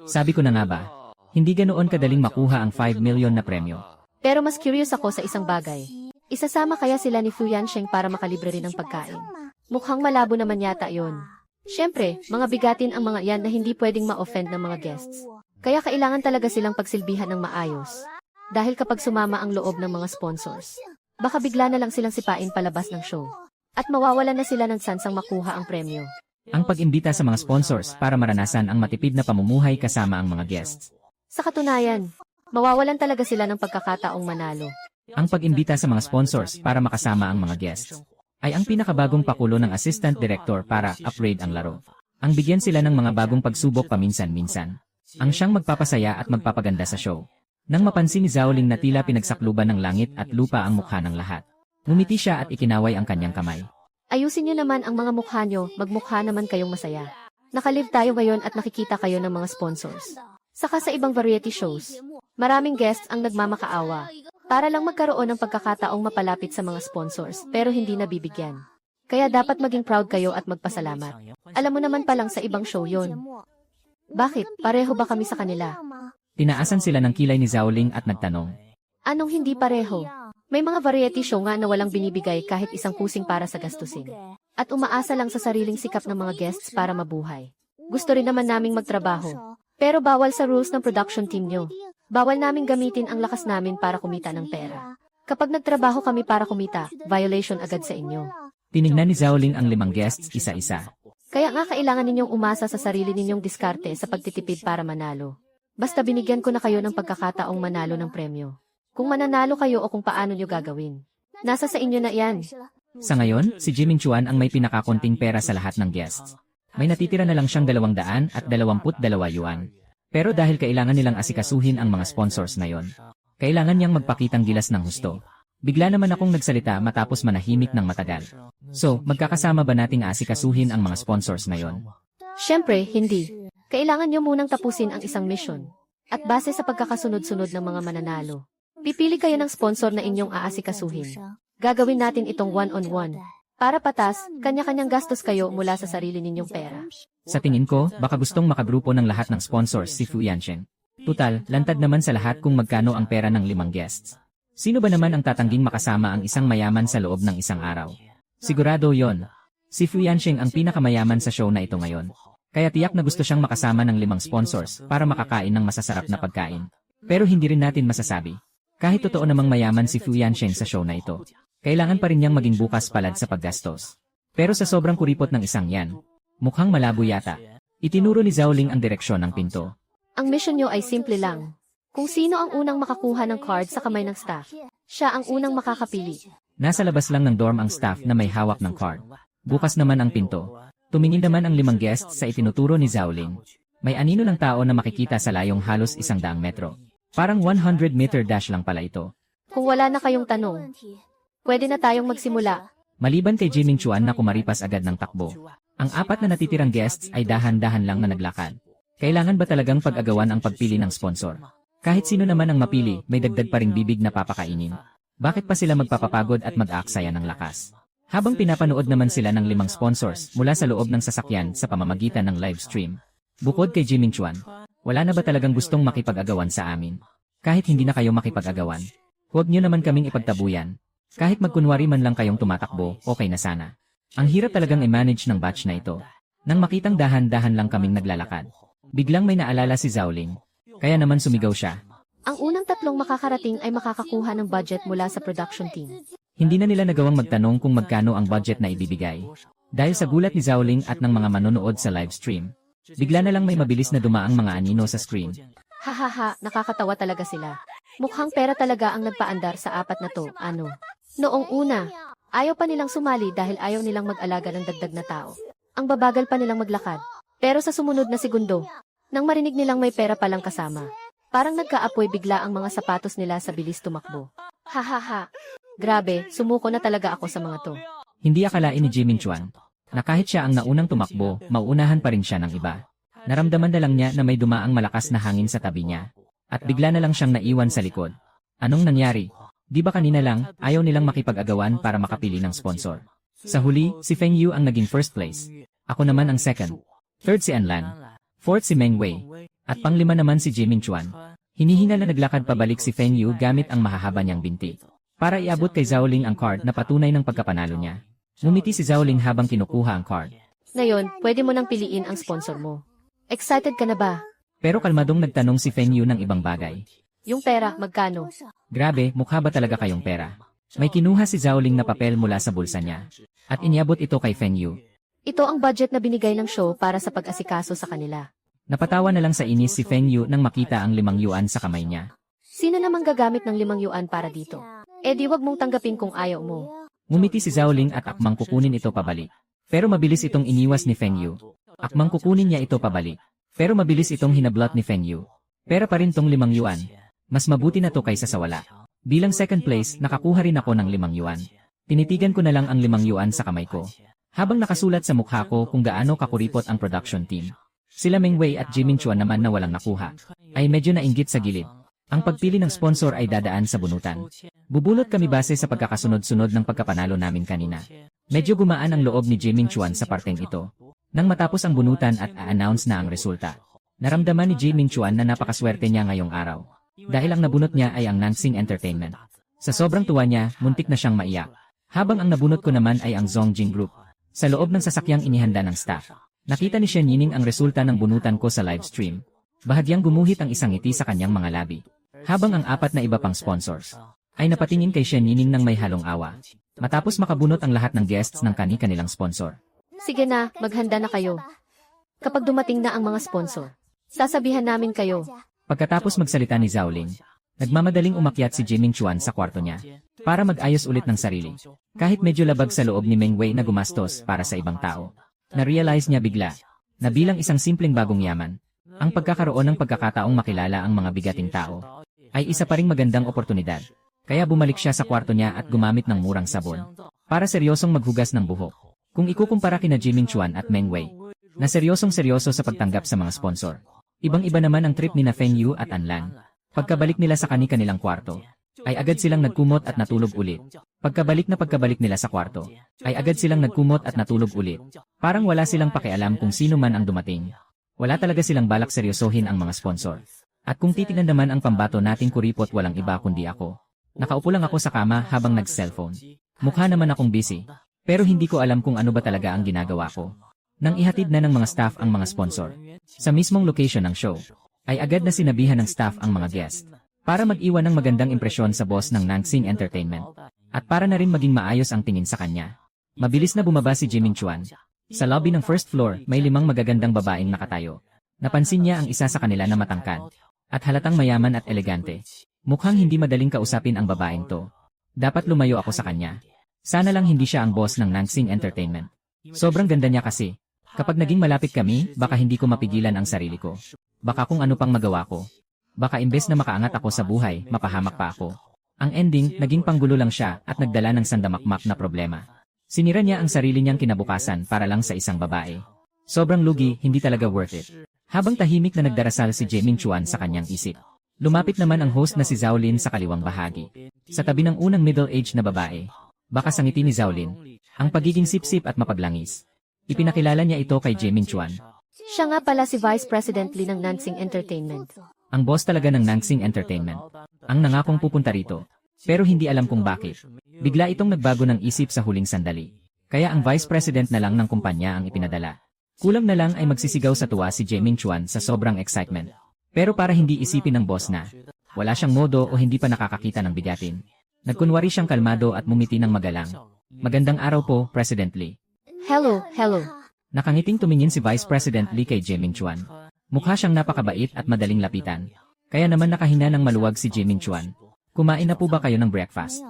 Sabi ko na nga ba, hindi ganoon kadaling makuha ang 5 million na premyo. Pero mas curious ako sa isang bagay. Isasama kaya sila ni Fu Yansheng para makalibre rin ng pagkain? Mukhang malabo naman yata yon. Siyempre, mga bigatin ang mga yan na hindi pwedeng ma-offend ng mga guests. Kaya kailangan talaga silang pagsilbihan ng maayos. Dahil kapag sumama ang loob ng mga sponsors, baka bigla na lang silang sipain palabas ng show. At mawawalan na sila ng sansang makuha ang premyo. Ang pag-imbita sa mga sponsors para maranasan ang matipid na pamumuhay kasama ang mga guests. Sa katunayan, mawawalan talaga sila ng pagkakataong manalo. Ang pag-imbita sa mga sponsors para makasama ang mga guests ay ang pinakabagong pakulo ng assistant director para upgrade ang laro. Ang bigyan sila ng mga bagong pagsubok paminsan-minsan. Ang siyang magpapasaya at magpapaganda sa show. Nang mapansin ni Zhao Ling na tila pinagsakluban ng langit at lupa ang mukha ng lahat, ngumiti siya at ikinaway ang kanyang kamay. Ayusin niyo naman ang mga mukha niyo, magmukha naman kayong masaya. Nakalive tayo ngayon at nakikita kayo ng mga sponsors. Saka sa ibang variety shows, maraming guests ang nagmamakaawa. Para lang magkaroon ng pagkakataong mapalapit sa mga sponsors pero hindi nabibigyan. Kaya dapat maging proud kayo at magpasalamat. Alam mo naman palang sa ibang show yon. Bakit? Pareho ba kami sa kanila? Tinaasan sila ng kilay ni Zhao Ling at nagtanong. Anong hindi pareho? May mga variety show nga na walang binibigay kahit isang kusing para sa gastusin. At umaasa lang sa sariling sikap ng mga guests para mabuhay. Gusto rin naman naming magtrabaho. Pero bawal sa rules ng production team nyo. Bawal naming gamitin ang lakas namin para kumita ng pera. Kapag nagtrabaho kami para kumita, violation agad sa inyo. Tinignan ni Zhao Ling ang 5 guests isa-isa. Kaya nga kailangan ninyong umasa sa sarili ninyong diskarte sa pagtitipid para manalo. Basta binigyan ko na kayo ng pagkakataong manalo ng premyo. Kung mananalo kayo o kung paano nyo gagawin. Nasa sa inyo na yan. Sa ngayon, si Jiming Chuan ang may pinakakonting pera sa lahat ng guests. May natitira na lang siyang 222 yuan. Pero dahil kailangan nilang asikasuhin ang mga sponsors na yon, kailangan niyang magpakitang gilas ng husto. Bigla naman akong nagsalita matapos manahimik ng matagal. So, magkakasama ba nating aasikasuhin ang mga sponsors na yon? Siyempre, hindi. Kailangan niyo munang tapusin ang isang mission. At base sa pagkakasunod-sunod ng mga mananalo, pipili kayo ng sponsor na inyong aasikasuhin. Gagawin natin itong one-on-one. Para patas, kanya-kanyang gastos kayo mula sa sarili ninyong pera. Sa tingin ko, baka gustong makagrupo ng lahat ng sponsors si Fu Yansheng. Tutal, lantad naman sa lahat kung magkano ang pera ng 5 guests. Sino ba naman ang tatangging makasama ang isang mayaman sa loob ng isang araw? Sigurado yon. Si Fu Yansheng ang pinakamayaman sa show na ito ngayon. Kaya tiyak na gusto siyang makasama ng 5 sponsors para makakain ng masasarap na pagkain. Pero hindi rin natin masasabi. Kahit totoo namang mayaman si Fu Yansheng sa show na ito, kailangan pa rin niyang maging bukas palad sa paggastos. Pero sa sobrang kuripot ng isang yan, mukhang malabo yata. Itinuro ni Zhao Ling ang direksyon ng pinto. Ang mission niyo ay simple lang. Kung sino ang unang makakuha ng card sa kamay ng staff, siya ang unang makakapili. Nasa labas lang ng dorm ang staff na may hawak ng card. Bukas naman ang pinto. Tumingin naman ang 5 guests sa itinuturo ni Zhao Ling. May anino ng tao na makikita sa layong halos 100 metro. Parang 100-meter dash lang pala ito. Kung wala na kayong tanong, pwede na tayong magsimula. Maliban kay Jiming Chuan na kumaripas agad ng takbo, ang 4 na natitirang guests ay dahan-dahan lang na naglakad. Kailangan ba talagang pag-agawan ang pagpili ng sponsor? Kahit sino naman ang mapili, may dagdag pa ring bibig na papakainin. Bakit pa sila magpapapagod at mag-aaksaya ng lakas? Habang pinapanood naman sila ng 5 sponsors mula sa loob ng sasakyan sa pamamagitan ng live stream. Bukod kay Jiming Chuan, wala na ba talagang gustong makipag-agawan sa amin? Kahit hindi na kayo makipag-agawan, huwag niyo naman kaming ipagtabuyan. Kahit magkunwari man lang kayong tumatakbo, okay na sana. Ang hirap talagang i-manage ng batch na ito. Nang makitang dahan-dahan lang kaming naglalakad, biglang may naalala si Zhao Ling. Kaya naman sumigaw siya. Ang unang 3 makakarating ay makakakuha ng budget mula sa production team. Hindi na nila nagawang magtanong kung magkano ang budget na ibibigay. Dahil sa gulat ni Zhao Ling at ng mga manonood sa live stream, bigla na lang may mabilis na dumaang mga anino sa screen. Hahaha, nakakatawa talaga sila. Mukhang pera talaga ang nagpaandar sa 4 na to, ano? Noong una, ayaw pa nilang sumali dahil ayaw nilang mag-alaga ng dagdag na tao. Ang babagal pa nilang maglakad. Pero sa sumunod na segundo, nang marinig nilang may pera palang kasama, parang nagkaapoy bigla ang mga sapatos nila sa bilis tumakbo. Hahaha, grabe, sumuko na talaga ako sa mga to. Hindi akalain ni Jiming Chuan na kahit siya ang naunang tumakbo, mauunahan pa rin siya ng iba. Naramdaman na lang niya na may dumaang malakas na hangin sa tabi niya. At bigla na lang siyang naiwan sa likod. Anong nangyari? Di ba kanina lang, ayaw nilang makipag-agawan para makapili ng sponsor? Sa huli, si Feng Yu ang naging first place. Ako naman ang second. Third si Anlan. Fourth si Meng Wei. At panglima naman si Jiming Chuan. Hinihingal na naglakad pabalik si Feng Yu gamit ang mahahaba niyang binti. Para iabot kay Zhao Ling ang card na patunay ng pagkapanalo niya. Ngumiti si Zhao Ling habang kinukuha ang card. Ngayon, pwede mo nang piliin ang sponsor mo. Excited ka na ba? Pero kalmadong nagtanong si Feng Yu ng ibang bagay. Yung pera, magkano? Grabe, mukha ba talaga kayong pera? May kinuha si Zhao Ling na papel mula sa bulsa niya. At iniabot ito kay Feng Yu. Ito ang budget na binigay ng show para sa pag-asikaso sa kanila. Napatawa na lang sa inis si Feng Yu nang makita ang 5 yuan sa kamay niya. Sino namang gagamit ng 5 yuan para dito? Eh di wag mong tanggapin kung ayaw mo. Ngumiti si Zhao Ling at akmang kukunin ito pabalik. Pero mabilis itong iniwas ni Feng Yu. Akmang kukunin niya ito pabalik. Pero mabilis itong hinablot ni Feng Yu. Pera pa rin tong 5 yuan. Mas mabuti na to kaysa sa wala. Bilang second place, nakakuha rin ako ng 5 yuan. Tinitigan ko na lang ang 5 yuan sa kamay ko. Habang nakasulat sa mukha ko kung gaano kakuripot ang production team. Sila Meng Wei at Jiming Chuan naman na walang nakuha, ay medyo nainggit sa gilid. Ang pagpili ng sponsor ay dadaan sa bunutan. Bubulot kami base sa pagkakasunod-sunod ng pagkapanalo namin kanina. Medyo gumaan ang loob ni Jiming Chuan sa parteng ito. Nang matapos ang bunutan at a-announce na ang resulta, naramdaman ni Jiming Chuan na napakaswerte niya ngayong araw. Dahil ang nabunot niya ay ang Nansing Entertainment. Sa sobrang tuwa niya, muntik na siyang maiyak. Habang ang nabunot ko naman ay ang Zongjing Group. Sa loob ng sasakyang inihanda ng staff, nakita ni Shen Yining ang resulta ng bunutan ko sa live stream. Bahagyang gumuhit ang isang ngiti sa kanyang mga labi. Habang ang 4 na iba pang sponsors ay napatingin kay Shen Yining ng may halong awa. Matapos makabunot ang lahat ng guests ng kani-kanilang sponsor. Sige na, maghanda na kayo. Kapag dumating na ang mga sponsor, sasabihan namin kayo. Pagkatapos magsalita ni Zhao Ling, nagmamadaling umakyat si Jiming Chuan sa kwarto niya. para mag-ayos ulit ng sarili. Kahit medyo labag sa loob ni Meng Wei na gumastos para sa ibang tao. Na-realize niya bigla na bilang isang simpleng bagong yaman, ang pagkakaroon ng pagkakataong makilala ang mga bigating tao ay isa pa ring magandang oportunidad. Kaya bumalik siya sa kwarto niya at gumamit ng murang sabon para seryosong maghugas ng buhok. Kung ikukumpara kina Jiming Chuan at Meng Wei, na seryosong-seryoso sa pagtanggap sa mga sponsor. Ibang-iba naman ang trip ni na Feng Yu at Anlan. Pagkabalik nila sa kani-kanilang kwarto, ay agad silang nagkumot at natulog ulit. Pagkabalik nila sa kwarto, ay agad silang nagkumot at natulog ulit. Parang wala silang pakialam kung sino man ang dumating. Wala talaga silang balak seryosohin ang mga sponsor. At kung titingnan naman ang pambato nating kuripot, walang iba kundi ako. Nakaupo lang ako sa kama habang nag-cellphone. Mukha naman akong busy. Pero hindi ko alam kung ano ba talaga ang ginagawa ko. Nang ihatid na ng mga staff ang mga sponsor sa mismong location ng show, ay agad na sinabihan ng staff ang mga guest para mag-iwan ng magandang impresyon sa boss ng Nansing Entertainment at para na rin maging maayos ang tingin sa kanya. Mabilis na bumaba si Jiming Chuan. Sa lobby ng first floor, may 5 magagandang babaeng nakatayo. Napansin niya ang isa sa kanila na matangkad at halatang mayaman at elegante. Mukhang hindi madaling kausapin ang babaeng to. Dapat lumayo ako sa kanya. Sana lang hindi siya ang boss ng Nansing Entertainment. Sobrang ganda niya kasi. Kapag naging malapit kami, baka hindi ko mapigilan ang sarili ko. Baka kung ano pang magawa ko. Baka imbes na makaangat ako sa buhay, mapahamak pa ako. Ang ending, naging panggulo lang siya at nagdala ng sandamakmak na problema. Sinira niya ang sarili niyang kinabukasan para lang sa isang babae. Sobrang lugi, hindi talaga worth it. Habang tahimik na nagdarasal si Jiming Chuan sa kanyang isip, lumapit naman ang host na si Zhao Lin sa kaliwang bahagi. Sa tabi ng unang middle-aged na babae, baka sa ngiti ni Zhao Lin, ang pagiging sipsip at mapaglangis. Ipinakilala niya ito kay Jiming Chuan. Siya nga pala si Vice President Lee ng Nansing Entertainment. Ang boss talaga ng Nansing Entertainment. Ang nangakong pupunta rito. Pero hindi alam kung bakit. Bigla itong nagbago ng isip sa huling sandali. Kaya ang Vice President na lang ng kumpanya ang ipinadala. Kulang na lang ay magsisigaw sa tuwa si Jiming Chuan sa sobrang excitement. Pero para hindi isipin ng boss na wala siyang modo o hindi pa nakakakita ng bigatin, nagkunwari siyang kalmado at mumiti ng magalang. Magandang araw po, President Lee. Hello. Nakangiting tumingin si Vice President Lee kay Jiming Chuan. Mukha siyang napakabait at madaling lapitan. Kaya naman nakahina ng maluwag si Jiming Chuan. Kumain na po ba kayo ng breakfast?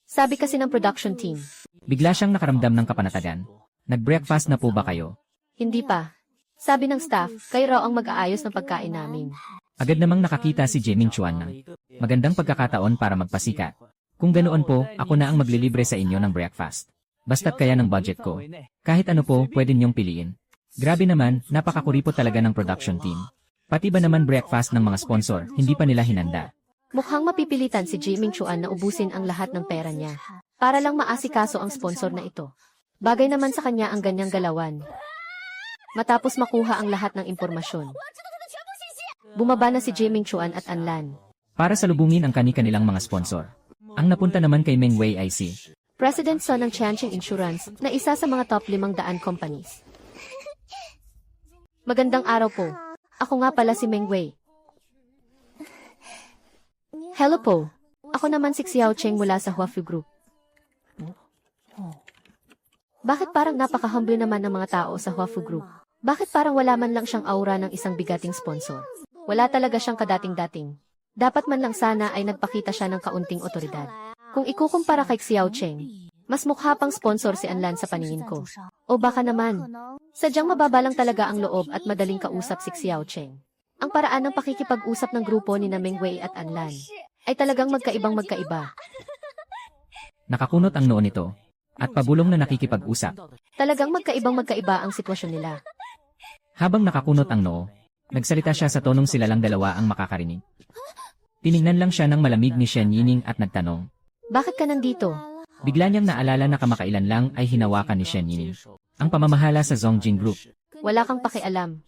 Sabi kasi ng production team. Bigla siyang nakaramdam ng kapanatagan. Nag-breakfast na po ba kayo? Hindi pa. Sabi ng staff, kayo raw ang mag-aayos ng pagkain namin. Agad namang nakakita si Jiming Chuan ng magandang pagkakataon para magpasikat. Kung ganoon po, ako na ang maglilibre sa inyo ng breakfast. Basta't kaya ng budget ko. Kahit ano po, pwede niyong piliin. Grabe naman, napakakuripot talaga ng production team. Pati ba naman breakfast ng mga sponsor, hindi pa nila hinanda. Mukhang mapipilitan si Jiming Chuan na ubusin ang lahat ng pera niya para lang maasikaso ang sponsor na ito. Bagay naman sa kanya ang ganyang galawan. Matapos makuha ang lahat ng impormasyon, bumaba na si Jiming Chuan at Anlan. Para salubungin ang kani-kanilang mga sponsor. Ang napunta naman kay Meng Wei ay si President Son ng Changqing Insurance na isa sa mga top 500 companies. Magandang araw po. Ako nga pala si Meng Wei. Hello po. Ako naman si Xiao Cheng mula sa Huafu Group. Bakit parang napaka-humble naman ng mga tao sa Huafu Group? Bakit parang wala man lang siyang aura ng isang bigating sponsor? Wala talaga siyang kadating-dating. Dapat man lang sana ay nagpakita siya ng kaunting otoridad. Kung ikukumpara kay Xiao Cheng, mas mukha pang sponsor si Anlan sa paningin ko. O baka naman, sadyang mababa lang talaga ang loob at madaling kausap si Xiao Cheng. Ang paraan ng pakikipag-usap ng grupo ni na Meng Wei at Anlan ay talagang magkaibang-magkaiba. nakakunot ang noo nito at pabulong na nakikipag-usap. Talagang magkaibang-magkaiba ang sitwasyon nila. Habang nakakunot ang noo, nagsalita siya sa tonong sila lang dalawa ang makakarinig. Tiningnan lang siya ng malamig ni Shen Yining at nagtanong. Bakit ka nandito? Bigla niyang naalala na kamakailan lang ay hinawakan ni Shen Yining ang pamamahala sa Zongjing Group. Wala kang pakialam.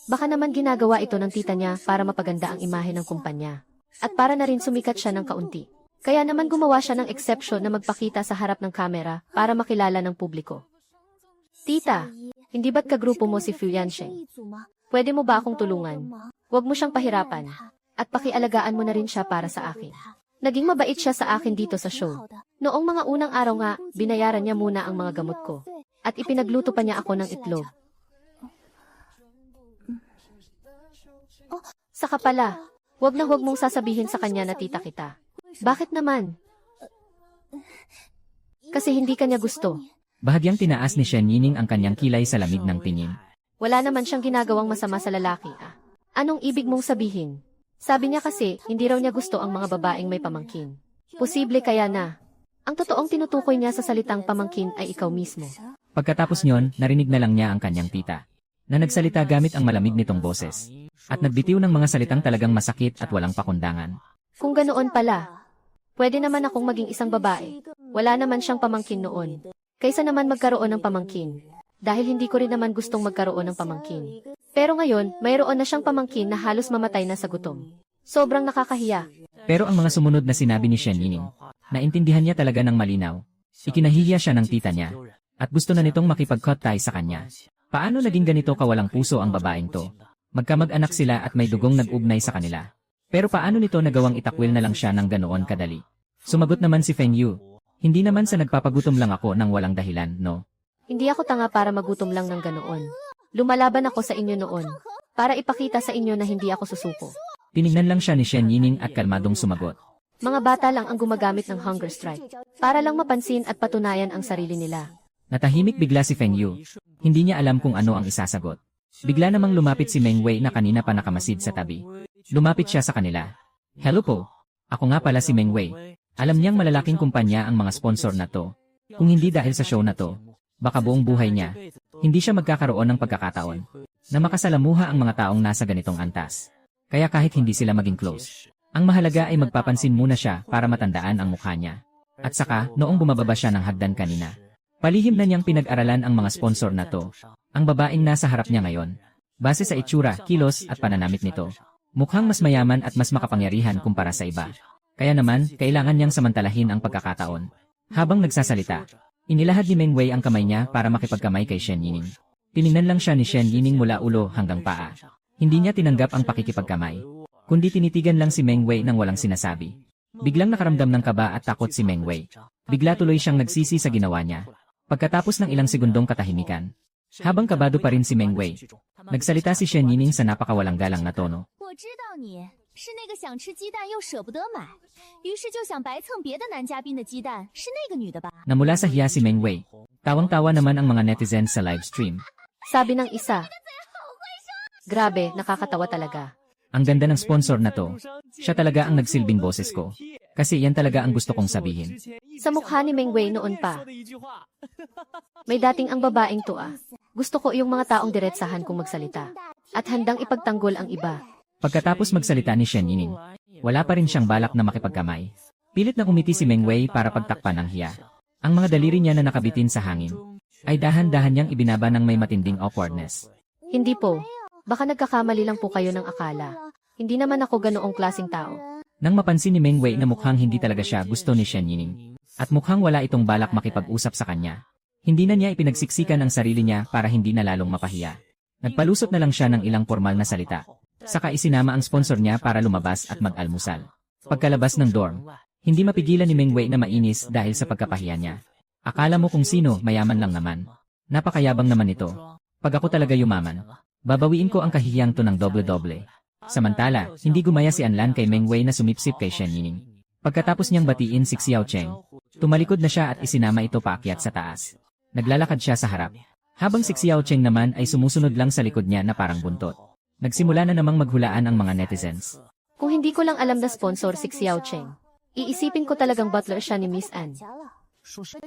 Baka naman ginagawa ito ng tita niya para mapaganda ang imahe ng kumpanya. At para na rin sumikat siya ng kaunti. Kaya naman gumawa siya ng exception na magpakita sa harap ng kamera para makilala ng publiko. Tita, hindi ba't kagrupo mo si Fu Yansheng? Pwede mo ba akong tulungan? Huwag mo siyang pahirapan. At pakialagaan mo na rin siya para sa akin. Naging mabait siya sa akin dito sa show. Noong mga unang araw nga, binayaran niya muna ang mga gamot ko. At ipinagluto pa niya ako ng itlog. Saka pala, huwag na huwag mong sasabihin sa kanya na tita kita. Bakit naman? Kasi hindi kanya gusto. Bahagyang tinaas ni Shen Yining ang kanyang kilay sa lamig ng tingin. Wala naman siyang ginagawang masama sa lalaki, ah. Anong ibig mong sabihin? Sabi niya kasi, hindi raw niya gusto ang mga babaeng may pamangkin. Posible kaya na. Ang totoong tinutukoy niya sa salitang pamangkin ay ikaw mismo. Pagkatapos nyon, narinig na lang niya ang kanyang tita, na nagsalita gamit ang malamig nitong boses, at nagbitiw ng mga salitang talagang masakit at walang pakundangan. Kung ganoon pala, pwede naman akong maging isang babae. Wala naman siyang pamangkin noon. Kaysa naman magkaroon ng pamangkin. Dahil hindi ko rin naman gustong magkaroon ng pamangkin. Pero ngayon, mayroon na siyang pamangkin na halos mamatay na sa gutom. Sobrang nakakahiya. Pero ang mga sumunod na sinabi ni Shen Yining, naintindihan niya talaga ng malinaw. Ikinahihiya siya ng tita niya, at gusto na nitong makipag-cut tie sa kanya. Paano naging ganito kawalang puso ang babaeng to? Magkamag-anak sila at may dugong nag-ugnay sa kanila. Pero paano nito nagawang itakwil na lang siya ng ganoon kadali? Sumagot naman si Feng Yu. Hindi naman sa nagpapagutom lang ako ng walang dahilan, no? Hindi ako tanga para magutom lang ng ganoon. Lumalaban ako sa inyo noon, para ipakita sa inyo na hindi ako susuko. Tinignan lang siya ni Shen Yining at kalmadong sumagot. Mga bata lang ang gumagamit ng hunger strike, para lang mapansin at patunayan ang sarili nila. Natahimik bigla si Feng Yu. Hindi niya alam kung ano ang isasagot. Bigla namang lumapit si Meng Wei na kanina pa nakamasid sa tabi. Lumapit siya sa kanila. Hello po. Ako nga pala si Meng Wei. Alam niyang malalaking kumpanya ang mga sponsor na to. Kung hindi dahil sa show na to, baka buong buhay niya, hindi siya magkakaroon ng pagkakataon na makasalamuha ang mga taong nasa ganitong antas. Kaya kahit hindi sila maging close, ang mahalaga ay magpapansin muna siya para matandaan ang mukha niya. At saka, noong bumababa siya ng hagdan kanina, palihim na niyang pinag-aralan ang mga sponsor na to. Ang babaeng nasa harap niya ngayon, base sa itsura, kilos at pananamit nito, mukhang mas mayaman at mas makapangyarihan kumpara sa iba. Kaya naman, kailangan niyang samantalahin ang pagkakataon. Habang nagsasalita, inilahad ni Meng Wei ang kamay niya para makipagkamay kay Shen Yining. Tiningnan lang siya ni Shen Yining mula ulo hanggang paa. Hindi niya tinanggap ang pakikipagkamay, kundi tinitigan lang si Meng Wei nang walang sinasabi. Biglang nakaramdam ng kaba at takot si Meng Wei. Bigla tuloy siyang nagsisi sa ginawa niya. Pagkatapos ng ilang segundong katahimikan, habang kabado pa rin si Meng Wei, nagsalita si Shen Yining sa napakawalang galang na tono. 我知道你是那个想吃鸡蛋又舍不得买，于是就想白蹭别的男嘉宾的鸡蛋，是那个女的吧？ Namula sa hiya si Meng Wei. Tawang-tawa naman ang mga netizens sa live stream. Sabi ng isa, grabe, nakakatawa talaga. Ang ganda ng sponsor na to. Siya talaga ang nagsilbing boses ko. Kasi yan talaga ang gusto kong sabihin. Sa mukha ni Meng Wei noon pa. May dating ang babaeng to ah. Gusto ko yung mga taong diretsahan kung magsalita. At handang ipagtanggol ang iba. Pagkatapos magsalita ni Shen Yining, wala pa rin siyang balak na makipagkamay. Pilit na umiti si Meng Wei para pagtakpan ang hiya. Ang mga daliri niya na nakabitin sa hangin, ay dahan-dahan niyang ibinaba ng may matinding awkwardness. Hindi po. Baka nagkakamali lang po kayo ng akala. Hindi naman ako ganoong klaseng tao. Nang mapansin ni Meng Wei na mukhang hindi talaga siya gusto ni Shen Yining, at mukhang wala itong balak makipag-usap sa kanya, hindi na niya ipinagsiksikan ang sarili niya para hindi na lalong mapahiya. Nagpalusot na lang siya ng ilang formal na salita. Saka isinama ang sponsor niya para lumabas at mag-almusal. Pagkalabas ng dorm, hindi mapigilan ni Meng Wei na mainis dahil sa pagkapahiya niya. Akala mo kung sino, mayaman lang naman. Napakayabang naman ito. Pag ako talaga yumaman, babawiin ko ang kahihiyang to ng doble-doble. Samantala, hindi gumaya si Anlan kay Meng Wei na sumipsip kay Shen Yining. Pagkatapos niyang batiin si Xiao Cheng, tumalikod na siya at isinama ito paakyat sa taas. Naglalakad siya sa harap. Habang si Xiao Cheng naman ay sumusunod lang sa likod niya na parang buntot. Nagsimula na namang maghulaan ang mga netizens. Kung hindi ko lang alam na sponsor si Xiao Cheng, iisipin ko talagang butler siya ni Miss Anne.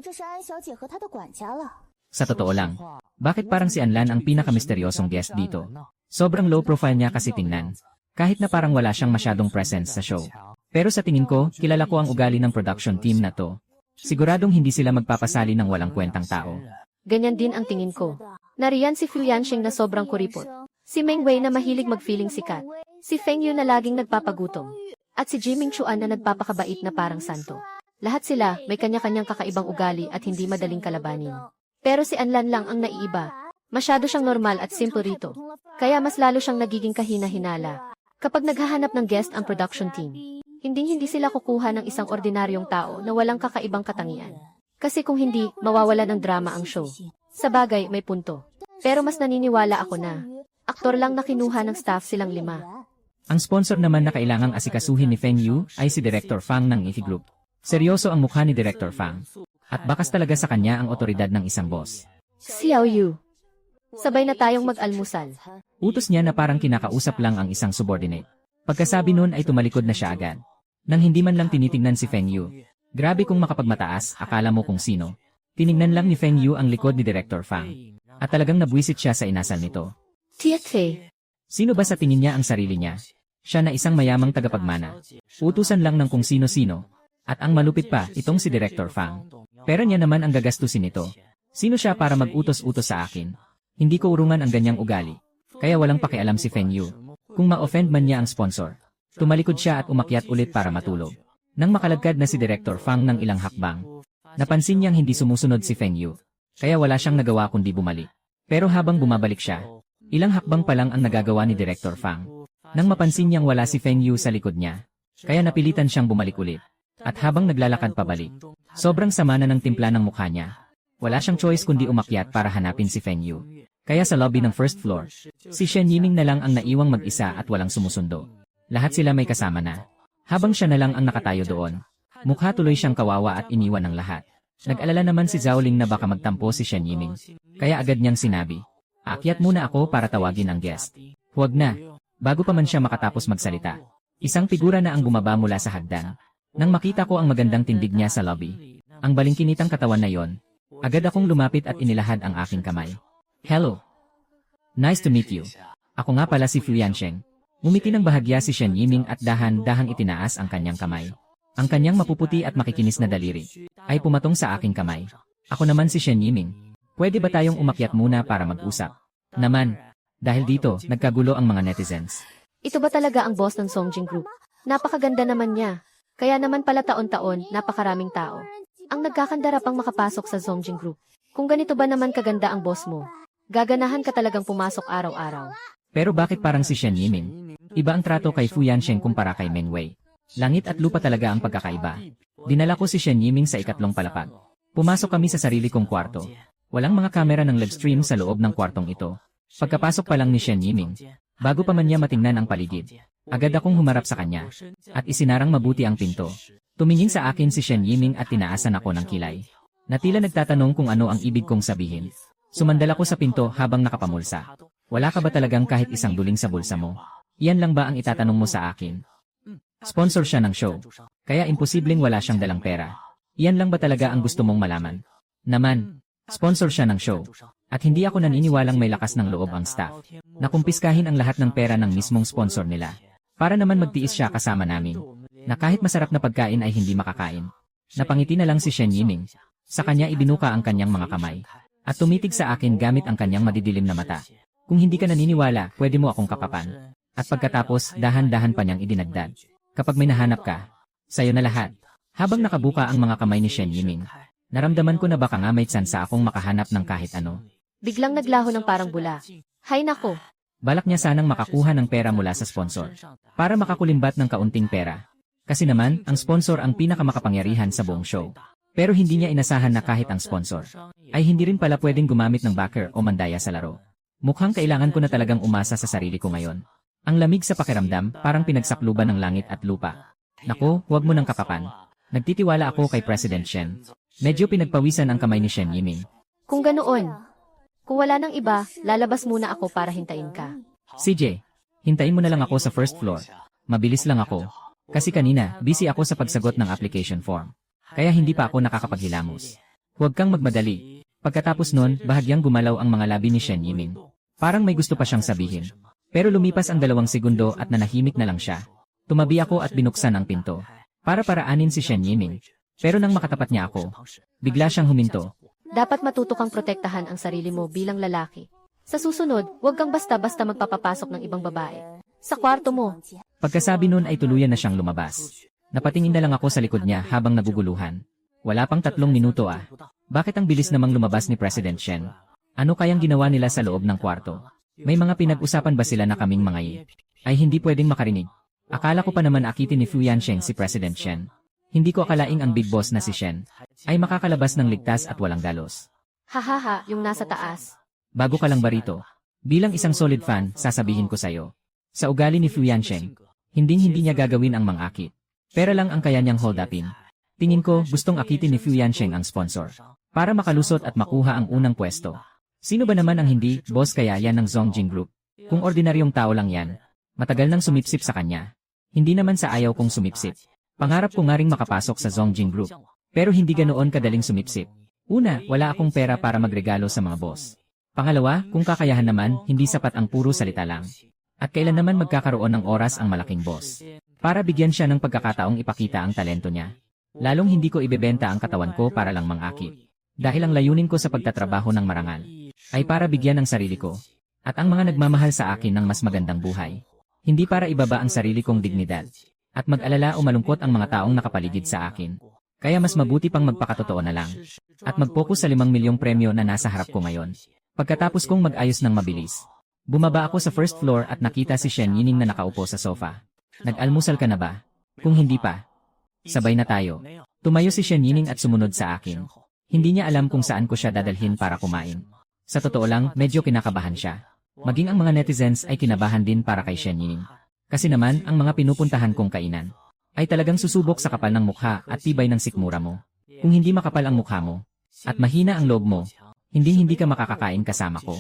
这是安小姐和她的管家了。 Sa totoo lang, bakit parang si Anlan ang pinakamisteryosong guest dito? Sobrang low profile niya kasi tingnan. Kahit na parang wala siyang masyadong presence sa show. Pero sa tingin ko, kilala ko ang ugali ng production team na to. Siguradong hindi sila magpapasali ng walang kwentang tao. Ganyan din ang tingin ko. Nariyan si Fu Yanxing na sobrang kuripot. Si Meng Wei na mahilig mag-feeling sikat. Si Feng Yu na laging nagpapagutom. At si Jiming Chuan na nagpapakabait na parang santo. Lahat sila may kanya-kanyang kakaibang ugali at hindi madaling kalabanin. Pero si Anlan lang ang naiiba. Masyado siyang normal at simple rito. Kaya mas lalo siyang nagiging kahina-hinala. Kapag naghahanap ng guest ang production team, hindi sila kukuha ng isang ordinaryong tao na walang kakaibang katangian. Kasi kung hindi, mawawala ng drama ang show. Sa bagay, may punto. Pero mas naniniwala ako na aktor lang na kinuha ng staff silang 5. Ang sponsor naman na kailangang asikasuhin ni Feng Yu ay si Director Fang ng Ifi Group. Seryoso ang mukha ni Director Fang. At bakas talaga sa kanya ang otoridad ng isang boss. Xiao Yu. Sabay na tayong mag-almusal. Utos niya na parang kinakausap lang ang isang subordinate. Pagkasabi nun ay tumalikod na siya agad. Nang hindi man lang tinitingnan si Feng Yu. Grabe kung makapagmataas, akala mo kung sino. Tiningnan lang ni Feng Yu ang likod ni Director Fang. At talagang nabwisit siya sa inasal nito. Tietze. Sino ba sa tingin niya ang sarili niya? Siya na isang mayamang tagapagmana. Utusan lang ng kung sino-sino. At ang malupit pa, itong si Director Fang. Pera niya naman ang gagastusin nito. Sino siya para mag-utos-utos sa akin? Hindi ko urungan ang ganyang ugali. Kaya walang pakialam si Feng Yu. Kung ma-offend man niya ang sponsor. Tumalikod siya at umakyat ulit para matulog. Nang makalagkad na si Director Fang ng ilang hakbang, napansin niyang hindi sumusunod si Feng Yu. Kaya wala siyang nagawa kundi bumalik. Pero habang bumabalik siya, ilang hakbang pa lang ang nagagawa ni Director Fang. Nang mapansin niyang wala si Feng Yu sa likod niya, kaya napilitan siyang bumalik ulit. At habang naglalakad pabalik, sobrang sama na ng timpla ng mukha niya. Wala siyang choice kundi umakyat para hanapin si Feng Yu. Kaya sa lobby ng first floor, si Shen Yiming na lang ang naiwang mag-isa at walang sumusundo. Lahat sila may kasama na. Habang siya na lang ang nakatayo doon, mukha tuloy siyang kawawa at iniwan ng lahat. Nag-alala naman si Zhao Ling na baka magtampo si Shen Yiming. Kaya agad niyang sinabi, "Aakyat muna ako para tawagin ang guest." "Huwag na." Bago pa man siya makatapos magsalita, isang figura na ang bumaba mula sa hagdan. Nang makita ko ang magandang tindig niya sa lobby, ang balingkinitang katawan na yon, agad akong lumapit at inilahad ang aking kamay. "Hello. Nice to meet you. Ako nga pala si Fu Yansheng." Ngumiti ng bahagya si Shen Yiming at dahan-dahang itinaas ang kanyang kamay. Ang kanyang mapuputi at makikinis na daliri ay pumatong sa aking kamay. Ako naman si Shen Yiming. Pwede ba tayong umakyat muna para mag-usap? Naman, dahil dito, nagkagulo ang mga netizens. Ito ba talaga ang boss ng Songjing Group? Napakaganda naman niya. Kaya naman pala taon-taon, napakaraming tao ang nagkakandara pang makapasok sa Songjing Group. Kung ganito ba naman kaganda ang boss mo, gaganahan ka talagang pumasok araw-araw. Pero bakit parang si Shen Yiming? Iba ang trato kay Fu Yansheng kumpara kay Meng Wei. Langit at lupa talaga ang pagkakaiba. Dinala ko si Shen Yiming sa ikatlong palapag. Pumasok kami sa sarili kong kwarto. Walang mga kamera ng live stream sa loob ng kwartong ito. Pagkapasok pa lang ni Shen Yiming, bago pa man niya matingnan ang paligid, agad akong humarap sa kanya. At isinarang mabuti ang pinto. Tumingin sa akin si Shen Yiming at tinaasan ako ng kilay. Na tila nagtatanong kung ano ang ibig kong sabihin. Sumandal ako sa pinto habang nakapamulsa. "Wala ka ba talagang kahit isang duling sa bulsa mo? Iyan lang ba ang itatanong mo sa akin?" Sponsor siya ng show. Kaya imposibleng wala siyang dalang pera. Iyan lang ba talaga ang gusto mong malaman? Naman, sponsor siya ng show. At hindi ako naniniwalang may lakas ng loob ang staff. Nakumpiskahin ang lahat ng pera ng mismong sponsor nila. Para naman magtiis siya kasama namin. Na kahit masarap na pagkain ay hindi makakain. Napangiti na lang si Shen Yiming. Sa kanya ibinuka ang kanyang mga kamay. At tumitig sa akin gamit ang kanyang madidilim na mata. "Kung hindi ka naniniwala, pwede mo akong kapapan." At pagkatapos, dahan-dahan pa niyang idinagdag. "Kapag may nahanap ka, sayo na lahat." Habang nakabuka ang mga kamay ni Shen Yiming, naramdaman ko na baka nga may tsansa akong makahanap ng kahit ano. Biglang naglaho ng parang bula. Hay nako. Balak niya sanang makakuha ng pera mula sa sponsor. Para makakulimbat ng kaunting pera. Kasi naman, ang sponsor ang pinakamakapangyarihan sa buong show. Pero hindi niya inasahan na kahit ang sponsor ay hindi rin pala pwedeng gumamit ng backer o mandaya sa laro. Mukhang kailangan ko na talagang umasa sa sarili ko ngayon. Ang lamig sa pakiramdam, parang pinagsakluban ng langit at lupa. "Naku, huwag mo nang kapapan." Nagtitiwala ako kay President Shen. Medyo pinagpawisan ang kamay ni Shen Yiming. Kung ganoon, kung wala nang iba, lalabas muna ako para hintayin ka. "CJ, hintayin mo na lang ako sa first floor. Mabilis lang ako. Kasi kanina, busy ako sa pagsagot ng application form. Kaya hindi pa ako nakakapaghilamos. Huwag kang magmadali." Pagkatapos nun, bahagyang gumalaw ang mga labi ni Shen Yiming. Parang may gusto pa siyang sabihin. Pero lumipas ang 2 segundo at nanahimik na lang siya. Tumabi ako at binuksan ang pinto. Para paraanin si Shen Yiming. Pero nang makatapat niya ako, bigla siyang huminto. Dapat matuto kang protektahan ang sarili mo bilang lalaki. Sa susunod, huwag kang basta-basta magpapapasok ng ibang babae sa kwarto mo. Pagkasabi nun ay tuluyan na siyang lumabas. Napatingin na lang ako sa likod niya habang naguguluhan. Wala pang 3 minuto ah. Bakit ang bilis namang lumabas ni President Shen? Ano kayang ginawa nila sa loob ng kwarto? May mga pinag-usapan ba sila na kaming mga ay hindi pwedeng makarinig? Akala ko pa naman akitin ni Fu Yansheng si President Shen. Hindi ko akalaing ang big boss na si Shen ay makakalabas ng ligtas at walang galos. Hahaha, yung nasa taas. Bago ka lang ba rito? Bilang isang solid fan, sasabihin ko sa'yo. Sa ugali ni Fu Yansheng, hindi niya gagawin ang mang-akit. Pera lang ang kaya niyang hold upin. Tingin ko, gustong akitin ni Fu Yansheng ang sponsor. Para makalusot at makuha ang unang pwesto. Sino ba naman ang hindi, boss kaya yan ng Zongjing Group? Kung ordinaryong tao lang yan, matagal nang sumipsip sa kanya. Hindi naman sa ayaw kong sumipsip. Pangarap ko nga ring makapasok sa Zongjing Group. Pero hindi ganoon kadaling sumipsip. Una, wala akong pera para magregalo sa mga boss. Pangalawa, kung kakayahan naman, hindi sapat ang puro salita lang. At kailan naman magkakaroon ng oras ang malaking boss? Para bigyan siya ng pagkakataong ipakita ang talento niya. Lalong hindi ko ibebenta ang katawan ko para lang mangakit. Dahil ang layunin ko sa pagtatrabaho ng marangal ay para bigyan ang sarili ko at ang mga nagmamahal sa akin ng mas magandang buhay. Hindi para ibaba ang sarili kong dignidad at mag-alala o malungkot ang mga taong nakapaligid sa akin. Kaya mas mabuti pang magpakatotoo na lang at mag-focus sa 5 milyong premyo na nasa harap ko ngayon. Pagkatapos kong mag-ayos ng mabilis, bumaba ako sa first floor at nakita si Shen Yining na nakaupo sa sofa. Nag-almusal ka na ba? Kung hindi pa, sabay na tayo. Tumayo si Shen Yining at sumunod sa akin. Hindi niya alam kung saan ko siya dadalhin para kumain. Sa totoo lang, medyo kinakabahan siya. Maging ang mga netizens ay kinabahan din para kay Shen Yining. Kasi naman, ang mga pinupuntahan kong kainan ay talagang susubok sa kapal ng mukha at tibay ng sikmura mo. Kung hindi makapal ang mukha mo at mahina ang loob mo, hindi ka makakakain kasama ko.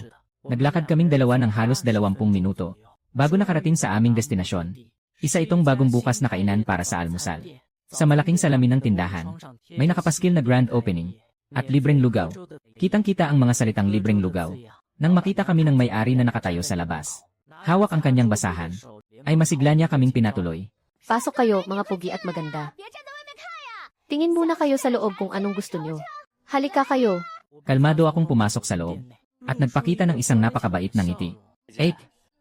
Naglakad kaming dalawa ng halos 20 minuto bago nakarating sa aming destinasyon. Isa itong bagong bukas na kainan para sa almusal. Sa malaking salamin ng tindahan, may nakapaskil na grand opening at libreng lugaw. Kitang-kita ang mga salitang libreng lugaw. Nang makita kami ng may-ari na nakatayo sa labas, hawak ang kanyang basahan, ay masigla niya kaming pinatuloy. Pasok kayo, mga pugi at maganda. Tingin muna kayo sa loob kung anong gusto nyo. Halika kayo. Kalmado akong pumasok sa loob at nagpakita ng isang napakabait na ngiti.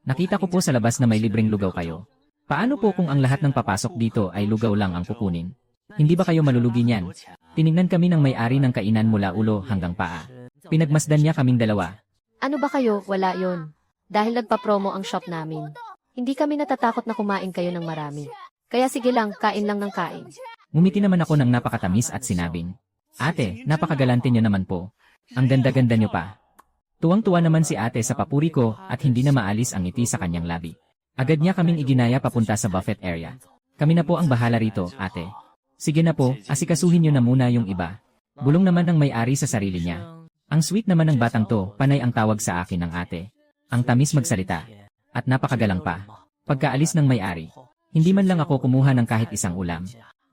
Nakita ko po sa labas na may libreng lugaw kayo. Paano po kung ang lahat ng papasok dito ay lugaw lang ang kukunin? Hindi ba kayo malulugi niyan? Tiningnan kami ng may-ari ng kainan mula ulo hanggang paa. Pinagmasdan niya kaming dalawa. Ano ba kayo? Wala yon. Dahil nagpa-promo ang shop namin. Hindi kami natatakot na kumain kayo ng marami. Kaya sige lang, kain lang ng kain. Ngumiti naman ako ng napakatamis at sinabing, "Ate, napakagalante niyo naman po. Ang ganda-ganda niyo pa." Tuwang-tuwa naman si ate sa papuri ko at hindi na maalis ang ngiti sa kanyang labi. Agad niya kaming iginaya papunta sa buffet area. Kami na po ang bahala rito, ate. Sige na po, asikasuhin niyo na muna yung iba. Bulong naman ang may-ari sa sarili niya. Ang sweet naman ng batang to, panay ang tawag sa akin ng ate. Ang tamis magsalita. At napakagalang pa. Pagkaalis ng may-ari, hindi man lang ako kumuha ng kahit isang ulam.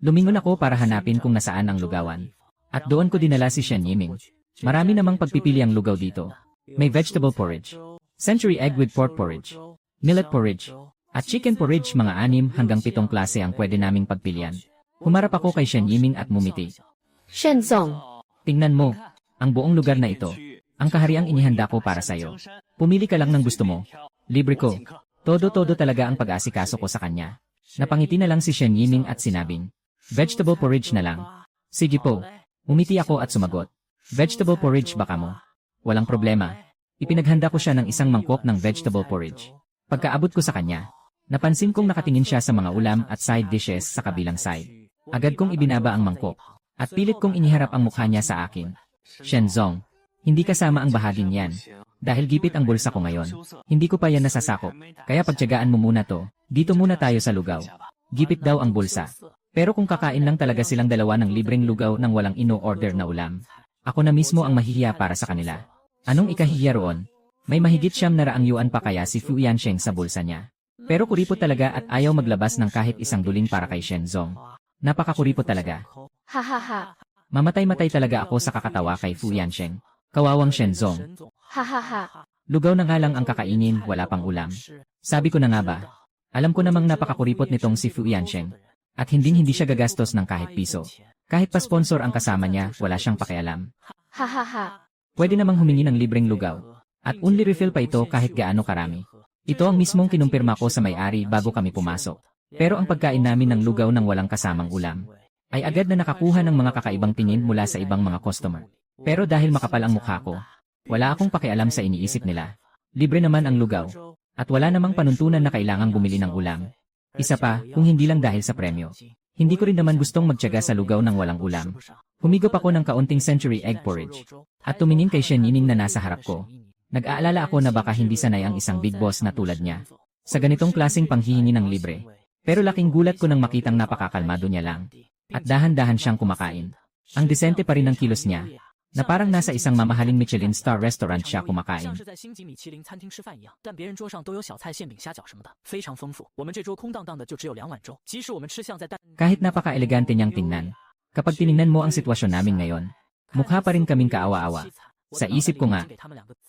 Lumingon ako para hanapin kung nasaan ang lugawan. At doon ko dinala si Shen Yiming. Marami namang pagpipili ang lugaw dito. May vegetable porridge, century egg with pork porridge, millet porridge, at chicken porridge. Mga 6 hanggang 7 klase ang pwede naming pagpilian. Humarap ako kay Shen Yiming at mumiti. Shenzong. Tingnan mo, ang buong lugar na ito, ang kahariang inihanda ko para sa'yo. Pumili ka lang ng gusto mo. Libre ko. Todo-todo talaga ang pag-asikaso ko sa kanya. Napangiti na lang si Shen Yiming at sinabing, "Vegetable porridge na lang." Sige po. Umiti ako at sumagot. "Vegetable porridge baka mo?" Walang problema. Ipinaghanda ko siya ng isang mangkok ng vegetable porridge. Pagkaabot ko sa kanya, napansin kong nakatingin siya sa mga ulam at side dishes sa kabilang side. Agad kong ibinaba ang mangkok at pilit kong iniharap ang mukha niya sa akin. "Shenzong, hindi kasama ang bahaging yan. Dahil gipit ang bulsa ko ngayon, hindi ko pa yan nasasakop. Kaya pagtiyagaan mo muna to, dito muna tayo sa lugaw." Gipit daw ang bulsa. Pero kung kakain lang talaga silang dalawa ng libreng lugaw nang walang ino-order na ulam, ako na mismo ang mahihiya para sa kanila. Anong ikahihiya roon? May mahigit 700 yuan pa kaya si Fu Yansheng sa bulsa niya. Pero kuripot talaga at ayaw maglabas ng kahit isang dulin para kay Shenzong. Napakakuripot talaga. Hahaha. Mamatay-matay talaga ako sa kakatawa kay Fu Yansheng. Kawawang Shenzong. Hahaha. Lugaw na nga lang ang kakainin, wala pang ulam. Sabi ko na nga ba? Alam ko namang napakakuripot nitong si Fu Yansheng. At hindi siya gagastos ng kahit piso. Kahit pa sponsor ang kasama niya, wala siyang pakialam. Hahaha. Pwede namang humingi ng libreng lugaw. At only refill pa ito kahit gaano karami. Ito ang mismong kinumpirma ko sa may-ari bago kami pumasok. Pero ang pagkain namin ng lugaw ng walang kasamang ulam, ay agad na nakakuha ng mga kakaibang tingin mula sa ibang mga customer. Pero dahil makapal ang mukha ko, wala akong pakialam sa iniisip nila. Libre naman ang lugaw. At wala namang panuntunan na kailangang bumili ng ulam. Isa pa, kung hindi lang dahil sa premyo. Hindi ko rin naman gustong magtiyaga sa lugaw ng walang ulam. Humigop ako ng kaunting century egg porridge. At tumingin kay Shen Yining na nasa harap ko. Nag-aalala ako na baka hindi sanay ang isang big boss na tulad niya sa ganitong klaseng panghihingi ng libre. Pero laking gulat ko nang makitang napakakalmado niya lang. at dahan-dahan siyang kumakain. Ang disente pa rin ng kilos niya, na parang nasa isang mamahaling Michelin star restaurant siya kumakain. 像是在星级米其林餐厅吃饭一样，但别人桌上都有小菜、馅饼、虾饺什么的，非常丰富。我们这桌空荡荡的，就只有2碗粥。即使我们吃相再淡， Kahit napaka-elegante niyang tingnan, kapag tiningnan mo ang sitwasyon namin ngayon, mukha pa rin kaming kaawa-awa. Sa isip ko nga,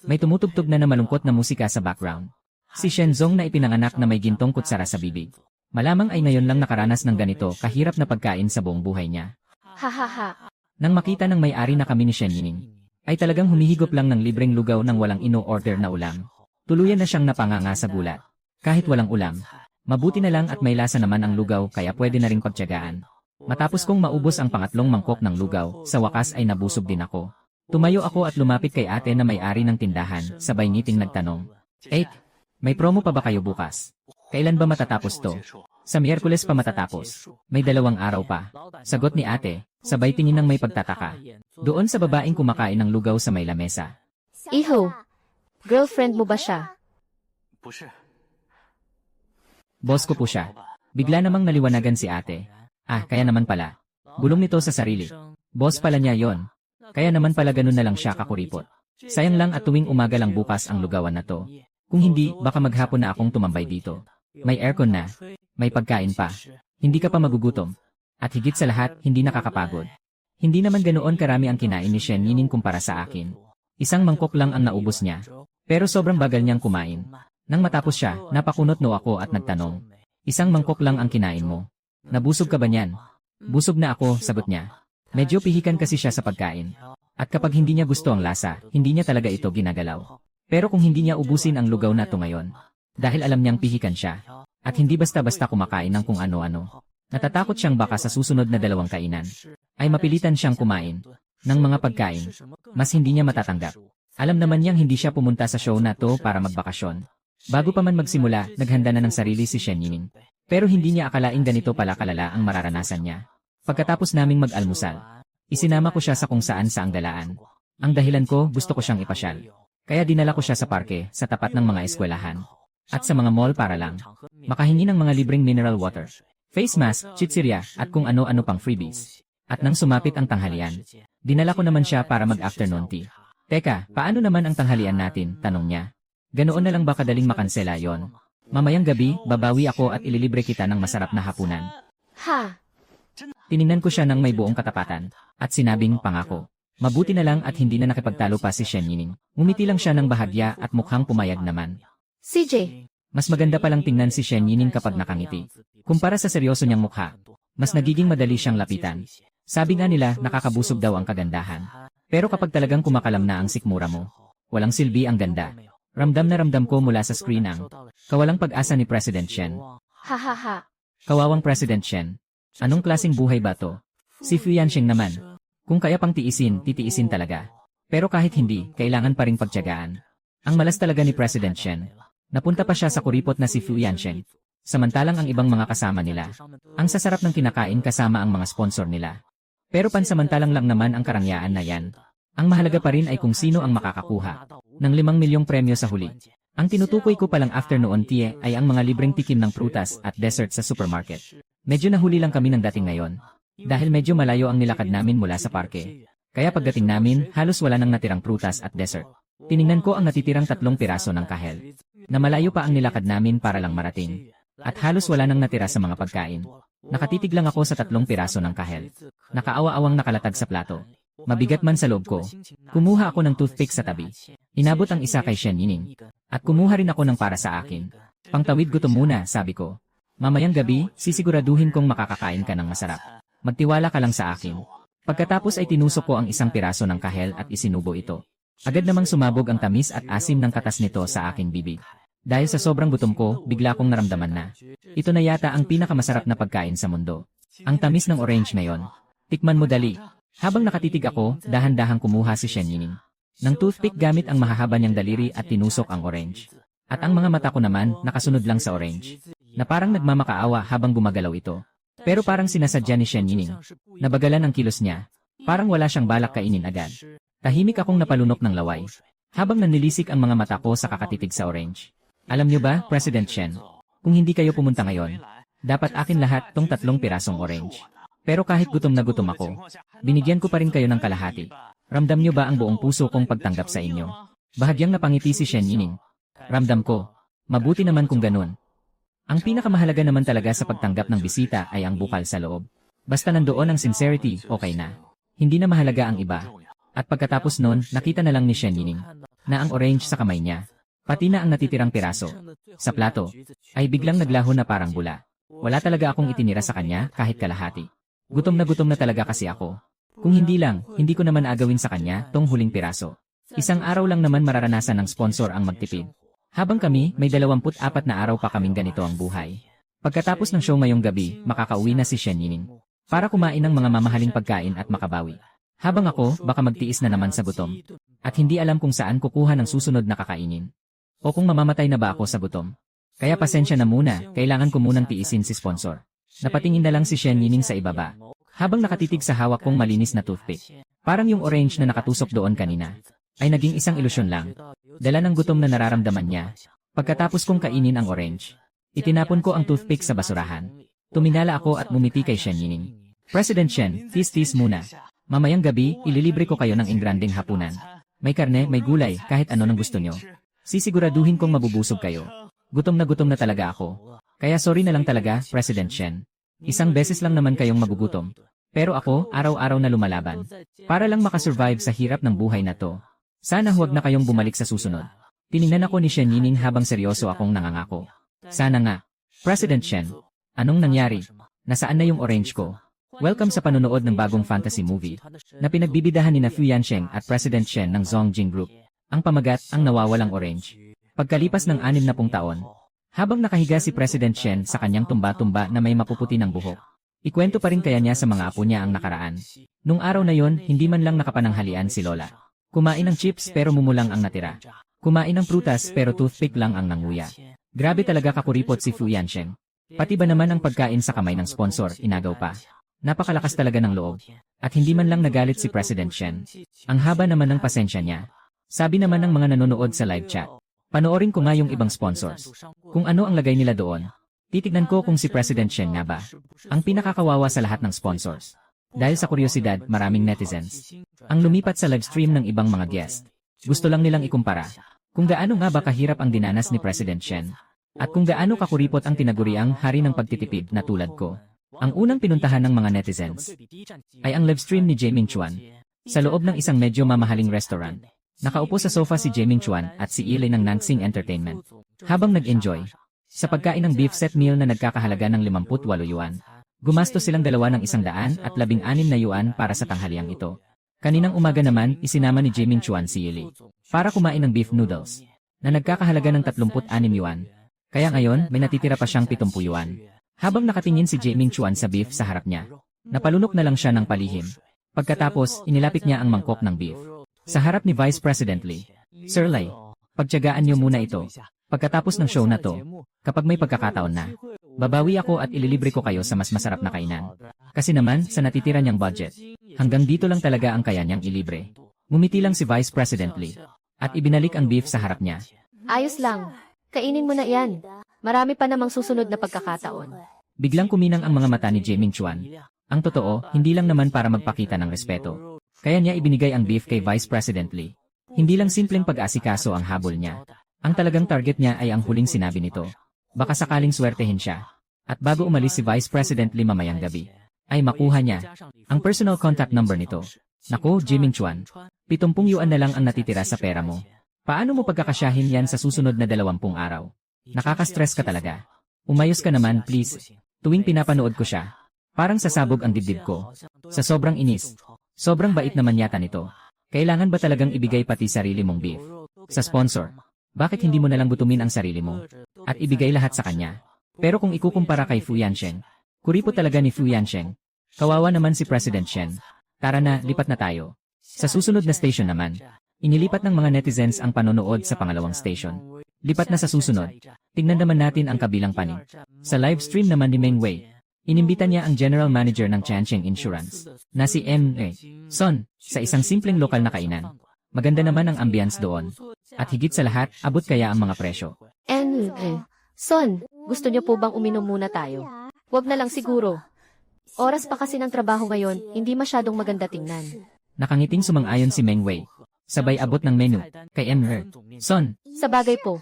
may tumutugtog na malungkot na musika sa background. Si Shenzong na ipinanganak na may gintong kutsara sa bibig. Malamang ay ngayon lang nakaranas ng ganito kahirap na pagkain sa buong buhay niya. Hahaha. Nang makita ng may-ari na kami ni Shen Yining, ay talagang humihigop lang ng libreng lugaw ng walang ino-order na ulam. Tuluyan na siyang napanganga sa gulat. Kahit walang ulam, mabuti na lang at may lasa naman ang lugaw kaya pwede na ring pagtiyagaan. Matapos kong maubos ang pangatlong mangkok ng lugaw, sa wakas ay nabusog din ako. Tumayo ako at lumapit kay ate na may-ari ng tindahan, sabay ngiting nagtanong, may promo pa ba kayo bukas? Kailan ba matatapos to? Sa Miyerkules pa matatapos. May 2 araw pa. Sagot ni ate, sabay tingin ng may pagtataka. Doon sa babaeng kumakain ng lugaw sa may lamesa. Iho, girlfriend mo ba siya? Boss ko po siya. Bigla namang naliwanagan si ate. Kaya naman pala. Bulong nito sa sarili. Boss pala niya yon. Kaya naman pala ganun na lang siya kakuripot. Sayang lang at tuwing umaga lang bukas ang lugawan na to. Kung hindi, baka maghapon na akong tumambay dito. May aircon na. May pagkain pa. Hindi ka pa magugutom. At higit sa lahat, hindi nakakapagod. Hindi naman ganoon karami ang kinain ni Shen Yining kumpara sa akin. Isang mangkok lang ang naubos niya. Pero sobrang bagal niyang kumain. Nang matapos siya, napakunot no ako at nagtanong. Isang mangkok lang ang kinain mo. Nabusog ka ba niyan? Busog na ako, sagot niya. Medyo pihikan kasi siya sa pagkain. At kapag hindi niya gusto ang lasa, hindi niya talaga ito ginagalaw. Pero kung hindi niya ubusin ang lugaw na to ngayon, dahil alam niyang pihikan siya, at hindi basta-basta kumakain ng kung ano-ano, natatakot siyang baka sa susunod na 2 kainan, ay mapilitan siyang kumain ng mga pagkain, mas hindi niya matatanggap. Alam naman niyang hindi siya pumunta sa show na to para magbakasyon. Bago pa man magsimula, naghanda na ng sarili si Shen Yining. Pero hindi niya akalaing ganito pala kalala ang mararanasan niya. Pagkatapos naming mag-almusal, isinama ko siya sa kung saan saang galaan. Ang dahilan ko, gusto ko siyang ipasyal. Kaya dinala ko siya sa parke, sa tapat ng mga eskwelahan. At sa mga mall para lang makahingi ng mga libreng mineral water, face mask, chichirya, at kung ano-ano pang freebies. At nang sumapit ang tanghalian, dinala ko naman siya para mag-afternoon tea. Teka, paano naman ang tanghalian natin? Tanong niya. Ganoon na lang ba kadaling makansela yon? Mamayang gabi, babawi ako at ililibre kita ng masarap na hapunan. Ha? Tiningnan ko siya ng may buong katapatan, at sinabing pangako. Mabuti na lang at hindi na nakipagtalo pa si Shen Yining. Ngumiti lang siya ng bahagya at mukhang pumayag naman. CJ, Mas maganda palang tingnan si Shen Yining kapag nakangiti. Kumpara sa seryoso niyang mukha, mas nagiging madali siyang lapitan. Sabi nga nila, nakakabusog daw ang kagandahan. Pero kapag talagang kumakalam na ang sikmura mo, walang silbi ang ganda. Ramdam na ramdam ko mula sa screen ang kawalang pag-asa ni President Shen. hahaha. Kawawang President Shen. Anong klaseng buhay ba to? Si Fu Yansheng naman. Kung kaya pang tiisin, titiisin talaga. Pero kahit hindi, kailangan pa ring pagtiyagaan. Ang malas talaga ni President Shen. Napunta pa siya sa kuripot na si Fu Yansheng. Samantalang ang ibang mga kasama nila, ang sasarap ng kinakain kasama ang mga sponsor nila. Pero pansamantalang lang naman ang karangyaan na yan. Ang mahalaga pa rin ay kung sino ang makakakuha ng 5 milyong premyo sa huli. Ang tinutukoy ko palang afternoon tea ay ang mga libreng tikim ng prutas at dessert sa supermarket. Medyo nahuli lang kami ng dating ngayon. Dahil medyo malayo ang nilakad namin mula sa parke. Kaya pagdating namin, halos wala nang natirang prutas at dessert. Tiningnan ko ang natitirang 3 piraso ng kahel. Na malayo pa ang nilakad namin para lang marating. At halos wala nang natira sa mga pagkain. Nakatitig lang ako sa 3 piraso ng kahel. Nakaawa-awang nakalatag sa plato. Mabigat man sa loob ko. Kumuha ako ng toothpick sa tabi. Inabot ang isa kay Shen Yining. At kumuha rin ako ng para sa akin. Pangtawid gutom muna, sabi ko. Mamayang gabi, sisiguraduhin kong makakakain ka ng masarap. Magtiwala ka lang sa akin. Pagkatapos ay tinusok ko ang 1 piraso ng kahel at isinubo ito. Agad namang sumabog ang tamis at asim ng katas nito sa aking bibig. Dahil sa sobrang gutom ko, bigla kong naramdaman na. Ito na yata ang pinakamasarap na pagkain sa mundo. Ang tamis ng orange na yon. Tikman mo dali. Habang nakatitig ako, dahan-dahang kumuha si Shen Yining ng toothpick gamit ang mahahaba niyang daliri at tinusok ang orange. At ang mga mata ko naman, nakasunod lang sa orange. Na parang nagmamakaawa habang gumagalaw ito. Pero parang sinasadya ni Shen Yining. Nabagalan ang kilos niya. Parang wala siyang balak kainin agad. Tahimik akong napalunok ng laway. Habang nanilisik ang mga mata ko sa kakatitig sa orange. Alam niyo ba, President Shen, kung hindi kayo pumunta ngayon, dapat akin lahat tong 3 pirasong orange. Pero kahit gutom na gutom ako, binigyan ko pa rin kayo ng kalahati. Ramdam nyo ba ang buong puso kong pagtanggap sa inyo? Bahagyang napangiti si Shen Yining. Ramdam ko. Mabuti naman kung ganun. Ang pinakamahalaga naman talaga sa pagtanggap ng bisita ay ang bukal sa loob. Basta nandoon ang sincerity, okay na. Hindi na mahalaga ang iba. At pagkatapos nun, nakita na lang ni Shen Yining na ang orange sa kamay niya, pati na ang natitirang piraso sa plato, ay biglang naglaho na parang bula. Wala talaga akong itinira sa kanya kahit kalahati. Gutom na talaga kasi ako. Kung hindi lang, hindi ko naman agawin sa kanya tong huling piraso. Isang araw lang naman mararanasan ng sponsor ang magtipid. Habang kami, may 24 na araw pa kaming ganito ang buhay. Pagkatapos ng show ngayong gabi, makakauwi na si Shen Yining para kumain ng mga mamahaling pagkain at makabawi. Habang ako, baka magtiis na naman sa gutom. At hindi alam kung saan kukuha ng susunod na kakainin. O kung mamamatay na ba ako sa gutom. Kaya pasensya na muna, kailangan ko munang tiisin si sponsor. Napatingin na lang si Shen Yining sa ibaba, habang nakatitig sa hawak kong malinis na toothpick. Parang yung orange na nakatusok doon kanina, ay naging isang ilusyon lang. Dala ng gutom na nararamdaman niya. Pagkatapos kong kainin ang orange, itinapon ko ang toothpick sa basurahan. Tuminala ako at mumiti kay Shen Yining. President Shen, tis-tis muna. Mamayang gabi, ililibre ko kayo ng ingranding hapunan. May karne, may gulay, kahit ano nang gusto nyo. Sisiguraduhin kong mabubusog kayo. Gutom na talaga ako. Kaya sorry na lang talaga, President Shen. Isang beses lang naman kayong magugutom. Pero ako, araw-araw na lumalaban. Para lang makasurvive sa hirap ng buhay na to. Sana huwag na kayong bumalik sa susunod. Tiningnan ako ni Shen Yining habang seryoso akong nangangako. Sana nga. President Shen, anong nangyari? Nasaan na yung orange ko? Welcome sa panonood ng bagong fantasy movie na pinagbibidahan ni na Fu Yansheng at President Shen ng Zongjing Group. Ang pamagat, ang nawawalang orange. Pagkalipas ng 60 taon, habang nakahiga si President Shen sa kanyang tumba-tumba na may mapuputi ng buhok, ikwento pa rin kaya niya sa mga apo niya ang nakaraan. Nung araw na yon, hindi man lang nakapananghalian si Lola. Kumain ng chips pero mumulang ang natira. Kumain ng prutas pero toothpick lang ang nanguya. Grabe talaga kakuripot si Fu Yansheng. Pati ba naman ang pagkain sa kamay ng sponsor, inagaw pa. Napakalakas talaga ng loob. At hindi man lang nagalit si President Shen. Ang haba naman ng pasensya niya. Sabi naman ng mga nanonood sa live chat. Panoorin ko nga yung ibang sponsors. Kung ano ang lagay nila doon. Titignan ko kung si President Shen nga ba ang pinakakawawa sa lahat ng sponsors. Dahil sa kuryosidad, maraming netizens ang lumipat sa live stream ng ibang mga guest. Gusto lang nilang ikumpara kung gaano nga ba kahirap ang dinanas ni President Shen. At kung gaano kakuripot ang tinaguriang hari ng pagtitipid na tulad ko. Ang unang pinuntahan ng mga netizens ay ang livestream ni Jaming Chuan sa loob ng isang medyo mamahaling restaurant. Nakaupo sa sofa si Jaming Chuan at si Ilay ng Nansing Entertainment habang nag-enjoy sa pagkain ng beef set meal na nagkakahalaga ng 58 yuan. Gumastos silang dalawa ng 116 na yuan para sa tanghaliang ito. Kaninang umaga naman, isinama ni Jaming Chuan si Ilay para kumain ng beef noodles na nagkakahalaga ng 36 yuan. Kaya ngayon, may natitira pa siyang 70 yuan. Habang nakatingin si Jaming Chuan sa beef sa harap niya, napalunok na lang siya ng palihim. Pagkatapos, inilapit niya ang mangkok ng beef sa harap ni Vice President Lee. Sir Lai, pagtiyagaan niyo muna ito. Pagkatapos ng show na to, kapag may pagkakataon na, babawi ako at ililibre ko kayo sa mas masarap na kainan. Kasi naman, sa natitira niyang budget, hanggang dito lang talaga ang kaya niyang ilibre. Ngumiti lang si Vice President Lee at ibinalik ang beef sa harap niya. Ayos lang. Kainin mo na yan. Marami pa namang susunod na pagkakataon. Biglang kuminang ang mga mata ni Jaming Chuan. Ang totoo, hindi lang naman para magpakita ng respeto. Kaya niya ibinigay ang beef kay Vice President Lee. Hindi lang simpleng pag-asikaso ang habol niya. Ang talagang target niya ay ang huling sinabi nito. Baka sakaling swertehin siya. At bago umalis si Vice President Lee mamayang gabi, ay makuha niya ang personal contact number nito. Naku, Jaming Chuan, 70 yuan na lang ang natitira sa pera mo. Paano mo pagkakasyahin yan sa susunod na 20 araw? Nakaka-stress ka talaga. Umayos ka naman, please. Tuwing pinapanood ko siya, parang sasabog ang dibdib ko. Sa sobrang inis. Sobrang bait naman yata nito. Kailangan ba talagang ibigay pati sarili mong beef sa sponsor? Bakit hindi mo nalang gutumin ang sarili mo at ibigay lahat sa kanya? Pero kung ikukumpara kay Fu Yansheng, kuripot talaga ni Fu Yansheng. Kawawa naman si President Shen. Tara na, lipat na tayo. Sa susunod na station naman, inilipat ng mga netizens ang panonood sa pangalawang station. Lipat na sa susunod. Tingnan naman natin ang kabilang panig. Sa live stream naman ni Meng Wei, inimbita niya ang general manager ng Chancheng Insurance, na si M.A. Son, sa isang simpleng lokal na kainan. Maganda naman ang ambience doon. At higit sa lahat, abot kaya ang mga presyo. Son, gusto niyo po bang uminom muna tayo? Huwag na lang siguro. Oras pa kasi ng trabaho ngayon, hindi masyadong maganda tingnan. Nakangiting sumang-ayon si Meng Wei. Sabay abot ng menu kay Emre. Son, Sa bagay po.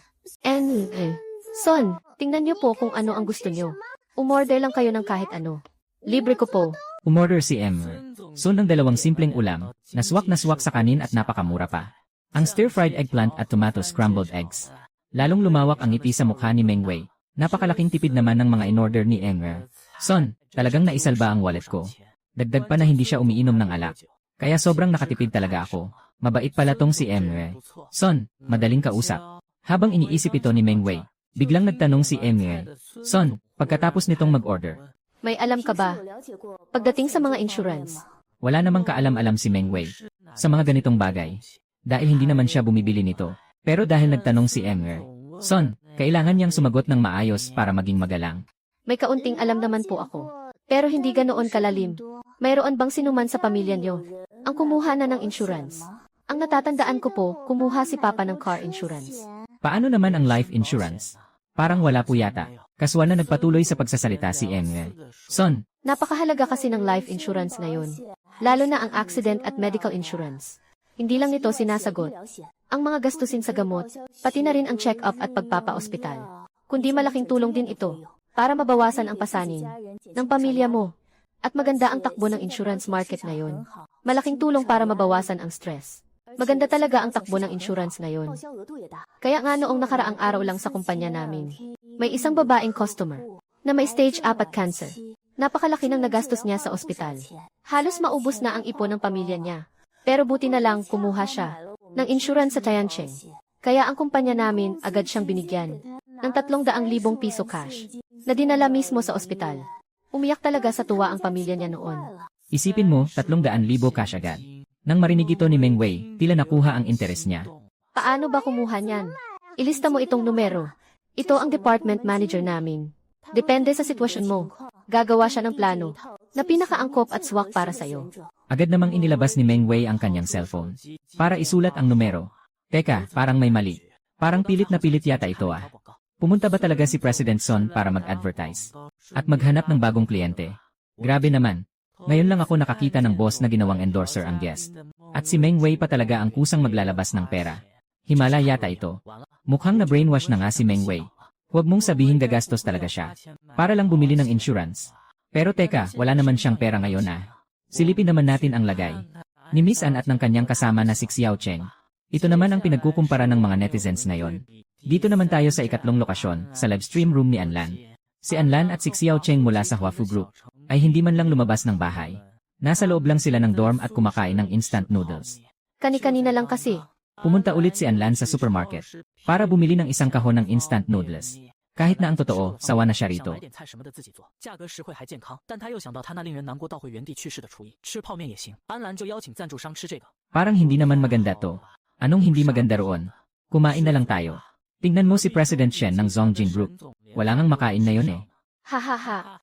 Son, tingnan niyo po kung ano ang gusto niyo. Umorder lang kayo ng kahit ano. Libre ko po. umorder si Emre. Son ng 2 simpleng ulam, na swak sa kanin at napakamura pa. Ang stir-fried eggplant at tomato scrambled eggs. Lalong lumawak ang ngiti sa mukha ni Meng Wei. Napakalaking tipid naman ng mga in-order ni Emre. Son, talagang naisalba ang wallet ko. Dagdag pa na hindi siya umiinom ng alak. Kaya sobrang nakatipid talaga ako. Mabait pala tong si Emre. Son, madaling kausap. Habang iniisip ito ni Meng Wei, biglang nagtanong si Emre. Son, pagkatapos nitong mag-order, May alam ka ba? Pagdating sa mga insurance, wala namang kaalam-alam si Meng Wei sa mga ganitong bagay. Dahil hindi naman siya bumibili nito. Pero dahil nagtanong si Emre, Son, kailangan niyang sumagot ng maayos para maging magalang. may kaunting alam naman po ako. Pero hindi ganoon kalalim. Mayroon bang sinuman sa pamilya niyo ang kumuha na ng insurance? Ang natatandaan ko po, kumuha si Papa ng car insurance. Paano naman ang life insurance? Parang wala po yata. Kaswal na nagpatuloy sa pagsasalita si Emre. Son, Napakahalaga kasi ng life insurance ngayon. Lalo na ang accident at medical insurance. Hindi lang nito sinasagot ang mga gastusin sa gamot, pati na rin ang check-up at pagpapa-ospital. Kundi malaking tulong din ito para mabawasan ang pasanin ng pamilya mo. At maganda ang takbo ng insurance market ngayon. Malaking tulong para mabawasan ang stress. Maganda talaga ang takbo ng insurance ngayon. Kaya nga noong nakaraang araw lang sa kumpanya namin, may isang babaeng customer na may stage 4 cancer. Napakalaki ng nagastos niya sa ospital. Halos maubos na ang ipon ng pamilya niya. Pero buti na lang kumuha siya ng insurance sa Tiancheng. Kaya ang kumpanya namin agad siyang binigyan ng 300,000 piso cash na dinala mismo sa ospital. Umiyak talaga sa tuwa ang pamilya niya noon. isipin mo 300,000 cash agad. Nang marinig ito ni Meng Wei, tila nakuha ang interes niya. Paano ba kumuha niyan? Ilista mo itong numero. Ito ang department manager namin. Depende sa sitwasyon mo. Gagawa siya ng plano na pinakaangkop at swak para sa'yo. Agad namang inilabas ni Meng Wei ang kanyang cellphone para isulat ang numero. Teka, parang may mali. Parang pilit na pilit yata ito ah. Pumunta ba talaga si President Son para mag-advertise at maghanap ng bagong kliyente? Grabe naman. Ngayon lang ako nakakita ng boss na ginawang endorser ang guest. At si Meng Wei pa talaga ang kusang maglalabas ng pera. Himala yata ito. Mukhang na brainwash na nga si Meng Wei. Huwag mong sabihin gagastos talaga siya. Para lang bumili ng insurance. Pero teka, wala naman siyang pera ngayon ah. Silipin naman natin ang lagay ni Miss Ann at ng kanyang kasama na si Xiao Cheng. Ito naman ang pinagkukumpara ng mga netizens ngayon. Dito naman tayo sa ikatlong lokasyon, sa live stream room ni Anlan. Si Anlan at si Xiao Cheng mula sa Huafu Group ay hindi man lang lumabas ng bahay. Nasa loob lang sila ng dorm at kumakain ng instant noodles. Kani-kanina lang kasi. Pumunta ulit si Anlan sa supermarket para bumili ng isang kahon ng instant noodles. Kahit na ang totoo, sawa na siya rito. 想买点菜什么的自己做，价格实惠还健康。但他又想到他那令人难过倒回原地去世的厨艺，吃泡面也行。安澜就邀请赞助商吃这个。 Parang hindi naman maganda to. Anong hindi maganda roon? Kumain na lang tayo. Tingnan mo si President Shen ng Zongjin Group. Wala ngang makain na yun eh. Hahaha.